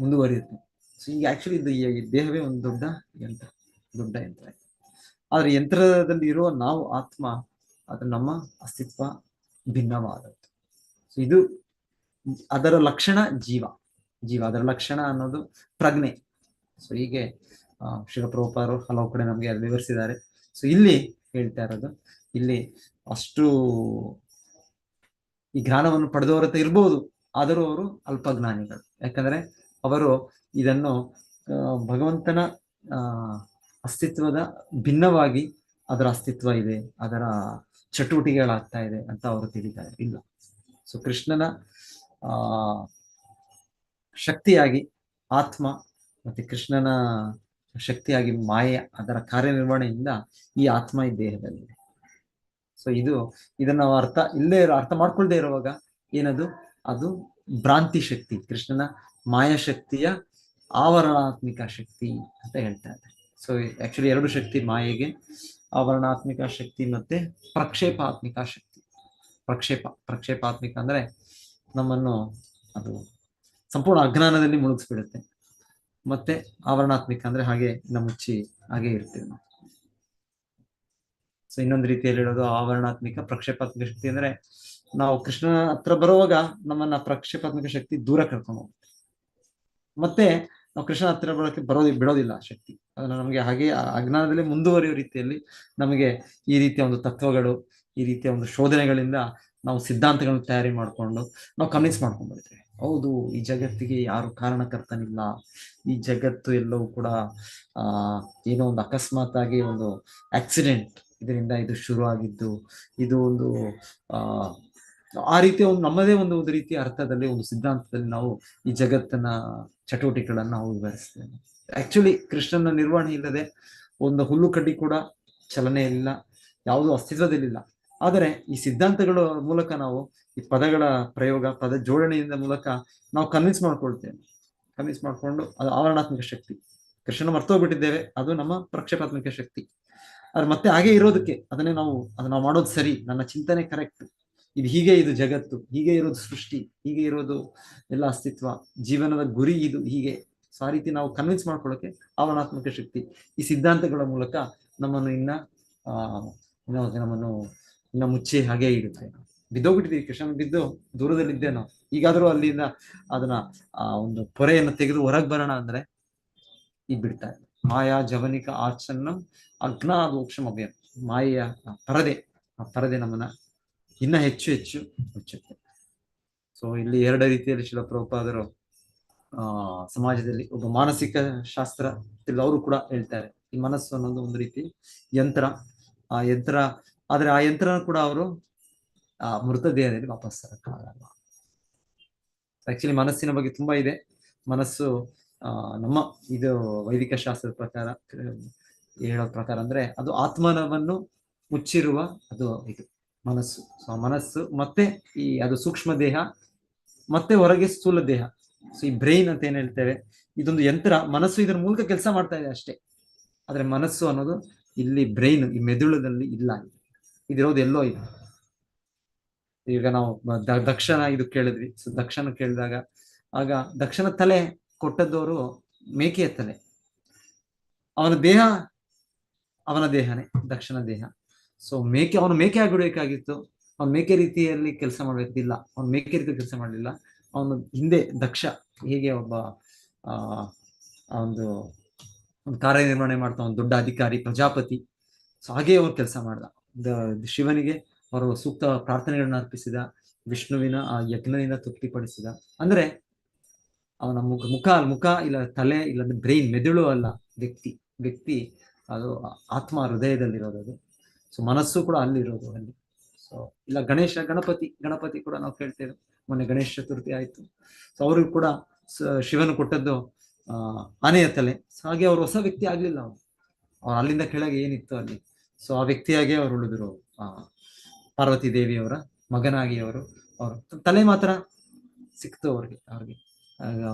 ಮುಂದುವರಿಯುತ್ತೆ. ಸೊ ಈಗ ಆಕ್ಚುಲಿ ಇದು ಈ ದೇಹವೇ ಒಂದು ದೊಡ್ಡ ಯಂತ್ರ ಆದ್ರೆ ಯಂತ್ರದಲ್ಲಿ ಇರುವ ನಾವು ಆತ್ಮ, ಅದು ನಮ್ಮ ಅಸ್ತಿತ್ವ ಭಿನ್ನವಾದದ್ದು. ಸೊ ಇದು ಅದರ ಲಕ್ಷಣ ಜೀವ, ಅದರ ಲಕ್ಷಣ ಅನ್ನೋದು ಪ್ರಜ್ಞೆ. ಸೊ ಹೀಗೆ ಶಿವಪ್ರಭುಪಾದರು ಹಲವು ಕಡೆ ನಮಗೆ ಅದು ವಿವರಿಸಿದ್ದಾರೆ. ಸೊ ಇಲ್ಲಿ ಹೇಳ್ತಾ ಇರೋದು, ಇಲ್ಲಿ ಅಷ್ಟು ಈ ಜ್ಞಾನವನ್ನು ಪಡೆದವರ ಇರ್ಬೋದು, ಆದರೂ ಅವರು ಅಲ್ಪಜ್ಞಾನಿಗಳು. ಯಾಕಂದ್ರೆ ಅವರು ಇದನ್ನು ಭಗವಂತನ ಅಸ್ತಿತ್ವದ ಭಿನ್ನವಾಗಿ ಅದರ ಅಸ್ತಿತ್ವ ಇದೆ, ಅದರ ಚಟುವಟಿಕೆಗಳಾಗ್ತಾ ಇದೆ ಅಂತ ಅವರು ತಿಳಿತಾರೆ ಇಲ್ಲ. ಸೊ ಕೃಷ್ಣನ ಶಕ್ತಿಯಾಗಿ ಆತ್ಮ ಮತ್ತೆ ಕೃಷ್ಣನ ಶಕ್ತಿಯಾಗಿ ಮಾಯೆ, ಅದರ ಕಾರ್ಯನಿರ್ವಹಣೆಯಿಂದ ಈ ಆತ್ಮ ಈ ದೇಹದಲ್ಲಿದೆ. ಸೊ ಇದನ್ನ ನಾವು ಅರ್ಥ ಮಾಡ್ಕೊಳ್ದೇ ಇರುವಾಗ ಏನದು, ಅದು ಭ್ರಾಂತಿ ಶಕ್ತಿ, ಕೃಷ್ಣನ ಮಾಯಾ ಶಕ್ತಿಯ ಆವರಣಾತ್ಮಿಕ ಶಕ್ತಿ ಅಂತ ಹೇಳ್ತಾ ಇದ್ದಾರೆ. ಸೊ ಆಕ್ಚುಲಿ ಎರಡು ಶಕ್ತಿ ಮಾಯೆಗೆ, ಆವರಣಾತ್ಮಿಕ ಶಕ್ತಿ ಮತ್ತೆ ಪ್ರಕ್ಷೇಪಾತ್ಮಿಕ ಶಕ್ತಿ. ಪ್ರಕ್ಷೇಪಾತ್ಮಿಕ ಅಂದ್ರೆ ನಮ್ಮನ್ನು ಅದು ಸಂಪೂರ್ಣ ಅಜ್ಞಾನದಲ್ಲಿ ಮುಳುಗಿಸ್ಬಿಡುತ್ತೆ, ಮತ್ತೆ ಆವರಣಾತ್ಮಿಕ ಅಂದ್ರೆ ಹಾಗೆ ಮುಚ್ಚಿ ಹಾಗೆ ಇರ್ತೀವಿ ನಾವು. ಸೊ ಇನ್ನೊಂದು ರೀತಿಯಲ್ಲಿ ಹೇಳೋದು, ಆವರಣಾತ್ಮಿಕ ಪ್ರಕ್ಷೇಪಾತ್ಮಿಕ ಶಕ್ತಿ ಅಂದ್ರೆ ನಾವು ಕೃಷ್ಣನ ಹತ್ರ ಬರುವಾಗ ನಮ್ಮನ್ನ ಪ್ರಕ್ಷೇಪಾತ್ಮಿಕ ಶಕ್ತಿ ದೂರ ಕರ್ಕೊಂಡು ಹೋಗುತ್ತೆ, ಮತ್ತೆ ನಾವು ಕೃಷ್ಣ ಹತ್ರ ಬರೋಕೆ ಬಿಡೋದಿಲ್ಲ ಆ ಶಕ್ತಿ. ಅದನ್ನ ನಮಗೆ ಹಾಗೆ ಅಜ್ಞಾನದಲ್ಲಿ ಮುಂದುವರಿಯೋ ರೀತಿಯಲ್ಲಿ ನಮಗೆ ಈ ರೀತಿಯ ಒಂದು ತತ್ವಗಳು, ಈ ರೀತಿಯ ಒಂದು ಶೋಧನೆಗಳಿಂದ ನಾವು ಸಿದ್ಧಾಂತಗಳನ್ನು ತಯಾರಿ ಮಾಡಿಕೊಂಡು ನಾವು ಕನ್ವಿನ್ಸ್ ಮಾಡ್ಕೊಂಡ್ಬಿಡ್ತೇವೆ. ಹೌದು, ಈ ಜಗತ್ತಿಗೆ ಯಾರು ಕಾರಣಕರ್ತನಿಲ್ಲ, ಈ ಜಗತ್ತು ಎಲ್ಲವೂ ಕೂಡ ಏನೋ ಒಂದು ಅಕಸ್ಮಾತ್ ಆಗಿ ಒಂದು ಆಕ್ಸಿಡೆಂಟ್, ಇದರಿಂದ ಇದು ಶುರು ಆಗಿದ್ದು, ಇದು ಒಂದು ಆ ರೀತಿಯ ಒಂದು ನಮ್ಮದೇ ಒಂದು ರೀತಿಯ ಅರ್ಥದಲ್ಲಿ, ಒಂದು ಸಿದ್ಧಾಂತದಲ್ಲಿ ನಾವು ಈ ಜಗತ್ತನ್ನ ಚಟುವಟಿಕೆಗಳನ್ನ ನಾವು ವಿವರಿಸ್ತೇವೆ. ಆಕ್ಚುಲಿ ಕೃಷ್ಣನ ನಿರ್ವಹಣೆ ಇಲ್ಲದೆ ಒಂದು ಹುಲ್ಲು ಕಡ್ಡಿ ಕೂಡ ಚಲನೆ ಇಲ್ಲ, ಯಾವುದೂ ಅಸ್ತಿತ್ವದಲ್ಲಿಲ್ಲ. ಆದರೆ ಈ ಸಿದ್ಧಾಂತಗಳ ಮೂಲಕ ನಾವು ಈ ಪದಗಳ ಪ್ರಯೋಗ, ಪದ ಜೋಡಣೆಯಿಂದ ಮೂಲಕ ನಾವು ಕನ್ವಿನ್ಸ್ ಮಾಡ್ಕೊಂಡು ಅದು ಆವರಣಾತ್ಮಕ ಶಕ್ತಿ. ಕೃಷ್ಣನ ಮರ್ತೋಗ್ಬಿಟ್ಟಿದ್ದೇವೆ, ಅದು ನಮ್ಮ ಪ್ರಕ್ಷೇಪಾತ್ಮಕ ಶಕ್ತಿ. ಆದ್ರೆ ಮತ್ತೆ ಹಾಗೆ ಇರೋದಕ್ಕೆ ಅದನ್ನ ನಾವು ಮಾಡೋದು ಸರಿ, ನನ್ನ ಚಿಂತನೆ ಕರೆಕ್ಟ್, ಇದು ಹೀಗೆ, ಇದು ಜಗತ್ತು ಹೀಗೆ ಇರೋದು, ಸೃಷ್ಟಿ ಹೀಗೆ ಇರೋದು, ಎಲ್ಲ ಅಸ್ತಿತ್ವ, ಜೀವನದ ಗುರಿ ಇದು ಹೀಗೆ. ಸೊ ಆ ರೀತಿ ನಾವು ಕನ್ವಿನ್ಸ್ ಮಾಡ್ಕೊಳ್ಳೋಕೆ ಆವರಣಾತ್ಮಕ ಶಕ್ತಿ ಈ ಸಿದ್ಧಾಂತಗಳ ಮೂಲಕ ನಮ್ಮನ್ನು ಇನ್ನ ಮುಚ್ಚಿ ಹಾಗೆ ಇಡುತ್ತೆ. ಬಿದ್ದೋಗ್ಬಿಟ್ಟಿದ್ದೀವಿ, ಕೃಷ್ಣನ ಬಿದ್ದು ದೂರದಲ್ಲಿದ್ದೆ ನಾವು. ಈಗಾದ್ರೂ ಅಲ್ಲಿಂದ ಅದನ್ನ ಒಂದು ಪೊರೆಯನ್ನು ತೆಗೆದು ಹೊರಗೆ ಬರೋಣ ಅಂದ್ರೆ ಈಗ ಬಿಡ್ತಾ ಇದೆ. ಮಾಯಾ ಜವನಿಕ ಆಚನ್ನಂ ಅಜ್ಞಾದೋಕ್ಷಂ ಅಭಯಂ. ಮಾಯೆಯ ಪರದೆ ನಮ್ಮನ್ನ ಇನ್ನ ಹೆಚ್ಚು ಮುಚ್ಚುತ್ತೆ. ಸೊ ಇಲ್ಲಿ ಎರಡು ರೀತಿಯಲ್ಲಿ ಶಿಲಪ್ರಭುಪಾದರು ಸಮಾಜದಲ್ಲಿ ಒಬ್ಬ ಮಾನಸಿಕ ಶಾಸ್ತ್ರ ಅವರು ಕೂಡ ಹೇಳ್ತಾರೆ, ಈ ಮನಸ್ಸು ಅನ್ನೋದು ಒಂದು ರೀತಿ ಯಂತ್ರ. ಆ ಯಂತ್ರ, ಆದ್ರೆ ಆ ಯಂತ್ರನ ಕೂಡ ಅವರು ಆ ಮೃತದೇಹದಲ್ಲಿ ವಾಪಸ್ ತರಕ್ಕಾಗಲ್ಲ. ಆಕ್ಚುಲಿ ಮನಸ್ಸಿನ ಬಗ್ಗೆ ತುಂಬಾ ಇದೆ. ಮನಸ್ಸು ನಮ್ಮ ಇದು ವೈದಿಕ ಶಾಸ್ತ್ರದ ಪ್ರಕಾರ ಹೇಳೋ ಪ್ರಕಾರ ಅಂದ್ರೆ ಅದು ಆತ್ಮನವನ್ನು ಮುಚ್ಚಿರುವ ಅದು ಇದು ಮನಸ್ಸು. ಸೊ ಮನಸ್ಸು ಮತ್ತೆ ಈ ಅದು ಸೂಕ್ಷ್ಮ ದೇಹ ಮತ್ತೆ ಹೊರಗೆ ಸ್ಥೂಲ ದೇಹ. ಸೊ ಈ ಬ್ರೈನ್ ಅಂತ ಏನ್ ಹೇಳ್ತೇವೆ, ಇದೊಂದು ಯಂತ್ರ. ಮನಸ್ಸು ಇದರ ಮೂಲಕ ಕೆಲಸ ಮಾಡ್ತಾ ಇದೆ ಅಷ್ಟೇ. ಆದ್ರೆ ಮನಸ್ಸು ಅನ್ನೋದು ಇಲ್ಲಿ ಬ್ರೈನ್, ಈ ಮೆದುಳದಲ್ಲಿ ಇಲ್ಲ. ಇದಿರೋದು ಎಲ್ಲೋ ಇದೆ. ಈಗ ನಾವು ದಕ್ಷನ ಇದು ಕೇಳಿದ್ವಿ. ಸೊ ದಕ್ಷನ ಕೇಳಿದಾಗ ಆಗ ದಕ್ಷನ ತಲೆ ಕೊಟ್ಟದ್ದವರು ಮೇಕೆಯ ತಲೆ. ಅವನ ದೇಹ ಅವನ ದೇಹನೇ, ದಕ್ಷನ ದೇಹ. ಸೊ ಅವನು ಮೇಕೆ ಆಗಿಬಿಡ್ಬೇಕಾಗಿತ್ತು. ಅವ್ನು ಮೇಕೆ ರೀತಿಯಲ್ಲಿ ಕೆಲಸ ಮಾಡ್ಬೇಕಿಲ್ಲ. ಅವ್ನು ಮೇಕೆ ರೀತಿ ಕೆಲಸ ಮಾಡಲಿಲ್ಲ. ಅವನು ಹಿಂದೆ ದಕ್ಷ ಹೇಗೆ ಒಬ್ಬ ಒಂದು ಕಾರ್ಯನಿರ್ವಹಣೆ ಮಾಡ್ತಾ ಒಂದು ದೊಡ್ಡ ಅಧಿಕಾರಿ, ಪ್ರಜಾಪತಿ. ಸೊ ಹಾಗೆ ಅವ್ರು ಕೆಲಸ ಮಾಡ್ದ. ಶಿವನಿಗೆ ಅವರು ಸೂಕ್ತ ಪ್ರಾರ್ಥನೆಗಳನ್ನ ಅರ್ಪಿಸಿದ, ವಿಷ್ಣುವಿನ ಆ ಯಜ್ಞದಿಂದ ತೃಪ್ತಿಪಡಿಸಿದ. ಅಂದ್ರೆ ಅವನ ಮುಖ ಇಲ್ಲ, ತಲೆ ಇಲ್ಲ, ಬ್ರೈನ್, ಮೆದುಳು ಅಲ್ಲ, ವ್ಯಕ್ತಿ ಅದು ಆತ್ಮ ಹೃದಯದಲ್ಲಿರೋದು. ಸೊ ಮನಸ್ಸು ಕೂಡ ಅಲ್ಲಿರೋದು ಅಲ್ಲಿ. ಸೊ ಇಲ್ಲ ಗಣಪತಿ ಕೂಡ ನಾವು ಕೇಳ್ತೇವೆ. ಮೊನ್ನೆ ಗಣೇಶ ಚತುರ್ಥಿ ಆಯ್ತು. ಸೊ ಅವ್ರಿಗೂ ಕೂಡ ಶಿವನು ಕೊಟ್ಟದ್ದು ಆನೆಯ ತಲೆ. ಸೊ ಹಾಗೆ ಅವ್ರು ಹೊಸ ವ್ಯಕ್ತಿ ಆಗ್ಲಿಲ್ಲ. ಅವ್ರು ಅಲ್ಲಿಂದ ಕೆಳಗೆ ಏನಿತ್ತು ಅಲ್ಲಿ, ಸೊ ಆ ವ್ಯಕ್ತಿಯಾಗೆ ಅವ್ರು ಉಳಿದ್ರು. ಪಾರ್ವತಿ ದೇವಿಯವರ ಮಗನಾಗಿ ಅವ್ರ ತಲೆ ಮಾತ್ರ ಸಿಕ್ತು ಅವ್ರಿಗೆ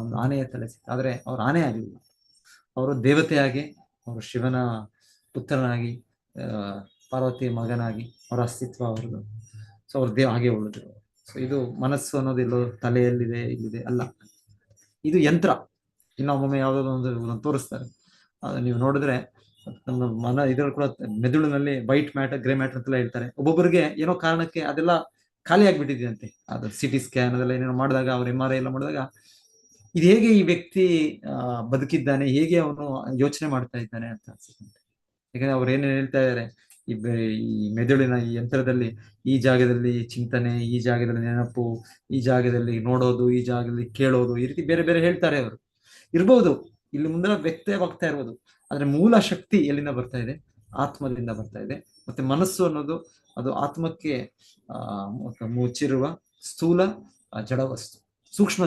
ಒಂದು ಆನೆಯ ತಲೆ ಸಿಕ್ತು. ಆದ್ರೆ ಅವ್ರು ಆನೆ ಆಗಲಿಲ್ಲ. ಅವರು ದೇವತೆಯಾಗಿ, ಅವರು ಶಿವನ ಪುತ್ರನಾಗಿ, ಪಾರ್ವತಿಯ ಮಗನಾಗಿ ಅವರ ಅಸ್ತಿತ್ವ ಅವ್ರದ್ದು. ಸೊ ಅವ್ರ ಹಾಗೆ ಉಳಿದ್ರು. ಸೊ ಇದು ಮನಸ್ಸು ಅನ್ನೋದು ಎಲ್ಲೋ ತಲೆಯಲ್ಲಿದೆ, ಇಲ್ಲಿದೆ ಅಲ್ಲ. ಇದು ಯಂತ್ರ. ಇನ್ನೊಮ್ಮೆ ಯಾವುದಾದ್ರು ಒಂದು ತೋರಿಸ್ತಾರೆ, ನೀವು ನೋಡಿದ್ರೆ ನಮ್ಮ ಇದ್ರಲ್ಲಿ ಕೂಡ ಮೆದುಳಿನಲ್ಲಿ ವೈಟ್ ಮ್ಯಾಟರ್, ಗ್ರೇ ಮ್ಯಾಟರ್ ಅಂತೆಲ್ಲ ಹೇಳ್ತಾರೆ. ಒಬ್ಬೊಬ್ಬರಿಗೆ ಏನೋ ಕಾರಣಕ್ಕೆ ಅದೆಲ್ಲ ಖಾಲಿ ಆಗ್ಬಿಟ್ಟಿದೆಯಂತೆ. ಅದು ಸಿಟಿ ಸ್ಕ್ಯಾನ್ ಅದೆಲ್ಲ ಏನೇನೋ ಮಾಡಿದಾಗ, ಅವ್ರ MRI ಎಲ್ಲ ಮಾಡಿದಾಗ, ಇದು ಹೇಗೆ ಈ ವ್ಯಕ್ತಿ ಬದುಕಿದ್ದಾನೆ, ಹೇಗೆ ಅವನು ಯೋಚನೆ ಮಾಡ್ತಾ ಇದ್ದಾನೆ ಅಂತ ಅನ್ಸುತ್ತೆ. ಯಾಕಂದ್ರೆ ಅವ್ರು ಏನೇನು ಹೇಳ್ತಾ ಇದ್ದಾರೆ, ಈ ಮೆದುಳಿನ ಈ ಯಂತ್ರದಲ್ಲಿ ಈ ಜಾಗದಲ್ಲಿ ಚಿಂತನೆ, ಈ ಜಾಗದಲ್ಲಿ ನೆನಪು, ಈ ಜಾಗದಲ್ಲಿ ನೋಡೋದು, ಈ ಜಾಗದಲ್ಲಿ ಕೇಳೋದು, ಈ ರೀತಿ ಬೇರೆ ಬೇರೆ ಹೇಳ್ತಾರೆ. ಅವರು ಇರ್ಬೋದು ಇಲ್ಲಿ ಮುಂದೆ ವ್ಯಕ್ತವಾಗ್ತಾ ಇರ್ಬೋದು. ಆದ್ರೆ ಮೂಲ ಶಕ್ತಿ ಎಲ್ಲಿಂದ ಬರ್ತಾ ಇದೆ? ಆತ್ಮದಿಂದ ಬರ್ತಾ ಇದೆ. ಮತ್ತೆ ಮನಸ್ಸು ಅನ್ನೋದು ಅದು ಆತ್ಮಕ್ಕೆ ಮುಚ್ಚಿರುವ ಸ್ಥೂಲ ಜಡವಸ್ತು, ಸೂಕ್ಷ್ಮ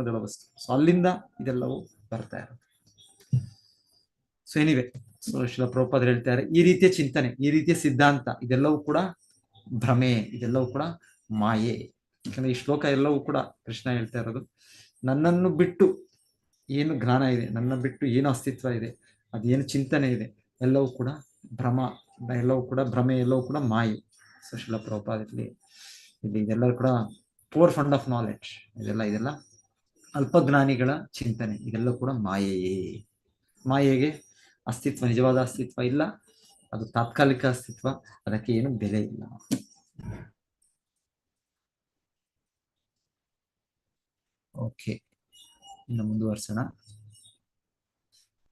ಜಡವಸ್ತು. ಸೊ ಅಲ್ಲಿಂದ ಇದೆಲ್ಲವೂ ಬರ್ತಾ ಇರೋದು. ಸೊ ಎನಿವೆ, ಸೊ ಶ್ರೀಲ ಪ್ರಭುಪಾದರು ಹೇಳ್ತಾರೆ, ಈ ರೀತಿಯ ಚಿಂತನೆ, ಈ ರೀತಿಯ ಸಿದ್ಧಾಂತ, ಇದೆಲ್ಲವೂ ಕೂಡ ಭ್ರಮೆ, ಇದೆಲ್ಲವೂ ಕೂಡ ಮಾಯೆ. ಯಾಕಂದ್ರೆ ಈ ಶ್ಲೋಕ ಎಲ್ಲವೂ ಕೂಡ ಕೃಷ್ಣ ಹೇಳ್ತಾ ಇರೋದು, ನನ್ನನ್ನು ಬಿಟ್ಟು ಏನು ಜ್ಞಾನ ಇದೆ, ನನ್ನ ಬಿಟ್ಟು ಏನು ಅಸ್ತಿತ್ವ ಇದೆ, ಅದೇನು ಚಿಂತನೆ ಇದೆ, ಎಲ್ಲವೂ ಕೂಡ ಎಲ್ಲವೂ ಕೂಡ ಭ್ರಮೆ, ಎಲ್ಲವೂ ಕೂಡ ಮಾಯೆ. ಸೊ ಶ್ರೀಲ ಪ್ರಭುಪಾದಲ್ಲಿ ಇಲ್ಲಿ ಇದೆಲ್ಲರೂ ಕೂಡ ಪೋರ್ ಫಂಡ್ ಆಫ್ ನಾಲೆಡ್ಜ್. ಇದೆಲ್ಲ ಅಲ್ಪಜ್ಞಾನಿಗಳ ಚಿಂತನೆ. ಇದೆಲ್ಲ ಕೂಡ ಮಾಯೆಯೇ. ಮಾಯೆಗೆ ಅಸ್ತಿತ್ವ, ನಿಜವಾದ ಅಸ್ತಿತ್ವ ಇಲ್ಲ. ಅದು ತಾತ್ಕಾಲಿಕ ಅಸ್ತಿತ್ವ. ಅದಕ್ಕೆ ಏನು ಬೆಲೆ ಇಲ್ಲ. ಓಕೆ, ಇನ್ನು ಮುಂದುವರ್ಸೋಣ.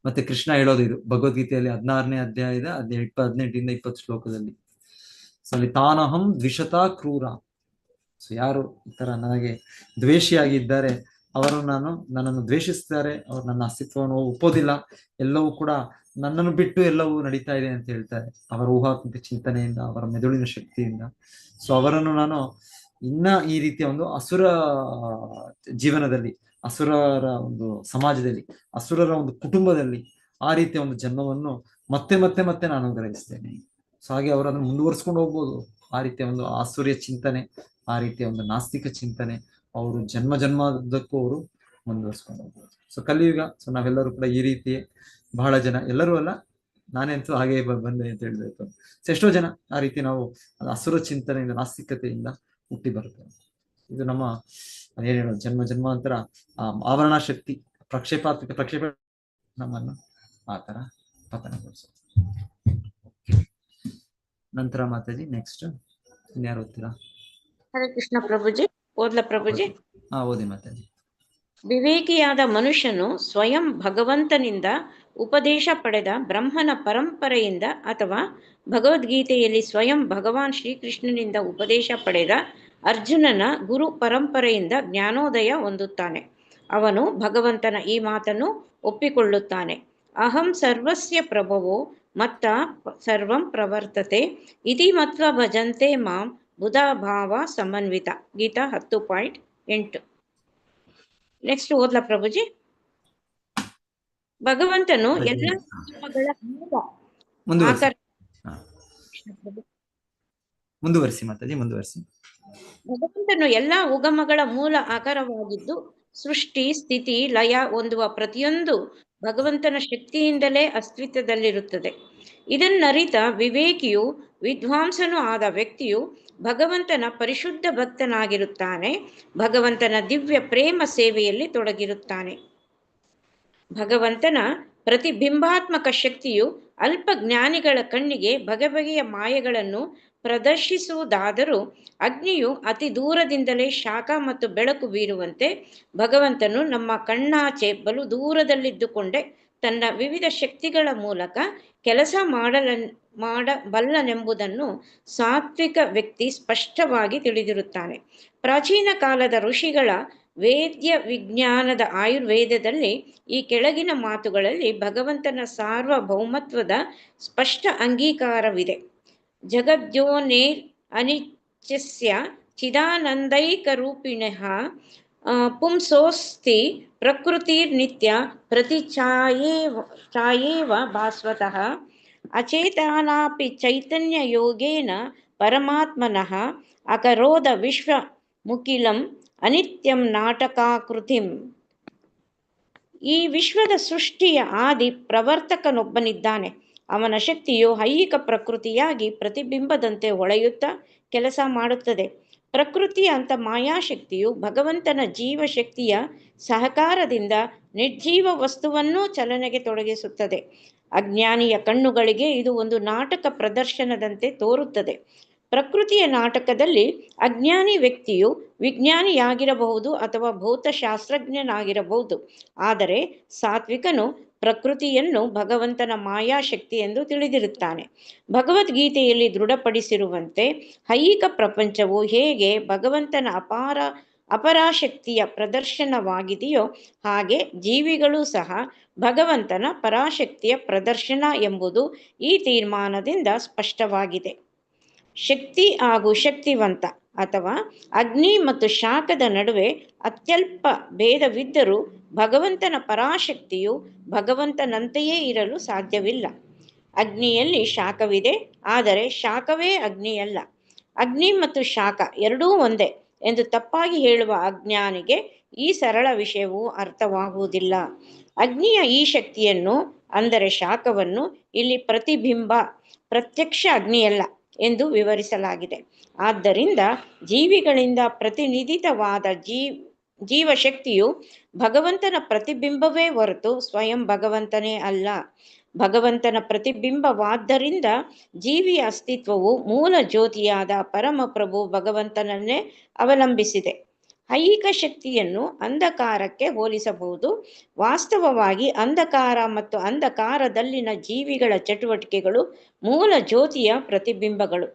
ಮತ್ತೆ ಕೃಷ್ಣ ಹೇಳೋದು ಇದು ಭಗವದ್ಗೀತೆಯಲ್ಲಿ 16ನೇ ಅಧ್ಯಾಯದ 18ರಿಂದ 20 ಶ್ಲೋಕದಲ್ಲಿ. ಸೊ ಅಲ್ಲಿ ತಾನಹಂ ದ್ವಿಷತಾ ಕ್ರೂರ. ಸೊ ಯಾರು ಈ ತರ ನನಗೆ ದ್ವೇಷಿಯಾಗಿದ್ದಾರೆ, ಅವರು ನನ್ನನ್ನು ದ್ವೇಷಿಸ್ತಾರೆ, ಅವ್ರು ನನ್ನ ಅಸ್ತಿತ್ವವನ್ನು ಒಪ್ಪೋದಿಲ್ಲ, ಎಲ್ಲವೂ ಕೂಡ ನನ್ನನ್ನು ಬಿಟ್ಟು ಎಲ್ಲವೂ ನಡೀತಾ ಇದೆ ಅಂತ ಹೇಳ್ತಾರೆ ಅವರ ಊಹಾತ್ಮಕ ಚಿಂತನೆಯಿಂದ, ಅವರ ಮೆದುಳಿನ ಶಕ್ತಿಯಿಂದ. ಸೊ ಅವರನ್ನು ನಾನು ಇನ್ನ ಈ ರೀತಿಯ ಒಂದು ಅಸುರ ಜೀವನದಲ್ಲಿ, ಅಸುರರ ಒಂದು ಸಮಾಜದಲ್ಲಿ, ಅಸುರರ ಒಂದು ಕುಟುಂಬದಲ್ಲಿ ಆ ರೀತಿಯ ಒಂದು ಜನ್ಮವನ್ನು ಮತ್ತೆ ಮತ್ತೆ ಮತ್ತೆ ನಾನು ಗ್ರಹಿಸ್ತೇನೆ. ಸೊ ಹಾಗೆ ಅವರು ಅದನ್ನು ಮುಂದುವರ್ಸ್ಕೊಂಡು ಹೋಗ್ಬೋದು. ಆ ರೀತಿಯ ಒಂದು ಆಸುರ್ಯ ಚಿಂತನೆ, ಆ ರೀತಿಯ ಒಂದು ನಾಸ್ತಿಕ ಚಿಂತನೆ ಅವರು ಜನ್ಮದಕ್ಕೂ ಅವರು ಮುಂದುವರ್ಸ್ಕೊಂಡು ಹೋಗ್ಬೋದು. ಸೊ ಕಲಿಯುಗ. ಸೊ ನಾವೆಲ್ಲರೂ ಕೂಡ ಈ ರೀತಿ ಬಹಳ ಜನ, ಎಲ್ಲರೂ ಅಲ್ಲ, ನಾನಂತೂ ಹಾಗೆ ಬಂದೆ ಅಂತ ಹೇಳ್ಬೇಕು. ಸೊ ಎಷ್ಟೋ ಜನ ಆ ರೀತಿ ನಾವು ಅಸುರ ಚಿಂತನೆಯಿಂದ, ನಾಸ್ತಿಕತೆಯಿಂದ ಹುಟ್ಟಿ ಬರುತ್ತೇವೆ. ಇದು ನಮ್ಮ ಏನ್ ಹೇಳೋದು, ಜನ್ಮಾಂತರ ಆವರಣ ಶಕ್ತಿ, ಪ್ರಕ್ಷೇಪ ನಮ್ಮನ್ನು ಆ ತರ ಪತನಗೊಳಿಸೋದು. ನಂತರ ಮಾತಾಜಿ ನೆಕ್ಸ್ಟ್ ಇನ್ಯಾರು ಓದ್ತೀರಾ? ಹರೇ ಕೃಷ್ಣ ಪ್ರಭುಜಿ. ಓದ್ಲ ಪ್ರಭುಜಿ? ಓದಿ ಮಾತಾಜಿ. ವಿವೇಕಿಯಾದ ಮನುಷ್ಯನು ಸ್ವಯಂ ಭಗವಂತನಿಂದ ಉಪದೇಶ ಪಡೆದ ಬ್ರಹ್ಮನ ಪರಂಪರೆಯಿಂದ ಅಥವಾ ಭಗವದ್ಗೀತೆಯಲ್ಲಿ ಸ್ವಯಂ ಭಗವಾನ್ ಶ್ರೀಕೃಷ್ಣನಿಂದ ಉಪದೇಶ ಪಡೆದ ಅರ್ಜುನನ ಗುರು ಪರಂಪರೆಯಿಂದ ಜ್ಞಾನೋದಯ ಹೊಂದುತ್ತಾನೆ. ಅವನು ಭಗವಂತನ ಈ ಮಾತನ್ನು ಒಪ್ಪಿಕೊಳ್ಳುತ್ತಾನೆ. ಅಹಂ ಸರ್ವಸ್ಯ ಪ್ರಭವೋ ಮತ್ತ ಸರ್ವಂ ಪ್ರವರ್ತತೆ ಇತಿ ಮತ್ವ ಭಜಂತೆ ಮಾಂ ಬುಧಾ ಭಾವ ಸಮನ್ವಿತ. ಗೀತಾ 10.8. ನೆಕ್ಸ್ಟ್ ಓದ್ಲಾ ಪ್ರಭುಜಿ. ಭಗವಂತನು ಎಲ್ಲ ಕರ್ಮಗಳ ಮೂಲ ಆಕಾರ. ಮುಂದುವರಿಸಿ ಮಾತಾಜಿ, ಮುಂದುವರಿಸಿ. ಭಗವಂತನು ಎಲ್ಲ ಉಗಮಗಳ ಮೂಲ ಆಕಾರವಾಗಿದ್ದು ಸೃಷ್ಟಿ, ಸ್ಥಿತಿ, ಲಯ ಹೊಂದುವ ಪ್ರತಿಯೊಂದು ಭಗವಂತನ ಶಕ್ತಿಯಿಂದಲೇ ಅಸ್ತಿತ್ವದಲ್ಲಿರುತ್ತದೆ. ಇದನ್ನರಿತ ವಿವೇಕಿಯು, ವಿದ್ವಾಂಸನೂ ಆದ ವ್ಯಕ್ತಿಯು ಭಗವಂತನ ಪರಿಶುದ್ಧ ಭಕ್ತನಾಗಿರುತ್ತಾನೆ. ಭಗವಂತನ ದಿವ್ಯ ಪ್ರೇಮ ಸೇವೆಯಲ್ಲಿ ತೊಡಗಿರುತ್ತಾನೆ. ಭಗವಂತನ ಪ್ರತಿಬಿಂಬಾತ್ಮಕ ಶಕ್ತಿಯು ಅಲ್ಪ ಜ್ಞಾನಿಗಳ ಕಣ್ಣಿಗೆ ಬಗೆಬಗೆಯ ಮಾಯೆಗಳನ್ನು ಪ್ರದರ್ಶಿಸುವುದಾದರೂ ಅಗ್ನಿಯು ಅತಿ ದೂರದಿಂದಲೇ ಶಾಖ ಮತ್ತು ಬೆಳಕು ಬೀರುವಂತೆ ಭಗವಂತನು ನಮ್ಮ ಕಣ್ಣಾಚೆ ಬಲು ದೂರದಲ್ಲಿದ್ದುಕೊಂಡೇ ತನ್ನ ವಿವಿಧ ಶಕ್ತಿಗಳ ಮೂಲಕ ಕೆಲಸ ಮಾಡಬಲ್ಲನೆಂಬುದನ್ನು ಸಾತ್ವಿಕ ವ್ಯಕ್ತಿ ಸ್ಪಷ್ಟವಾಗಿ ತಿಳಿದಿರುತ್ತಾನೆ. ಪ್ರಾಚೀನ ಕಾಲದ ಋಷಿಗಳ ವೇದ್ಯ ವಿಜ್ಞಾನದ ಆಯುರ್ವೇದದಲ್ಲಿ ಈ ಕೆಳಗಿನ ಮಾತುಗಳಲ್ಲಿ ಭಗವಂತನ ಸಾರ್ವಭೌಮತ್ವದ ಸ್ಪಷ್ಟ ಅಂಗೀಕಾರವಿದೆ. ಜಗದ್ಯೋನೇರ್ ಅನಿತ್ಯಸ್ಯ ಚಿದಾನಂದೈಕರೂಪಿಣಃ ಪುಂಸೋಸ್ತಿ ಪ್ರಕೃತಿರ್ನಿತ್ಯ ಪ್ರತಿಛಾಯೇವ ಭಾಸ್ವತಃ ಅಚೇತನಾಪಿ ಚೈತನ್ಯ ಯೋಗೇನ ಪರಮಾತ್ಮನಃ ಅಕರೋದ ವಿಶ್ವ ಮುಖಿಲಂ ಅನಿತ್ಯಂ ನಾಟಕಾಕೃತಿಂ. ಈ ವಿಶ್ವದ ಸೃಷ್ಟಿಯ ಆದಿ ಪ್ರವರ್ತಕನೊಬ್ಬನಿದ್ದಾನೆ. ಅವನ ಶಕ್ತಿಯು ಐಹಿಕ ಪ್ರಕೃತಿಯಾಗಿ ಪ್ರತಿಬಿಂಬದಂತೆ ಹೊಳೆಯುತ್ತಾ ಕೆಲಸ ಮಾಡುತ್ತದೆ. ಪ್ರಕೃತಿಯ ಅಂತ ಮಾಯಾಶಕ್ತಿಯು ಭಗವಂತನ ಜೀವಶಕ್ತಿಯ ಸಹಕಾರದಿಂದ ನಿರ್ಜೀವ ವಸ್ತುವನ್ನೂ ಚಲನೆಗೆ ತೊಡಗಿಸುತ್ತದೆ. ಅಜ್ಞಾನಿಯ ಕಣ್ಣುಗಳಿಗೆ ಇದು ಒಂದು ನಾಟಕ ಪ್ರದರ್ಶನದಂತೆ ತೋರುತ್ತದೆ. ಪ್ರಕೃತಿಯ ನಾಟಕದಲ್ಲಿ ಅಜ್ಞಾನಿ ವ್ಯಕ್ತಿಯು ವಿಜ್ಞಾನಿಯಾಗಿರಬಹುದು ಅಥವಾ ಭೌತಶಾಸ್ತ್ರಜ್ಞನಾಗಿರಬಹುದು. ಆದರೆ ಸಾತ್ವಿಕನು ಪ್ರಕೃತಿಯನ್ನು ಭಗವಂತನ ಮಾಯಾಶಕ್ತಿ ಎಂದು ತಿಳಿದಿರುತ್ತಾನೆ. ಭಗವದ್ಗೀತೆಯಲ್ಲಿ ದೃಢಪಡಿಸಿರುವಂತೆ ಐಹಿಕ ಪ್ರಪಂಚವು ಹೇಗೆ ಭಗವಂತನ ಅಪರಾಶಕ್ತಿಯ ಪ್ರದರ್ಶನವಾಗಿದೆಯೋ ಹಾಗೆ ಜೀವಿಗಳೂ ಸಹ ಭಗವಂತನ ಪರಾಶಕ್ತಿಯ ಪ್ರದರ್ಶನ ಎಂಬುದು ಈ ತೀರ್ಮಾನದಿಂದ ಸ್ಪಷ್ಟವಾಗಿದೆ. ಶಕ್ತಿ ಹಾಗೂ ಶಕ್ತಿವಂತ ಅಥವಾ ಅಗ್ನಿ ಮತ್ತು ಶಾಖದ ನಡುವೆ ಅತ್ಯಲ್ಪ ಭೇದವಿದ್ದರೂ ಭಗವಂತನ ಪರಾಶಕ್ತಿಯು ಭಗವಂತನಂತೆಯೇ ಇರಲು ಸಾಧ್ಯವಿಲ್ಲ. ಅಗ್ನಿಯಲ್ಲಿ ಶಾಖವಿದೆ, ಆದರೆ ಶಾಖವೇ ಅಗ್ನಿಯಲ್ಲ. ಅಗ್ನಿ ಮತ್ತು ಶಾಖ ಎರಡೂ ಒಂದೇ ಎಂದು ತಪ್ಪಾಗಿ ಹೇಳುವ ಅಜ್ಞಾನಿಗೆ ಈ ಸರಳ ವಿಷಯವು ಅರ್ಥವಾಗುವುದಿಲ್ಲ. ಅಗ್ನಿಯ ಈ ಶಕ್ತಿಯನ್ನು ಅಂದರೆ ಶಾಖವನ್ನು ಇಲ್ಲಿ ಪ್ರತಿಬಿಂಬ, ಪ್ರತ್ಯಕ್ಷ ಅಗ್ನಿಯಲ್ಲ ಎಂದು ವಿವರಿಸಲಾಗಿದೆ. ಆದ್ದರಿಂದ ಜೀವಿಗಳಿಂದ ಪ್ರತಿನಿಧಿತವಾದ ಜೀವಶಕ್ತಿಯು ಭಗವಂತನ ಪ್ರತಿಬಿಂಬವೇ ಹೊರತು ಸ್ವಯಂ ಭಗವಂತನೇ ಅಲ್ಲ. ಭಗವಂತನ ಪ್ರತಿಬಿಂಬವಾದ್ದರಿಂದ ಜೀವಿಯ ಅಸ್ತಿತ್ವವು ಮೂಲ ಜ್ಯೋತಿಯಾದ ಪರಮಪ್ರಭು ಭಗವಂತನನ್ನೇ ಅವಲಂಬಿಸಿದೆ. ಐಹಿಕ ಶಕ್ತಿಯನ್ನು ಅಂಧಕಾರಕ್ಕೆ ಹೋಲಿಸಬಹುದು. ವಾಸ್ತವವಾಗಿ ಅಂಧಕಾರ ಮತ್ತು ಅಂಧಕಾರದಲ್ಲಿನ ಜೀವಿಗಳ ಚಟುವಟಿಕೆಗಳು ಮೂಲ ಜ್ಯೋತಿಯ ಪ್ರತಿಬಿಂಬಗಳು.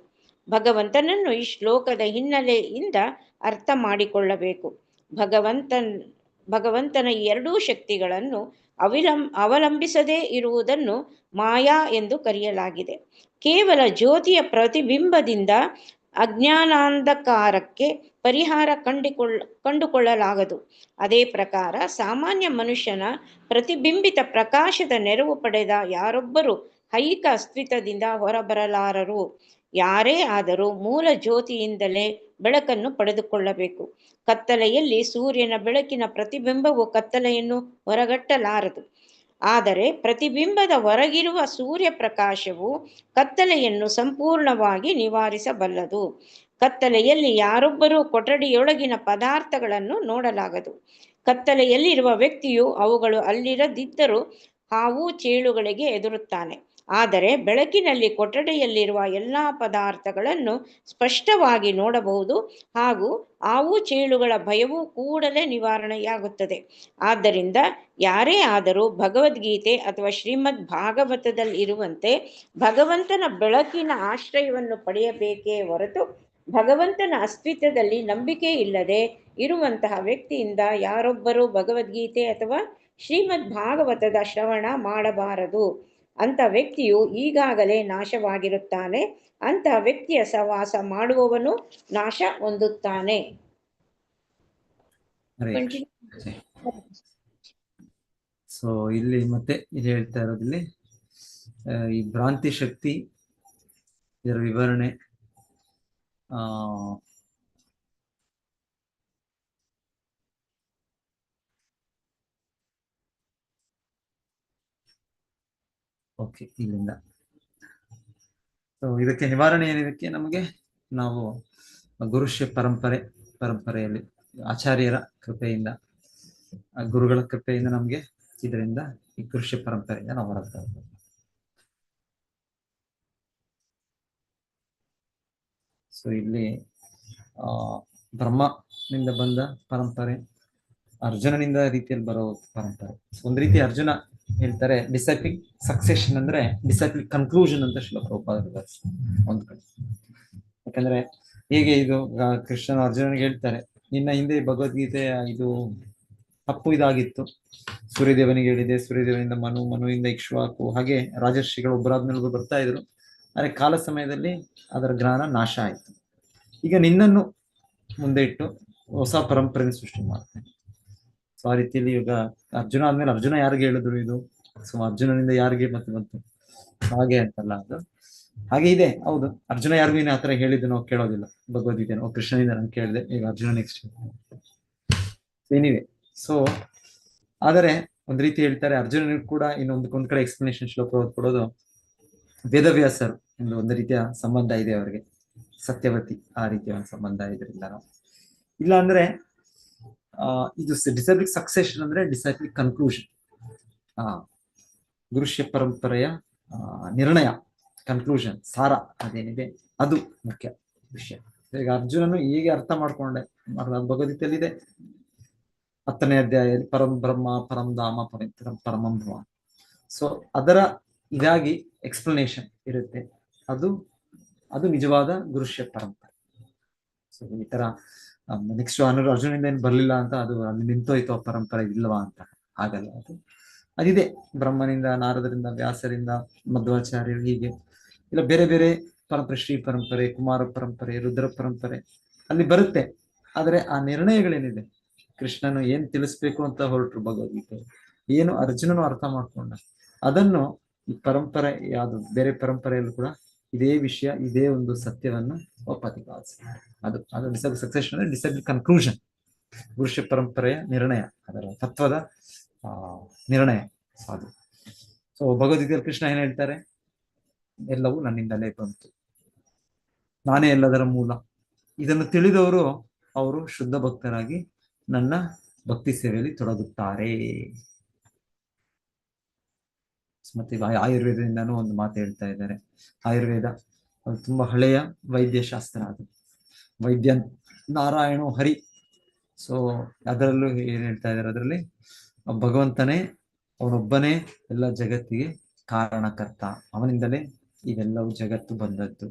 ಭಗವಂತನನ್ನು ಈ ಶ್ಲೋಕದ ಹಿನ್ನೆಲೆಯಿಂದ ಅರ್ಥ ಮಾಡಿಕೊಳ್ಳಬೇಕು. ಭಗವಂತನ ಎರಡೂ ಶಕ್ತಿಗಳನ್ನು ಅವಲಂಬಿಸದೇ ಇರುವುದನ್ನು ಮಾಯಾ ಎಂದು ಕರೆಯಲಾಗಿದೆ. ಕೇವಲ ಜ್ಯೋತಿಯ ಪ್ರತಿಬಿಂಬದಿಂದ ಅಜ್ಞಾನಾಂಧಕಾರಕ್ಕೆ ಪರಿಹಾರ ಕಂಡುಕೊಳ್ಳಲಾಗದು. ಅದೇ ಪ್ರಕಾರ ಸಾಮಾನ್ಯ ಮನುಷ್ಯನ ಪ್ರತಿಬಿಂಬಿತ ಪ್ರಕಾಶದ ನೆರವು ಪಡೆದ ಯಾರೊಬ್ಬರು ಐಹಿಕ ಅಸ್ತಿತ್ವದಿಂದ ಹೊರಬರಲಾರರು. ಯಾರೇ ಆದರೂ ಮೂಲ ಜ್ಯೋತಿಯಿಂದಲೇ ಬೆಳಕನ್ನು ಪಡೆದುಕೊಳ್ಳಬೇಕು. ಕತ್ತಲೆಯಲ್ಲಿ ಸೂರ್ಯನ ಬೆಳಕಿನ ಪ್ರತಿಬಿಂಬವು ಕತ್ತಲೆಯನ್ನು ಹೊರಗಟ್ಟಲಾರದು. ಆದರೆ ಪ್ರತಿಬಿಂಬದ ಹೊರಗಿರುವ ಸೂರ್ಯ ಪ್ರಕಾಶವು ಕತ್ತಲೆಯನ್ನು ಸಂಪೂರ್ಣವಾಗಿ ನಿವಾರಿಸಬಲ್ಲದು. ಕತ್ತಲೆಯಲ್ಲಿ ಯಾರೊಬ್ಬರೂ ಕೊಠಡಿಯೊಳಗಿನ ಪದಾರ್ಥಗಳನ್ನು ನೋಡಲಾಗದು. ಕತ್ತಲೆಯಲ್ಲಿರುವ ವ್ಯಕ್ತಿಯು ಅವುಗಳು ಅಲ್ಲಿರದಿದ್ದರೂ ಹಾವು ಚೇಳುಗಳಿಗೆ ಹೆದರುತ್ತಾನೆ. ಆದರೆ ಬೆಳಕಿನಲ್ಲಿ ಕೊಠಡಿಯಲ್ಲಿರುವ ಎಲ್ಲ ಪದಾರ್ಥಗಳನ್ನು ಸ್ಪಷ್ಟವಾಗಿ ನೋಡಬಹುದು ಹಾಗೂ ಹಾವು ಚೇಳುಗಳ ಭಯವೂ ಕೂಡಲೇ ನಿವಾರಣೆಯಾಗುತ್ತದೆ. ಆದ್ದರಿಂದ ಯಾರೇ ಆದರೂ ಭಗವದ್ಗೀತೆ ಅಥವಾ ಶ್ರೀಮದ್ ಭಾಗವತದಲ್ಲಿ ಇರುವಂತೆ ಭಗವಂತನ ಬೆಳಕಿನ ಆಶ್ರಯವನ್ನು ಪಡೆಯಬೇಕೇ ಹೊರತು ಭಗವಂತನ ಅಸ್ತಿತ್ವದಲ್ಲಿ ನಂಬಿಕೆ ಇಲ್ಲದೆ ಇರುವಂತಹ ವ್ಯಕ್ತಿಯಿಂದ ಯಾರೊಬ್ಬರೂ ಭಗವದ್ಗೀತೆ ಅಥವಾ ಶ್ರೀಮದ್ ಭಾಗವತದ ಶ್ರವಣ ಮಾಡಬಾರದು. ಅಂಥ ವ್ಯಕ್ತಿಯು ಈಗಾಗಲೇ ನಾಶವಾಗಿರುತ್ತಾನೆ. ಅಂಥ ವ್ಯಕ್ತಿಯ ಸಹವಾಸ ಮಾಡುವವನು ನಾಶ ಹೊಂದುತ್ತಾನೆ. ಸೊ ಇಲ್ಲಿ ಮತ್ತೆ ಇದು ಹೇಳ್ತಾ ಇರೋದಿಲ್ಲಿ ಈ ಭ್ರಾಂತಿ ಶಕ್ತಿ, ಇದರ ವಿವರಣೆ, ಓಕೆ ಇಲ್ಲಿಂದ. ಸೊ ಇದಕ್ಕೆ ನಿವಾರಣೆ ಏನಿದಕ್ಕೆ ನಮಗೆ ನಾವು ಗುರುಶ್ಯ ಪರಂಪರೆಯಲ್ಲಿ ಆಚಾರ್ಯರ ಕೃಪೆಯಿಂದ, ಗುರುಗಳ ಕೃಪೆಯಿಂದ ನಮಗೆ ಇದರಿಂದ ಈ ಗುರುಶ್ಯ ಪರಂಪರೆಯಿಂದ ನಾವು ಹೊರಡ್ತಾ ಇದ್ದೇವೆ. ಸೊ ಇಲ್ಲಿ ಬ್ರಹ್ಮನಿಂದ ಬಂದ ಪರಂಪರೆ, ಅರ್ಜುನನಿಂದ ರೀತಿಯಲ್ಲಿ ಬರೋ ಪರಂಪರೆ. ಒಂದು ರೀತಿ ಅರ್ಜುನ ಹೇಳ್ತಾರೆ ಡಿಸೈಪ್ಲಿಕ್ ಸಕ್ಸೆಷನ್ ಅಂದ್ರೆ ಡಿಸೈಪ್ಲಿಕ್ ಕನ್ಕ್ಲೂಷನ್ ಅಂತ ಶ್ರೀಲ ಪ್ರಭುಪಾದರು ಒಂದ್ ಕಡೆ. ಯಾಕಂದ್ರೆ ಹೇಗೆ ಇದು ಕೃಷ್ಣನ ಅರ್ಜುನನಿಗೆ ಹೇಳ್ತಾರೆ, ನಿನ್ನ ಹಿಂದೆ ಭಗವದ್ಗೀತೆಯ ಇದು ತಪ್ಪು ಇದಾಗಿತ್ತು, ಸೂರ್ಯದೇವನಿಗೆ ಹೇಳಿದೆ, ಸೂರ್ಯದೇವನಿಂದ ಮನುವಿಂದ ಇಕ್ಷ್ವಾಕು, ಹಾಗೆ ರಾಜರ್ಷಿಗಳು ಒಬ್ಬರಾದ್ಮೇಲೆ ಬರ್ತಾ ಇದ್ರು. ಆದ್ರೆ ಕಾಲ ಸಮಯದಲ್ಲಿ ಅದರ ಜ್ಞಾನ ನಾಶ ಆಯ್ತು. ಈಗ ನಿನ್ನನ್ನು ಮುಂದೆ ಇಟ್ಟು ಹೊಸ ಪರಂಪರೆಯನ್ನು ಸೃಷ್ಟಿ ಮಾಡ್ತೇನೆ. ಸೊ ಆ ರೀತಿಯಲ್ಲಿ ಈಗ ಅರ್ಜುನ ಆದ್ಮೇಲೆ ಅರ್ಜುನ ಯಾರಿಗೆ ಹೇಳಿದ್ರು ಇದು? ಸೊ ಅರ್ಜುನನಿಂದ ಯಾರಿಗೆ ಮತ್ತೆ ಬಂತು? ಹಾಗೆ ಅಂತಲ್ಲ, ಅದು ಹಾಗೆ ಇದೆ. ಹೌದು, ಅರ್ಜುನ ಯಾರಿಗೂ ಇನ್ನು ಆತರ ಹೇಳಿದ್ದು ನಾವು ಕೇಳೋದಿಲ್ಲ. ಭಗವದ್ಗೀತೆ ಕೃಷ್ಣನಿಂದ ನಾನು ಕೇಳಿದೆ, ಈಗ ಅರ್ಜುನ ನೆಕ್ಸ್ಟ್ ಏನಿವೆ. ಸೊ ಆದರೆ ಒಂದ್ ರೀತಿ ಹೇಳ್ತಾರೆ ಅರ್ಜುನನಿಗೆ ಕೂಡ ಒಂದ್ ಕಡೆ ಎಕ್ಸ್ಪ್ಲನೇಷನ್ ಶ್ಲೋಕ ಕೊಡೋದು ವೇದವ್ಯಾಸರು ಒಂದು ರೀತಿಯ ಸಂಬಂಧ ಇದೆ ಅವರಿಗೆ, ಸತ್ಯವತಿ ಆ ರೀತಿಯ ಒಂದು ಸಂಬಂಧ ಇದರಿಂದ ನಾವು ಇಲ್ಲ ಅಂದ್ರೆ ಇದು ಡಿಸೈಪ್ಲಿಕ್ ಸಕ್ಸೆಷನ್ ಅಂದ್ರೆ ಡಿಸೈಪ್ಲಿಕ್ ಕನ್ಕ್ಲೂಷನ್, ಗುರುಶ್ಯ ಪರಂಪರೆಯ ನಿರ್ಣಯ, ಕನ್ಕ್ಲೂಷನ್, ಸಾರ ಅದೇನಿದೆ ಅದು ಮುಖ್ಯ ವಿಷಯ. ಈಗ ಅರ್ಜುನನು ಹೇಗೆ ಅರ್ಥ ಮಾಡ್ಕೊಂಡೆ ಭಗವದ್ಗೀತೆಯಲ್ಲಿದೆ 10ನೇ ಅಧ್ಯಾಯದಲ್ಲಿ ಪರಂ ಬ್ರಹ್ಮ ಪರಂ ಧಾಮ ಪರಮಂ ಭವ. ಸೊ ಅದರ ಇದಾಗಿ ಎಕ್ಸ್ಪ್ಲನೇಷನ್ ಇರುತ್ತೆ, ಅದು ನಿಜವಾದ ಗುರುಶ್ಯ ಪರಂಪರೆ. ಸೊ ಈ ತರ ನೆಕ್ಸ್ಟ್ ಅರ್ಜುನಿಂದ ಏನ್ ಬರ್ಲಿಲ್ಲ ಅಂತ ಅದು ಅಲ್ಲಿ ನಿಂತೋಯ್ತು ಆ ಪರಂಪರೆ ಇಲ್ವಾ ಅಂತ, ಹಾಗಲ್ಲ. ಅದಿದೆ ಬ್ರಹ್ಮನಿಂದ, ನಾರದರಿಂದ, ವ್ಯಾಸರಿಂದ, ಮಧ್ವಾಚಾರ್ಯರು, ಹೀಗೆ ಇಲ್ಲ ಬೇರೆ ಬೇರೆ ಪರಂಪರೆ, ಶ್ರೀ ಪರಂಪರೆ, ಕುಮಾರ ಪರಂಪರೆ, ರುದ್ರ ಪರಂಪರೆ ಅಲ್ಲಿ ಬರುತ್ತೆ. ಆದ್ರೆ ಆ ನಿರ್ಣಯಗಳೇನಿದೆ, ಕೃಷ್ಣನು ಏನ್ ತಿಳಿಸ್ಬೇಕು ಅಂತ ಹೊರಟರು ಭಗವದ್ಗೀತೆ, ಏನು ಅರ್ಜುನನು ಅರ್ಥ ಮಾಡ್ಕೊಂಡ, ಅದನ್ನು ಈ ಪರಂಪರೆ ಯಾವುದು ಬೇರೆ ಪರಂಪರೆಯಲ್ಲೂ ಕೂಡ ಇದೇ ವಿಷಯ, ಇದೇ ಒಂದು ಸತ್ಯವನ್ನು ಪ್ರತಿಪಾದಿಸ್ತಾರೆ. ಅದು ಡಿಸೈಬಲ್ ಸಕ್ಸೆಷನ್ ಅಂದ್ರೆ ಡಿಸೈಬಲ್ ಕನ್ಕ್ಲೂಷನ್, ಗುರುಶ್ಯ ಪರಂಪರೆಯ ನಿರ್ಣಯ, ಅದರ ತತ್ವದ ನಿರ್ಣಯ ಅದು. ಸೊ ಭಗವದ್ಗೀತೆಯಲ್ಲಿ ಕೃಷ್ಣ ಏನ್ ಹೇಳ್ತಾರೆ, ಎಲ್ಲವೂ ನನ್ನಿಂದಲೇ ಬಂತು, ನಾನೇ ಎಲ್ಲದರ ಮೂಲ. ಇದನ್ನು ತಿಳಿದವರು ಅವರು ಶುದ್ಧ ಭಕ್ತರಾಗಿ ನನ್ನ ಭಕ್ತಿ ಸೇವೆಯಲ್ಲಿ ತೊಡಗುತ್ತಾರೆ. ಮತ್ತೆ ಆಯುರ್ವೇದದಿಂದನೂ ಒಂದು ಮಾತು ಹೇಳ್ತಾ ಇದ್ದಾರೆ. ಆಯುರ್ವೇದ ಅದು ತುಂಬಾ ಹಳೆಯ ವೈದ್ಯಶಾಸ್ತ್ರ, ಅದು ವೈದ್ಯ ನಾರಾಯಣ ಹರಿ. ಸೊ ಅದರಲ್ಲೂ ಏನ್ ಹೇಳ್ತಾ ಇದ್ದಾರೆ, ಅದರಲ್ಲಿ ಭಗವಂತನೇ ಅವನೊಬ್ಬನೇ ಎಲ್ಲ ಜಗತ್ತಿಗೆ ಕಾರಣಕರ್ತ, ಅವನಿಂದಲೇ ಇವೆಲ್ಲವೂ ಜಗತ್ತು ಬಂದದ್ದು.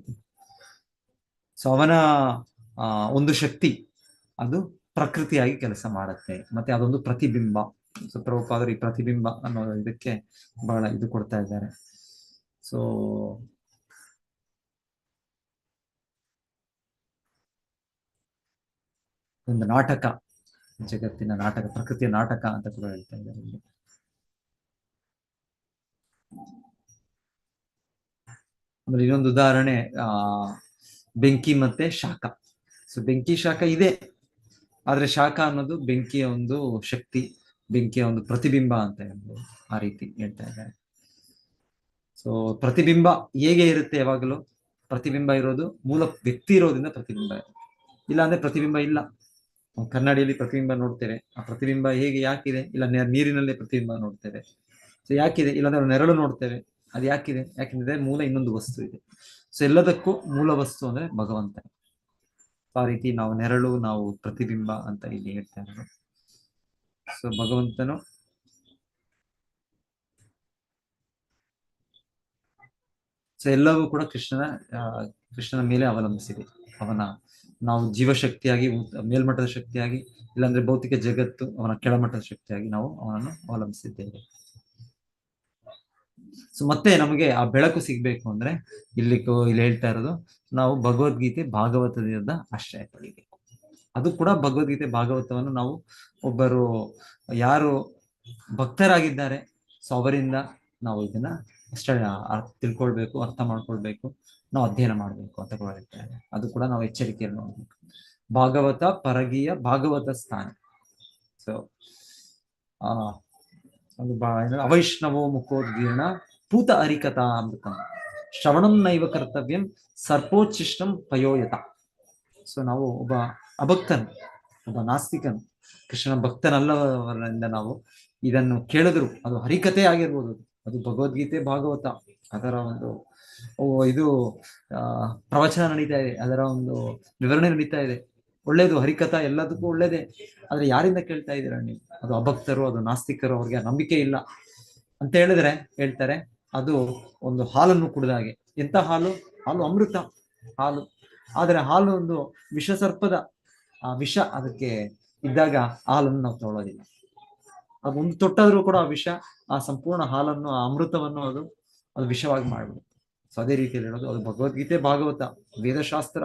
ಸೊ ಅವನ ಒಂದು ಶಕ್ತಿ ಅದು ಪ್ರಕೃತಿಯಾಗಿ ಕೆಲಸ ಮಾಡುತ್ತೆ, ಮತ್ತೆ ಅದೊಂದು ಪ್ರತಿಬಿಂಬ. ಸೊ ಪ್ರಭುಪಾದರು ಈ ಪ್ರತಿಬಿಂಬ ಅನ್ನೋ ಇದಕ್ಕೆ ಬಹಳ ಇದು ಕೊಡ್ತಾ ಇದ್ದಾರೆ. ಸೊ ಒಂದು ನಾಟಕ, ಜಗತ್ತಿನ ನಾಟಕ, ಪ್ರಕೃತಿಯ ನಾಟಕ ಅಂತ ಕೂಡ ಹೇಳ್ತಾ ಇದ್ದಾರೆ ಇಲ್ಲಿ. ಆಮೇಲೆ ಇನ್ನೊಂದು ಉದಾಹರಣೆ ಬೆಂಕಿ ಮತ್ತೆ ಶಾಖ. ಸೊ ಬೆಂಕಿ ಶಾಖ ಇದೆ, ಆದ್ರೆ ಶಾಖ ಅನ್ನೋದು ಬೆಂಕಿಯ ಒಂದು ಶಕ್ತಿ, ಬೆಂಕಿಯ ಒಂದು ಪ್ರತಿಬಿಂಬ ಅಂತ ಹೇಳ್ಬೋದು, ಆ ರೀತಿ ಹೇಳ್ತಾ ಇದ್ದಾರೆ. ಸೊ ಪ್ರತಿಬಿಂಬ ಹೇಗೆ ಇರುತ್ತೆ, ಯಾವಾಗಲೂ ಪ್ರತಿಬಿಂಬ ಇರೋದು ಮೂಲ ವ್ಯಕ್ತಿ ಇರೋದ್ರಿಂದ ಪ್ರತಿಬಿಂಬ ಇರುತ್ತೆ, ಇಲ್ಲ ಅಂದ್ರೆ ಪ್ರತಿಬಿಂಬ ಇಲ್ಲ. ಕನ್ನಡಿಯಲ್ಲಿ ಪ್ರತಿಬಿಂಬ ನೋಡ್ತೇವೆ, ಆ ಪ್ರತಿಬಿಂಬ ಹೇಗೆ ಯಾಕಿದೆ, ಇಲ್ಲ ನೀರಿನಲ್ಲಿ ಪ್ರತಿಬಿಂಬ ನೋಡ್ತೇವೆ. ಸೊ ಯಾಕಿದೆ, ಇಲ್ಲಾಂದ್ರೆ ನೆರಳು ನೋಡ್ತೇವೆ, ಅದು ಯಾಕಿದೆ, ಯಾಕೆಂದ್ರೆ ಮೂಲ ಇನ್ನೊಂದು ವಸ್ತು ಇದೆ. ಸೊ ಎಲ್ಲದಕ್ಕೂ ಮೂಲ ವಸ್ತು ಅಂದ್ರೆ ಭಗವಂತ. ಆ ರೀತಿ ನಾವು ನೆರಳು, ನಾವು ಪ್ರತಿಬಿಂಬ ಅಂತ ಇಲ್ಲಿ ಹೇಳ್ತಾ ಇರೋದು. ಸೊ ಭಗವಂತನು ಸೊ ಎಲ್ಲವೂ ಕೂಡ ಕೃಷ್ಣನ ಕೃಷ್ಣನ ಮೇಲೆ ಅವಲಂಬಿಸಿದೆ. ಅವನ ನಾವು ಜೀವಶಕ್ತಿಯಾಗಿ ಮೇಲ್ಮಟ್ಟದ ಶಕ್ತಿಯಾಗಿ, ಇಲ್ಲಾಂದ್ರೆ ಭೌತಿಕ ಜಗತ್ತು ಅವನ ಕೆಳಮಟ್ಟದ ಶಕ್ತಿಯಾಗಿ ನಾವು ಅವನನ್ನು ಅವಲಂಬಿಸಿದ್ದೇವೆ. ಸೊ ಮತ್ತೆ ನಮಗೆ ಆ ಬೆಳಕು ಸಿಗ್ಬೇಕು ಅಂದ್ರೆ ಇಲ್ಲಿ ಹೇಳ್ತಾ ಇರೋದು, ನಾವು ಭಗವದ್ಗೀತೆ ಭಾಗವತದಿಂದ ಆಶ್ರಯ ಪಡಿಬೇಕು. ಅದು ಕೂಡ ಭಗವದ್ಗೀತೆ ಭಾಗವತವನ್ನು ನಾವು ಒಬ್ಬರು ಯಾರು ಭಕ್ತರಾಗಿದ್ದಾರೆ ಸೊ ಅವರಿಂದ ನಾವು ಇದನ್ನ ತಿಳ್ಕೊಳ್ಬೇಕು, ಅರ್ಥ ಮಾಡ್ಕೊಳ್ಬೇಕು, ನಾವು ಅಧ್ಯಯನ ಮಾಡ್ಬೇಕು ಅಂತ ಕೂಡ ಹೇಳ್ತಾರೆ. ಅದು ಕೂಡ ನಾವು ಎಚ್ಚರಿಕೆಯನ್ನು ನೋಡ್ಬೇಕು. ಭಾಗವತ ಪರಗೀಯ ಭಾಗವತ ಸ್ಥಾನ. ಸೊ ಅದು ಅವೈಷ್ಣವೋ ಮುಖೋದ್ಗೀರ್ಣ ಪೂತ ಅರಿಕಥಾ ಅಮೃತ ಶ್ರವಣಂ ನೈವ ಕರ್ತವ್ಯಂ ಸರ್ಪೋಚ್ಚಿಷ್ಟಂ ಪಯೋಯತ. ಸೊ ನಾವು ಒಬ್ಬ ಅಭಕ್ತನು, ಒಬ್ಬ ನಾಸ್ತಿಕನು, ಕೃಷ್ಣನ ಭಕ್ತನಲ್ಲವರಿಂದ ನಾವು ಇದನ್ನು ಕೇಳಿದ್ರು ಅದು ಹರಿಕಥೆ ಆಗಿರ್ಬೋದು, ಅದು ಭಗವದ್ಗೀತೆ ಭಾಗವತ ಅದರ ಒಂದು ಇದು ಪ್ರವಚನ ನಡೀತಾ ಇದೆ, ಅದರ ಒಂದು ವಿವರಣೆ ನಡೀತಾ ಇದೆ, ಒಳ್ಳೇದು, ಹರಿಕಥಾ ಎಲ್ಲದಕ್ಕೂ ಒಳ್ಳೇದೇ. ಆದ್ರೆ ಯಾರಿಂದ ಕೇಳ್ತಾ ಇದ್ದೀರಾ ನೀವು? ಅದು ಅಭಕ್ತರು, ಅದು ನಾಸ್ತಿಕರು, ಅವ್ರಿಗೆ ನಂಬಿಕೆ ಇಲ್ಲ ಅಂತ ಹೇಳಿದ್ರೆ ಹೇಳ್ತಾರೆ ಅದು ಒಂದು ಹಾಲನ್ನು ಕುಡಿದ ಹಾಗೆ. ಎಂತ ಹಾಲು? ಹಾಲು ಅಮೃತ ಹಾಲು. ಆದ್ರೆ ಹಾಲು ಒಂದು ವಿಷ ಸರ್ಪದ ವಿಷ ಅದಕ್ಕೆ ಇದ್ದಾಗ ಹಾಲನ್ನು ನಾವು ತಗೊಳ್ಳೋದಿಲ್ಲ. ಅದು ಒಂದು ತೊಟ್ಟಾದ್ರೂ ಕೂಡ ಆ ವಿಷ ಆ ಸಂಪೂರ್ಣ ಹಾಲನ್ನು, ಆ ಅಮೃತವನ್ನು ಅದು ವಿಷವಾಗಿ ಮಾಡ್ಬಿಡುತ್ತೆ. ಸೊ ಅದೇ ರೀತಿಯಲ್ಲಿ ಹೇಳೋದು, ಅದು ಭಗವದ್ಗೀತೆ ಭಾಗವತ ವೇದಶಾಸ್ತ್ರ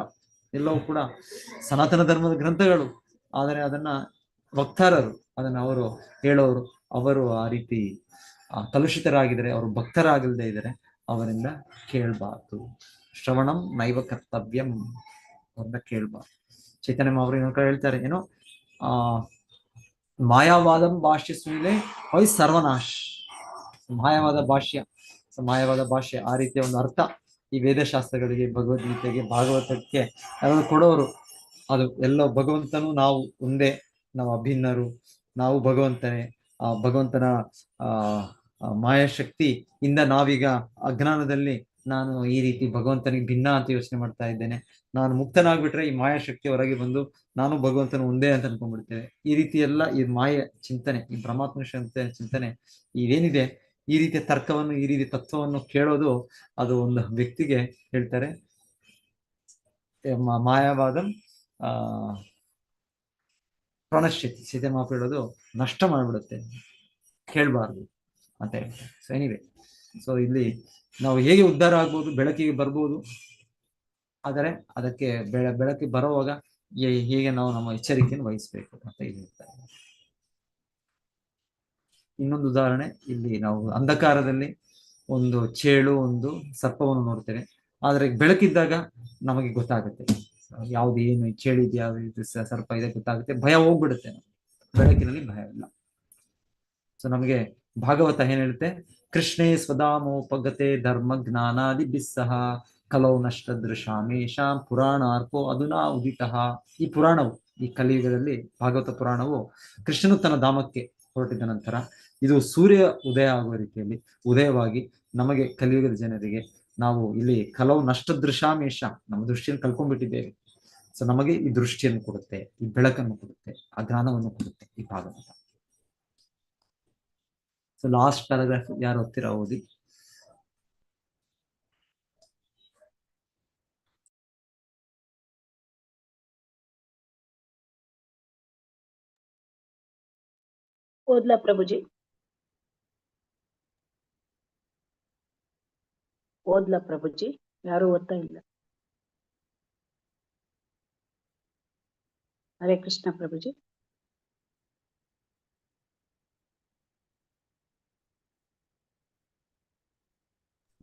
ಎಲ್ಲವೂ ಕೂಡ ಸನಾತನ ಧರ್ಮದ ಗ್ರಂಥಗಳು. ಆದರೆ ಅದನ್ನ ವಕ್ತಾರರು, ಅದನ್ನ ಅವರು ಹೇಳೋರು, ಅವರು ಆ ರೀತಿ ಕಲುಷಿತರಾಗಿದ್ದಾರೆ, ಅವರು ಭಕ್ತರಾಗಲ್ದೇ ಇದ್ದಾರೆ, ಅವರಿಂದ ಕೇಳಬಾರ್ದು. ಶ್ರವಣಂ ನೈವ ಕರ್ತವ್ಯಂ, ಅವರಿಂದ ಕೇಳಬಾರ್ದು. ಚೈತನ್ಯ ಅವರು ಇನ್ನೊಂದು ಹೇಳ್ತಾರೆ, ಏನೋ ಮಾಯಾವಾದಂ ಭಾಷ್ಯ ಸುಯಿಲೆ ಹೊಯ್ ಸರ್ವನಾಶ್. ಮಾಯವಾದ ಭಾಷ್ಯ, ಮಾಯವಾದ ಭಾಷ್ಯ ಆ ರೀತಿಯ ಒಂದು ಅರ್ಥ ಈ ವೇದಶಾಸ್ತ್ರಗಳಿಗೆ, ಭಗವದ್ಗೀತೆಗೆ, ಭಾಗವತಕ್ಕೆ ಅದನ್ನು ಕೊಡೋರು. ಅದು ಎಲ್ಲೋ ಭಗವಂತನು ನಾವು ಒಂದೇ, ನಾವು ಅಭಿನ್ನರು, ನಾವು ಭಗವಂತನೇ. ಆ ಭಗವಂತನ ಮಾಯಾಶಕ್ತಿ ಇಂದ ನಾವೀಗ ಅಜ್ಞಾನದಲ್ಲಿ ನಾನು ಈ ರೀತಿ ಭಗವಂತನಿಗೆ ಭಿನ್ನ ಅಂತ ಯೋಚನೆ ಮಾಡ್ತಾ ಇದ್ದೇನೆ, ನಾನು ಮುಕ್ತನಾಗ್ಬಿಟ್ರೆ ಈ ಮಾಯಾಶಕ್ತಿ ಹೊರಗೆ ಬಂದು ನಾನು ಭಗವಂತನ ಒಂದೇ ಅಂತ ಅನ್ಕೊಂಡ್ಬಿಡ್ತೇವೆ. ಈ ರೀತಿ ಎಲ್ಲ ಈ ಮಾಯ ಚಿಂತನೆ, ಈ ಪರಮಾತ್ಮ ಚಿಂತನೆ ಇದೇನಿದೆ, ಈ ರೀತಿಯ ತರ್ಕವನ್ನು, ಈ ರೀತಿ ತತ್ವವನ್ನು ಕೇಳೋದು ಅದು ಒಂದು ವ್ಯಕ್ತಿಗೆ ಹೇಳ್ತಾರೆ ಮಾಯಾವಾದಂ ಪ್ರಣಶ್ಯತಿ. ಸೀತೆಮಾಪ ಹೇಳೋದು ನಷ್ಟ ಮಾಡ್ಬಿಡುತ್ತೆ, ಕೇಳಬಾರ್ದು ಅಂತ ಹೇಳ್ತಾರೆ. ಸೊ ಎನಿವೆ, ಸೊ ಇಲ್ಲಿ ನಾವು ಹೇಗೆ ಉದ್ಧಾರ ಆಗ್ಬೋದು, ಬೆಳಕಿಗೆ ಬರ್ಬೋದು, ಆದರೆ ಅದಕ್ಕೆ ಬೆಳಕಿಗೆ ಬರುವಾಗ ಹೇಗೆ ನಾವು ನಮ್ಮ ಎಚ್ಚರಿಕೆಯನ್ನು ವಹಿಸ್ಬೇಕು ಅಂತ ಇಲ್ಲಿ ಹೇಳ್ತಾರೆ. ಇನ್ನೊಂದು ಉದಾಹರಣೆ, ಇಲ್ಲಿ ನಾವು ಅಂಧಕಾರದಲ್ಲಿ ಒಂದು ಚೇಳು, ಒಂದು ಸರ್ಪವನ್ನು ನೋಡ್ತೇವೆ, ಆದ್ರೆ ಬೆಳಕಿದ್ದಾಗ ನಮಗೆ ಗೊತ್ತಾಗುತ್ತೆ ಯಾವ್ದು ಏನು ಚೇಳಿದೆ, ಯಾವ್ದು ಸರ್ಪ ಇದೆ ಗೊತ್ತಾಗುತ್ತೆ, ಭಯ ಹೋಗ್ಬಿಡುತ್ತೆ. ಬೆಳಕಿನಲ್ಲಿ ಭಯ ಇಲ್ಲ. ಸೊ ನಮಗೆ ಭಾಗವತ ಏನ್ ಹೇಳುತ್ತೆ, ಕೃಷ್ಣೇ ಸ್ವಧಾಮೋಪಗತೆ ಧರ್ಮ ಜ್ಞಾನಾದಿ ಬಿಸ್ಸಹ ಕಲೌ ನಷ್ಟದೃಶಾಮೇಶಾಂ ಪುರಾಣಾರ್ಕೋ ಅದುನಾ ಉದಿತಃ. ಈ ಪುರಾಣವು, ಈ ಕಲಿಯುಗದಲ್ಲಿ ಭಾಗವತ ಪುರಾಣವು ಕೃಷ್ಣನು ತನ್ನ ಧಾಮಕ್ಕೆ ಹೊರಟಿದ ನಂತರ ಇದು ಸೂರ್ಯ ಉದಯ ಆಗುವ ರೀತಿಯಲ್ಲಿ ಉದಯವಾಗಿ ನಮಗೆ ಕಲಿಯುಗದ ಜನರಿಗೆ ನಾವು ಇಲ್ಲಿ ಕಲೌ ನಷ್ಟದೃಶಾಮೇಶ, ನಮ್ಮ ದೃಷ್ಟಿಯನ್ನು ಕಳ್ಕೊಂಡ್ಬಿಟ್ಟಿದ್ದೇವೆ. ಸೊ ನಮಗೆ ಈ ದೃಷ್ಟಿಯನ್ನು ಕೊಡುತ್ತೆ, ಈ ಬೆಳಕನ್ನು ಕೊಡುತ್ತೆ, ಆ ಜ್ಞಾನವನ್ನು ಕೊಡುತ್ತೆ ಈ ಭಾಗವತ. ಸೊ ಲಾಸ್ಟ್ ಪ್ಯಾರಾಗ್ರಾಫ್ ಯಾರು ಓದ್ತೀರಾ ಓದಿ. ಓದ್ಲಾ ಪ್ರಭುಜಿ? ಓದ್ಲಾ ಪ್ರಭುಜಿ? ಯಾರು ಓದ್ತಾ ಇಲ್ಲ. ಹರೇ ಕೃಷ್ಣ ಪ್ರಭುಜಿ.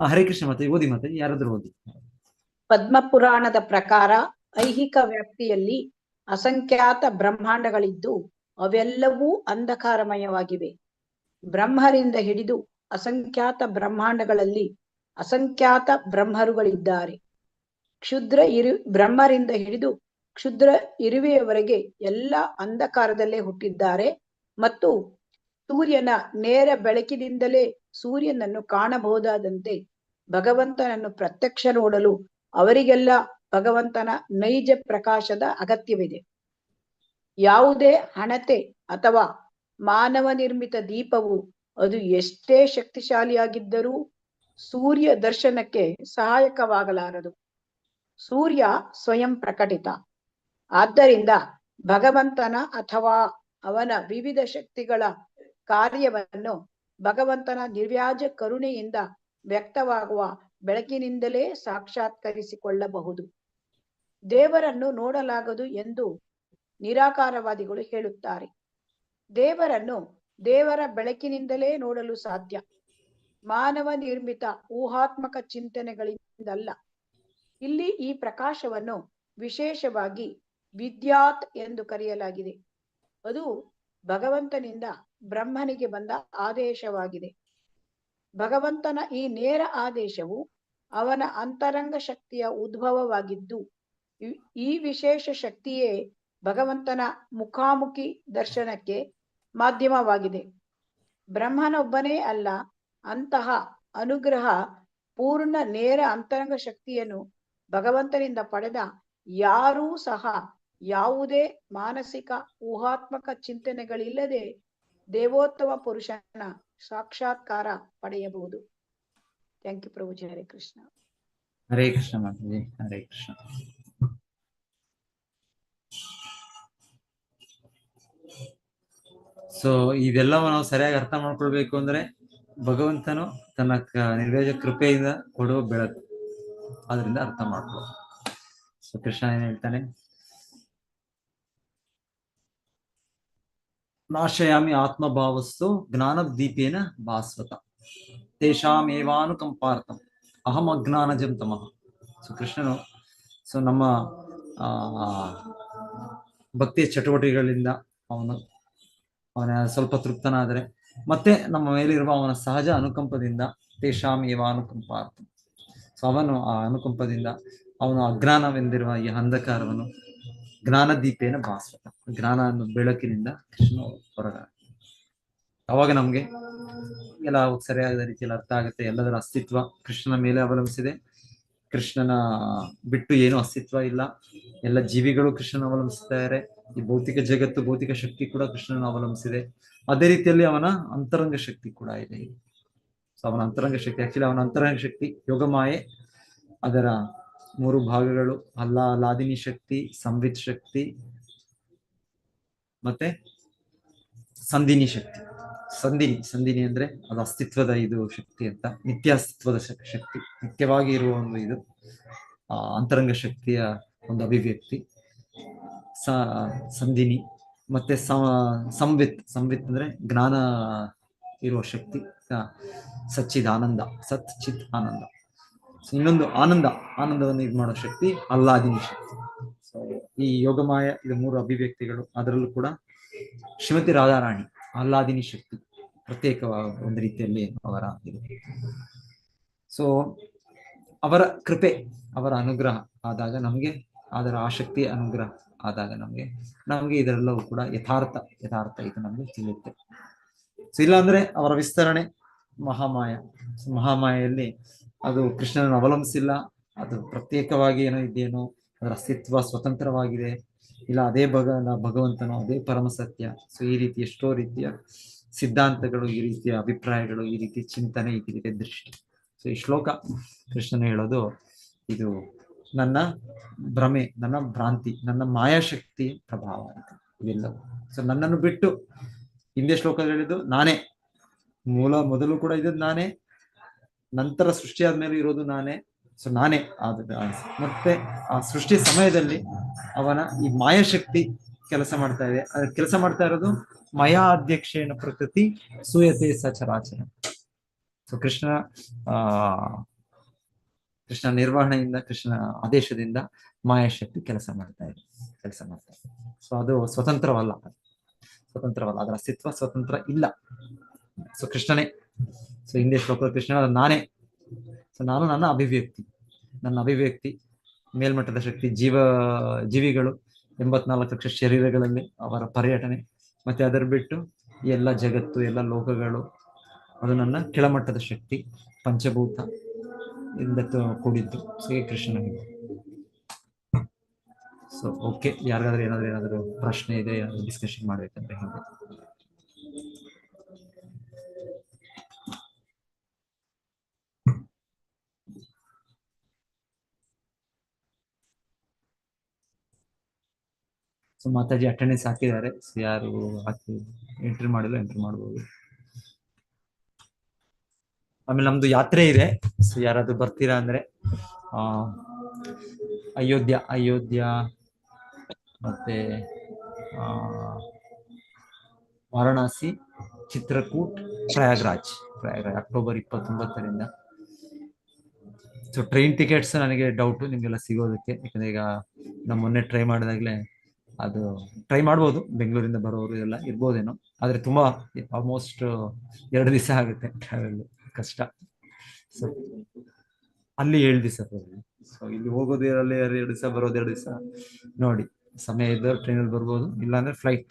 ಹರೇ ಕೃಷ್ಣ. ಮತ್ತೆ ಓದಿ, ಮತ್ತೆ ಯಾರಾದ್ರೂ ಓದಿ. ಪದ್ಮಪುರಾಣದ ಪ್ರಕಾರ ಐಹಿಕ ವ್ಯಾಪ್ತಿಯಲ್ಲಿ ಅಸಂಖ್ಯಾತ ಬ್ರಹ್ಮಾಂಡಗಳಿದ್ದು ಅವೆಲ್ಲವೂ ಅಂಧಕಾರಮಯವಾಗಿವೆ. ಬ್ರಹ್ಮರಿಂದ ಹಿಡಿದು ಅಸಂಖ್ಯಾತ ಬ್ರಹ್ಮಾಂಡಗಳಲ್ಲಿ ಅಸಂಖ್ಯಾತ ಬ್ರಹ್ಮರುಗಳಿದ್ದಾರೆ. ಬ್ರಹ್ಮರಿಂದ ಹಿಡಿದು ಕ್ಷುದ್ರ ಇರುವೆಯವರೆಗೆ ಎಲ್ಲ ಅಂಧಕಾರದಲ್ಲೇ ಹುಟ್ಟಿದ್ದಾರೆ ಮತ್ತು ಸೂರ್ಯನ ನೇರ ಬೆಳಕಿನಿಂದಲೇ ಸೂರ್ಯನನ್ನು ಕಾಣಬಹುದಾದಂತೆ ಭಗವಂತನನ್ನು ಪ್ರತ್ಯಕ್ಷ ನೋಡಲು ಅವರಿಗೆಲ್ಲ ಭಗವಂತನ ನೈಜ ಪ್ರಕಾಶದ ಅಗತ್ಯವಿದೆ. ಯಾವುದೇ ಹಣತೆ ಅಥವಾ ಮಾನವ ನಿರ್ಮಿತ ದೀಪವು ಅದು ಎಷ್ಟೇ ಶಕ್ತಿಶಾಲಿಯಾಗಿದ್ದರೂ ಸೂರ್ಯ ದರ್ಶನಕ್ಕೆ ಸಹಾಯಕವಾಗಲಾರದು. ಸೂರ್ಯ ಸ್ವಯಂ ಪ್ರಕಟಿತ. ಆದ್ದರಿಂದ ಭಗವಂತನ ಅಥವಾ ಅವನ ವಿವಿಧ ಶಕ್ತಿಗಳ ಕಾರ್ಯವನ್ನು ಭಗವಂತನ ನಿರ್ವ್ಯಾಜ ಕರುಣೆಯಿಂದ ವ್ಯಕ್ತವಾಗುವ ಬೆಳಕಿನಿಂದಲೇ ಸಾಕ್ಷಾತ್ಕರಿಸಿಕೊಳ್ಳಬಹುದು. ದೇವರನ್ನು ನೋಡಲಾಗದು ಎಂದು ನಿರಾಕಾರವಾದಿಗಳು ಹೇಳುತ್ತಾರೆ. ದೇವರನ್ನು ದೇವರ ಬೆಳಕಿನಿಂದಲೇ ನೋಡಲು ಸಾಧ್ಯ, ಮಾನವ ನಿರ್ಮಿತ ಊಹಾತ್ಮಕ ಚಿಂತನೆಗಳಿಂದಲ್ಲ. ಇಲ್ಲಿ ಈ ಪ್ರಕಾಶವನ್ನು ವಿಶೇಷವಾಗಿ ವಿದ್ಯಾತ್ ಎಂದು ಕರೆಯಲಾಗಿದೆ. ಅದು ಭಗವಂತನಿಂದ ಬ್ರಹ್ಮನಿಗೆ ಬಂದ ಆದೇಶವಾಗಿದೆ. ಭಗವಂತನ ಈ ನೇರ ಆದೇಶವು ಅವನ ಅಂತರಂಗ ಶಕ್ತಿಯ ಉದ್ಭವವಾಗಿದ್ದು, ಈ ವಿಶೇಷ ಶಕ್ತಿಯೇ ಭಗವಂತನ ಮುಖಾಮುಖಿ ದರ್ಶನಕ್ಕೆ ಮಾಧ್ಯಮವಾಗಿದೆ. ಬ್ರಹ್ಮನೊಬ್ಬನೇ ಅಲ್ಲ, ಅಂತಹ ಅನುಗ್ರಹ ಪೂರ್ಣ ನೇರ ಅಂತರಂಗ ಶಕ್ತಿಯನ್ನು ಭಗವಂತನಿಂದ ಪಡೆದ ಯಾರೂ ಸಹ ಯಾವುದೇ ಮಾನಸಿಕ ಊಹಾತ್ಮಕ ಚಿಂತನೆಗಳಿಲ್ಲದೆ ದೇವೋತ್ತಮ ಪುರುಷನ ಸಾಕ್ಷಾತ್ಕಾರ ಪಡೆಯಬಹುದು. ಥ್ಯಾಂಕ್ ಯು ಪ್ರಭುಜಿ. ಹರೇ ಕೃಷ್ಣ. ಹರೇ ಕೃಷ್ಣ ಮಾತಾಜಿ. ಹರೇ ಕೃಷ್ಣ. ಸೊ ಇದೆಲ್ಲವೂ ನಾವು ಸರಿಯಾಗಿ ಅರ್ಥ ಮಾಡ್ಕೊಳ್ಬೇಕು ಅಂದ್ರೆ ಭಗವಂತನು ತನ್ನ ನಿರ್ವೇಜ ಕೃಪೆಯಿಂದ ಕೊಡುವ ಬೆಳಕು, ಅದರಿಂದ ಅರ್ಥ ಮಾಡ್ಕೊಳ್ಳೋದು. ಸೊ ಕೃಷ್ಣ ಏನ್ ಹೇಳ್ತಾನೆ, ನಾಶಯಾಮಿ ಆತ್ಮಭಾವಸ್ತು ಜ್ಞಾನದೀಪೇನ ಭಾಸ್ವತ ತೇಷಾಮೇವಾನುಕಂಪಾರ್ಥಂ ಅಹಂ ಅಜ್ಞಾನಜಂ ತಮಃ. ಸೊ ಕೃಷ್ಣನು ನಮ್ಮ ಭಕ್ತಿಯ ಚಟುವಟಿಕೆಗಳಿಂದ ಅವನ ಸ್ವಲ್ಪ ತೃಪ್ತನಾದರೆ ಮತ್ತೆ ನಮ್ಮ ಮೇಲಿರುವ ಅವನ ಸಹಜ ಅನುಕಂಪದಿಂದ ತೇಷಾಂ ಏವಾನುಕಂಪಾರ್ಥಂ. ಸೊ ಅವನು ಆ ಅನುಕಂಪದಿಂದ ಅವನು ಅಜ್ಞಾನವೆಂದಿರುವ ಈ ಅಂಧಕಾರವನ್ನು ಜ್ಞಾನದೀಪೇನ ಭಾಸ್ವತ, ಜ್ಞಾನ ಅನ್ನೋ ಬೆಳಕಿನಿಂದ ಕೃಷ್ಣ ಹೊರಗ. ಅವಾಗ ನಮ್ಗೆ ಎಲ್ಲ ಸರಿಯಾದ ರೀತಿಯಲ್ಲಿ ಅರ್ಥ ಆಗುತ್ತೆ. ಎಲ್ಲದರ ಅಸ್ತಿತ್ವ ಕೃಷ್ಣನ ಮೇಲೆ ಅವಲಂಬಿಸಿದೆ. ಕೃಷ್ಣನ ಬಿಟ್ಟು ಏನು ಅಸ್ತಿತ್ವ ಇಲ್ಲ. ಎಲ್ಲ ಜೀವಿಗಳು ಕೃಷ್ಣನ ಅವಲಂಬಿಸ್ತಾರೆ. ಈ ಭೌತಿಕ ಜಗತ್ತು, ಭೌತಿಕ ಶಕ್ತಿ ಕೂಡ ಕೃಷ್ಣನ ಅವಲಂಬಿಸಿದೆ. ಅದೇ ರೀತಿಯಲ್ಲಿ ಅವನ ಅಂತರಂಗ ಶಕ್ತಿ ಕೂಡ ಇದೆ. ಸೊ ಅವನ ಅಂತರಂಗ ಶಕ್ತಿ, ಆಕ್ಚುಲಿ ಅವನ ಅಂತರಂಗ ಶಕ್ತಿ ಯೋಗಮಾಯೆ, ಅದರ 3 ಭಾಗಗಳು ಲಾದಿನಿ ಶಕ್ತಿ, ಸಂವಿತ್ ಶಕ್ತಿ ಮತ್ತೆ ಸಂಧಿನಿ ಶಕ್ತಿ. ಸಂಧಿನಿ ಅಂದ್ರೆ ಅದು ಅಸ್ತಿತ್ವದ ಇದು ಶಕ್ತಿ ಅಂತ, ನಿತ್ಯ ಅಸ್ತಿತ್ವದ ಶಕ್ತಿ, ನಿತ್ಯವಾಗಿ ಇರುವ ಒಂದು ಇದು ಅಂತರಂಗ ಶಕ್ತಿಯ ಒಂದು ಅಭಿವ್ಯಕ್ತಿ ಸಂಧಿನಿ. ಮತ್ತೆ ಸಂವಿತ್ ಅಂದ್ರೆ ಜ್ಞಾನ ಇರುವ ಶಕ್ತಿ, ಸಚ್ಚಿದ್ ಆನಂದ, ಸತ್ ಚಿತ್ ಆನಂದ. ಇನ್ನೊಂದು ಆನಂದವನ್ನು ಇದು ಮಾಡೋ ಶಕ್ತಿ ಅಲ್ಲಾದಿನಿ ಶಕ್ತಿ. ಸೊ ಈ ಯೋಗಮಾಯ ಇದು 3 ಅಭಿವ್ಯಕ್ತಿಗಳು. ಅದರಲ್ಲೂ ಕೂಡ ಶ್ರೀಮತಿ ರಾಧಾರಾಣಿ ಆಹ್ಲಾದಿನಿ ಶಕ್ತಿ, ಪ್ರತ್ಯೇಕವಾದ ಒಂದು ರೀತಿಯಲ್ಲಿ ಅವರ ಇದು. ಸೊ ಅವರ ಕೃಪೆ, ಅವರ ಅನುಗ್ರಹ ಆದಾಗ ನಮಗೆ, ಅದರ ಆಸಕ್ತಿಯ ಅನುಗ್ರಹ ಆದಾಗ ನಮಗೆ ಇದರೆಲ್ಲವೂ ಕೂಡ ಯಥಾರ್ಥ ಇದು ನಮಗೆ ತಿಳಿಯುತ್ತೆ. ಸೊ ಇಲ್ಲಾಂದ್ರೆ ಅವರ ವಿಸ್ತರಣೆ ಮಹಾಮಾಯಲ್ಲಿ ಅದು ಕೃಷ್ಣನನ್ನು ಅವಲಂಬಿಸಿಲ್ಲ, ಅದು ಪ್ರತ್ಯೇಕವಾಗಿ ಏನೋ ಇದೇನೋ, ಅದರ ಅಸ್ತಿತ್ವ ಸ್ವತಂತ್ರವಾಗಿದೆ, ಇಲ್ಲ ಅದೇ ಭಗವಂತನು, ಅದೇ ಪರಮ ಸತ್ಯ. ಸೊ ಈ ರೀತಿ ಎಷ್ಟೋ ರೀತಿಯ ಸಿದ್ಧಾಂತಗಳು, ಈ ರೀತಿಯ ಅಭಿಪ್ರಾಯಗಳು, ಈ ರೀತಿ ಚಿಂತನೆ, ಈ ರೀತಿಯ ದೃಷ್ಟಿ. ಸೊ ಈ ಶ್ಲೋಕ ಕೃಷ್ಣನು ಹೇಳೋದು, ಇದು ನನ್ನ ಭ್ರಮೆ, ನನ್ನ ಭ್ರಾಂತಿ, ನನ್ನ ಮಾಯಾಶಕ್ತಿ ಪ್ರಭಾವ ಅಂತ ಇವೆಲ್ಲವೂ. ಸೊ ನನ್ನನ್ನು ಬಿಟ್ಟು, ಹಿಂದೆ ಶ್ಲೋಕದಲ್ಲಿ ಹೇಳಿದ್ದು ನಾನೇ, ಮೊದಲು ಕೂಡ ಇದ್ದದ್ದು ನಾನೇ, ನಂತರ ಸೃಷ್ಟಿ ಆದ್ಮೇಲೆ ಇರೋದು ನಾನೇ. ಸೊ ನಾನೇ ಮತ್ತೆ ಆ ಸೃಷ್ಟಿ ಸಮಯದಲ್ಲಿ ಅವನ ಈ ಮಾಯಾಶಕ್ತಿ ಕೆಲಸ ಮಾಡ್ತಾ ಇದೆ. ಅದ್ರ ಕೆಲಸ ಮಾಡ್ತಾ ಇರೋದು ಮಯಾ ಅಧ್ಯಕ್ಷೇಣ ಪ್ರಕೃತಿ ಸೂಯತೆ ಸಚರಾಚರ. ಸೊ ಕೃಷ್ಣ ನಿರ್ವಹಣೆಯಿಂದ, ಕೃಷ್ಣನ ಆದೇಶದಿಂದ ಮಾಯಾಶಕ್ತಿ ಕೆಲಸ ಮಾಡ್ತಾ ಇದೆ. ಸೊ ಅದು ಸ್ವತಂತ್ರವಲ್ಲ, ಅದರ ಅಸ್ತಿತ್ವ ಸ್ವತಂತ್ರ ಇಲ್ಲ. ಸೊ ಕೃಷ್ಣನೇ. ಸೊ ಹಿಂದೆ ಶ್ಲೋಕ ಕೃಷ್ಣ ನಾನೇ. ಸೊ ನಾನು ನನ್ನ ಅಭಿವ್ಯಕ್ತಿ, ಮೇಲ್ಮಟ್ಟದ ಶಕ್ತಿ, ಜೀವಿಗಳು 84 ಲಕ್ಷ ಶರೀರಗಳಲ್ಲಿ ಅವರ ಪರ್ಯಟನೆ, ಮತ್ತೆ ಅದರ ಬಿಟ್ಟು ಎಲ್ಲ ಜಗತ್ತು, ಎಲ್ಲ ಲೋಕಗಳು, ಅದು ನನ್ನ ಕೆಳಮಟ್ಟದ ಶಕ್ತಿ, ಪಂಚಭೂತ ಇಂದ ಕೂಡಿದ್ದು. ಸೊ ಈ ಕೃಷ್ಣ. ಸೊ ಓಕೆ, ಯಾರಿಗಾದ್ರೂ ಏನಾದ್ರು ಪ್ರಶ್ನೆ ಇದೆ, ಏನಾದ್ರು ಡಿಸ್ಕಷನ್ ಮಾಡ್ಬೇಕಂದ್ರೆ ಹಿಂದೆ. ಸೊ ಮಾತಾಜಿ ಅಟೆಂಡೆನ್ಸ್ ಹಾಕಿದ್ದಾರೆ. ಸೊ ಯಾರು ಹಾಕಿ ಎಂಟ್ರಿ ಮಾಡಿಲ್ಲ ಎಂಟ್ರಿ ಮಾಡ್ಬೋದು. ಆಮೇಲೆ ನಮ್ದು ಯಾತ್ರೆ ಇದೆ. ಸೊ ಯಾರಾದ್ರೂ ಬರ್ತೀರಾ ಅಂದ್ರೆ ಅಯೋಧ್ಯ ಮತ್ತೆ ವಾರಣಾಸಿ, ಚಿತ್ರಕೂಟ್, ಪ್ರಯಾಗ್ರಾಜ್ ಅಕ್ಟೋಬರ್ 29ರಿಂದ. ಸೊ ಟ್ರೈನ್ ಟಿಕೆಟ್ಸ್ ನನಗೆ ಡೌಟು ನಿಮಗೆಲ್ಲ ಸಿಗೋದಕ್ಕೆ, ಯಾಕಂದ್ರೆ ಈಗ ನಾವು ಮೊನ್ನೆ ಟ್ರೈ ಮಾಡಿದಾಗಲೇ ಅದು ಟ್ರೈ ಮಾಡ್ಬೋದು, ಬೆಂಗಳೂರಿಂದ ಬರೋರು ಎಲ್ಲ ಇರ್ಬೋದೇನೋ, ಆದರೆ ತುಂಬ ಆಲ್ಮೋಸ್ಟ್ 2 ದಿವಸ ಆಗುತ್ತೆ ಟ್ರಾವೆಲ್, ಕಷ್ಟ. ಸೊ ಅಲ್ಲಿ 7 ದಿವಸ ಬರೋದು. ಸೊ ಇಲ್ಲಿ ಹೋಗೋದು 2 ದಿವಸ, ಬರೋದು 2 ದಿವಸ. ನೋಡಿ, ಸಮಯ ಇದ್ದವ್ರು ಟ್ರೈನಲ್ಲಿ ಬರ್ಬೋದು, ಇಲ್ಲಾಂದ್ರೆ ಫ್ಲೈಟ್.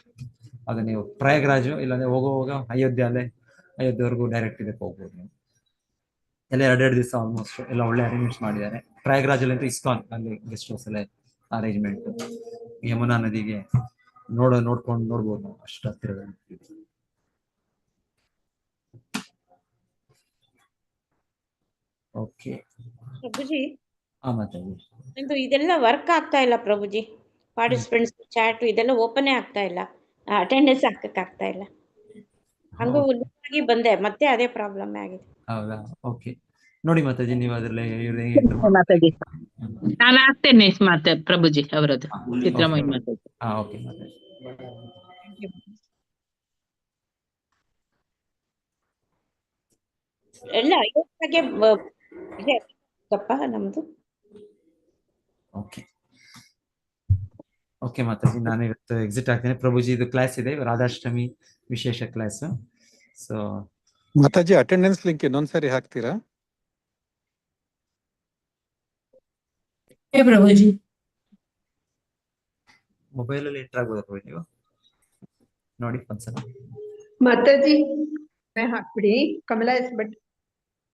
ಅದು ನೀವು ಪ್ರಯಾಗ್ರಾಜು ಇಲ್ಲಾಂದ್ರೆ ಹೋಗುವಾಗ ಅಯೋಧ್ಯೆವರೆಗೂ ಡೈರೆಕ್ಟ್ ಇದಕ್ಕೆ ಹೋಗ್ಬೋದು ನೀವು. ಎಲ್ಲ 2 ದಿವಸ ಆಲ್ಮೋಸ್ಟ್ ಎಲ್ಲ ಒಳ್ಳೆ ಅರೇಂಜ್ಮೆಂಟ್ಸ್ ಮಾಡಿದ್ದಾರೆ. ಪ್ರಯಾಗ್ರಾಜಲ್ಲಿ ಅಂತೂ ಇಸ್ಕಾನ್, ಅಲ್ಲಿ ಗೆಸ್ಟ್ ಹೌಸ್ ಎಲ್ಲ ಅರೇಂಜ್ಮೆಂಟ್. ಯಮುನಾ ನದಿಗೆ ನೋಡ್ಕೊಂಡು ನೋಡ್ಬೋದು ನಾವು, ಅಷ್ಟು ಹತ್ತಿರದಲ್ಲಿ. ಓಕೆ ಪ್ರಭುಜಿ, ಮತ್ತೆ ನಿಮ್ದು ಇದೆಲ್ಲ ವರ್ಕ್ ಆಗ್ತಾ ಇಲ್ಲ ಪ್ರಭುಜಿ. ಪಾರ್ಟಿಸಿಪೆಂಟ್ಸ್ ಚಾಟ್ ಇದೆಲ್ಲ ಓಪನ್ ಆಗ್ತಾ ಇಲ್ಲ, ಅಟೆಂಡೆನ್ಸ್ ಹಾಕಕ್ಕಾಗ್ತಾ ಇಲ್ಲ. ಹಂಗೂ ಉಲ್ಲಾಗಿ ಬಂದೆ, ಮತ್ತೆ ಅದೇ ಪ್ರಾಬ್ಲಮ್ ಆಗಿದೆ. ಹೌದಾ? ಓಕೆ, ನೋಡಿ ಮಾತಾಜಿ, ನೀವು ಅದರಲ್ಲಿ ಮಾತಾಡಿ. ನಾನು ಆಗ್ತೇನೆ ಮತ್ತೆ ಪ್ರಭುಜಿ ಅವರದ್ದು ಸಿದ್ದರಾಮಯ್ಯ ಮಾತಾಡಿ. ಓಕೆ ಮಾತಾಜಿ. ಎಲ್ಲ ಅಯೋಧ್ಯೆಗೆ ಇದೆ ನಮ್ದು. ಓಕೆ ಮಾತಾಜಿ, ನಾನು ಇವತ್ತು ಎಕ್ಸಿಟ್ ಆಗ್ತೇನೆ. ಪ್ರಭುಜಿ ಇದು ಕ್ಲಾಸ್ ಇದೆ, ರಾಧಾಷ್ಟಮಿ ವಿಶೇಷ class. So Mataji attendance link ಇನ್ನೊಂದ್ಸರಿ ಹಾಕ್ತೀರಾ? ಪ್ರಭುಜಿ ಮೊಬೈಲ್ ಅಲ್ಲಿ ಎಂಟರ್ ಆಗ್ಬೋದಾ ನೀವು? ನೋಡಿ ಒಂದ್ಸಲ ಮಾತಾಜಿ ಹಾಕ್ಬಿಡಿ. ಕಮಲಾ ಎಸ್ ಭಟ್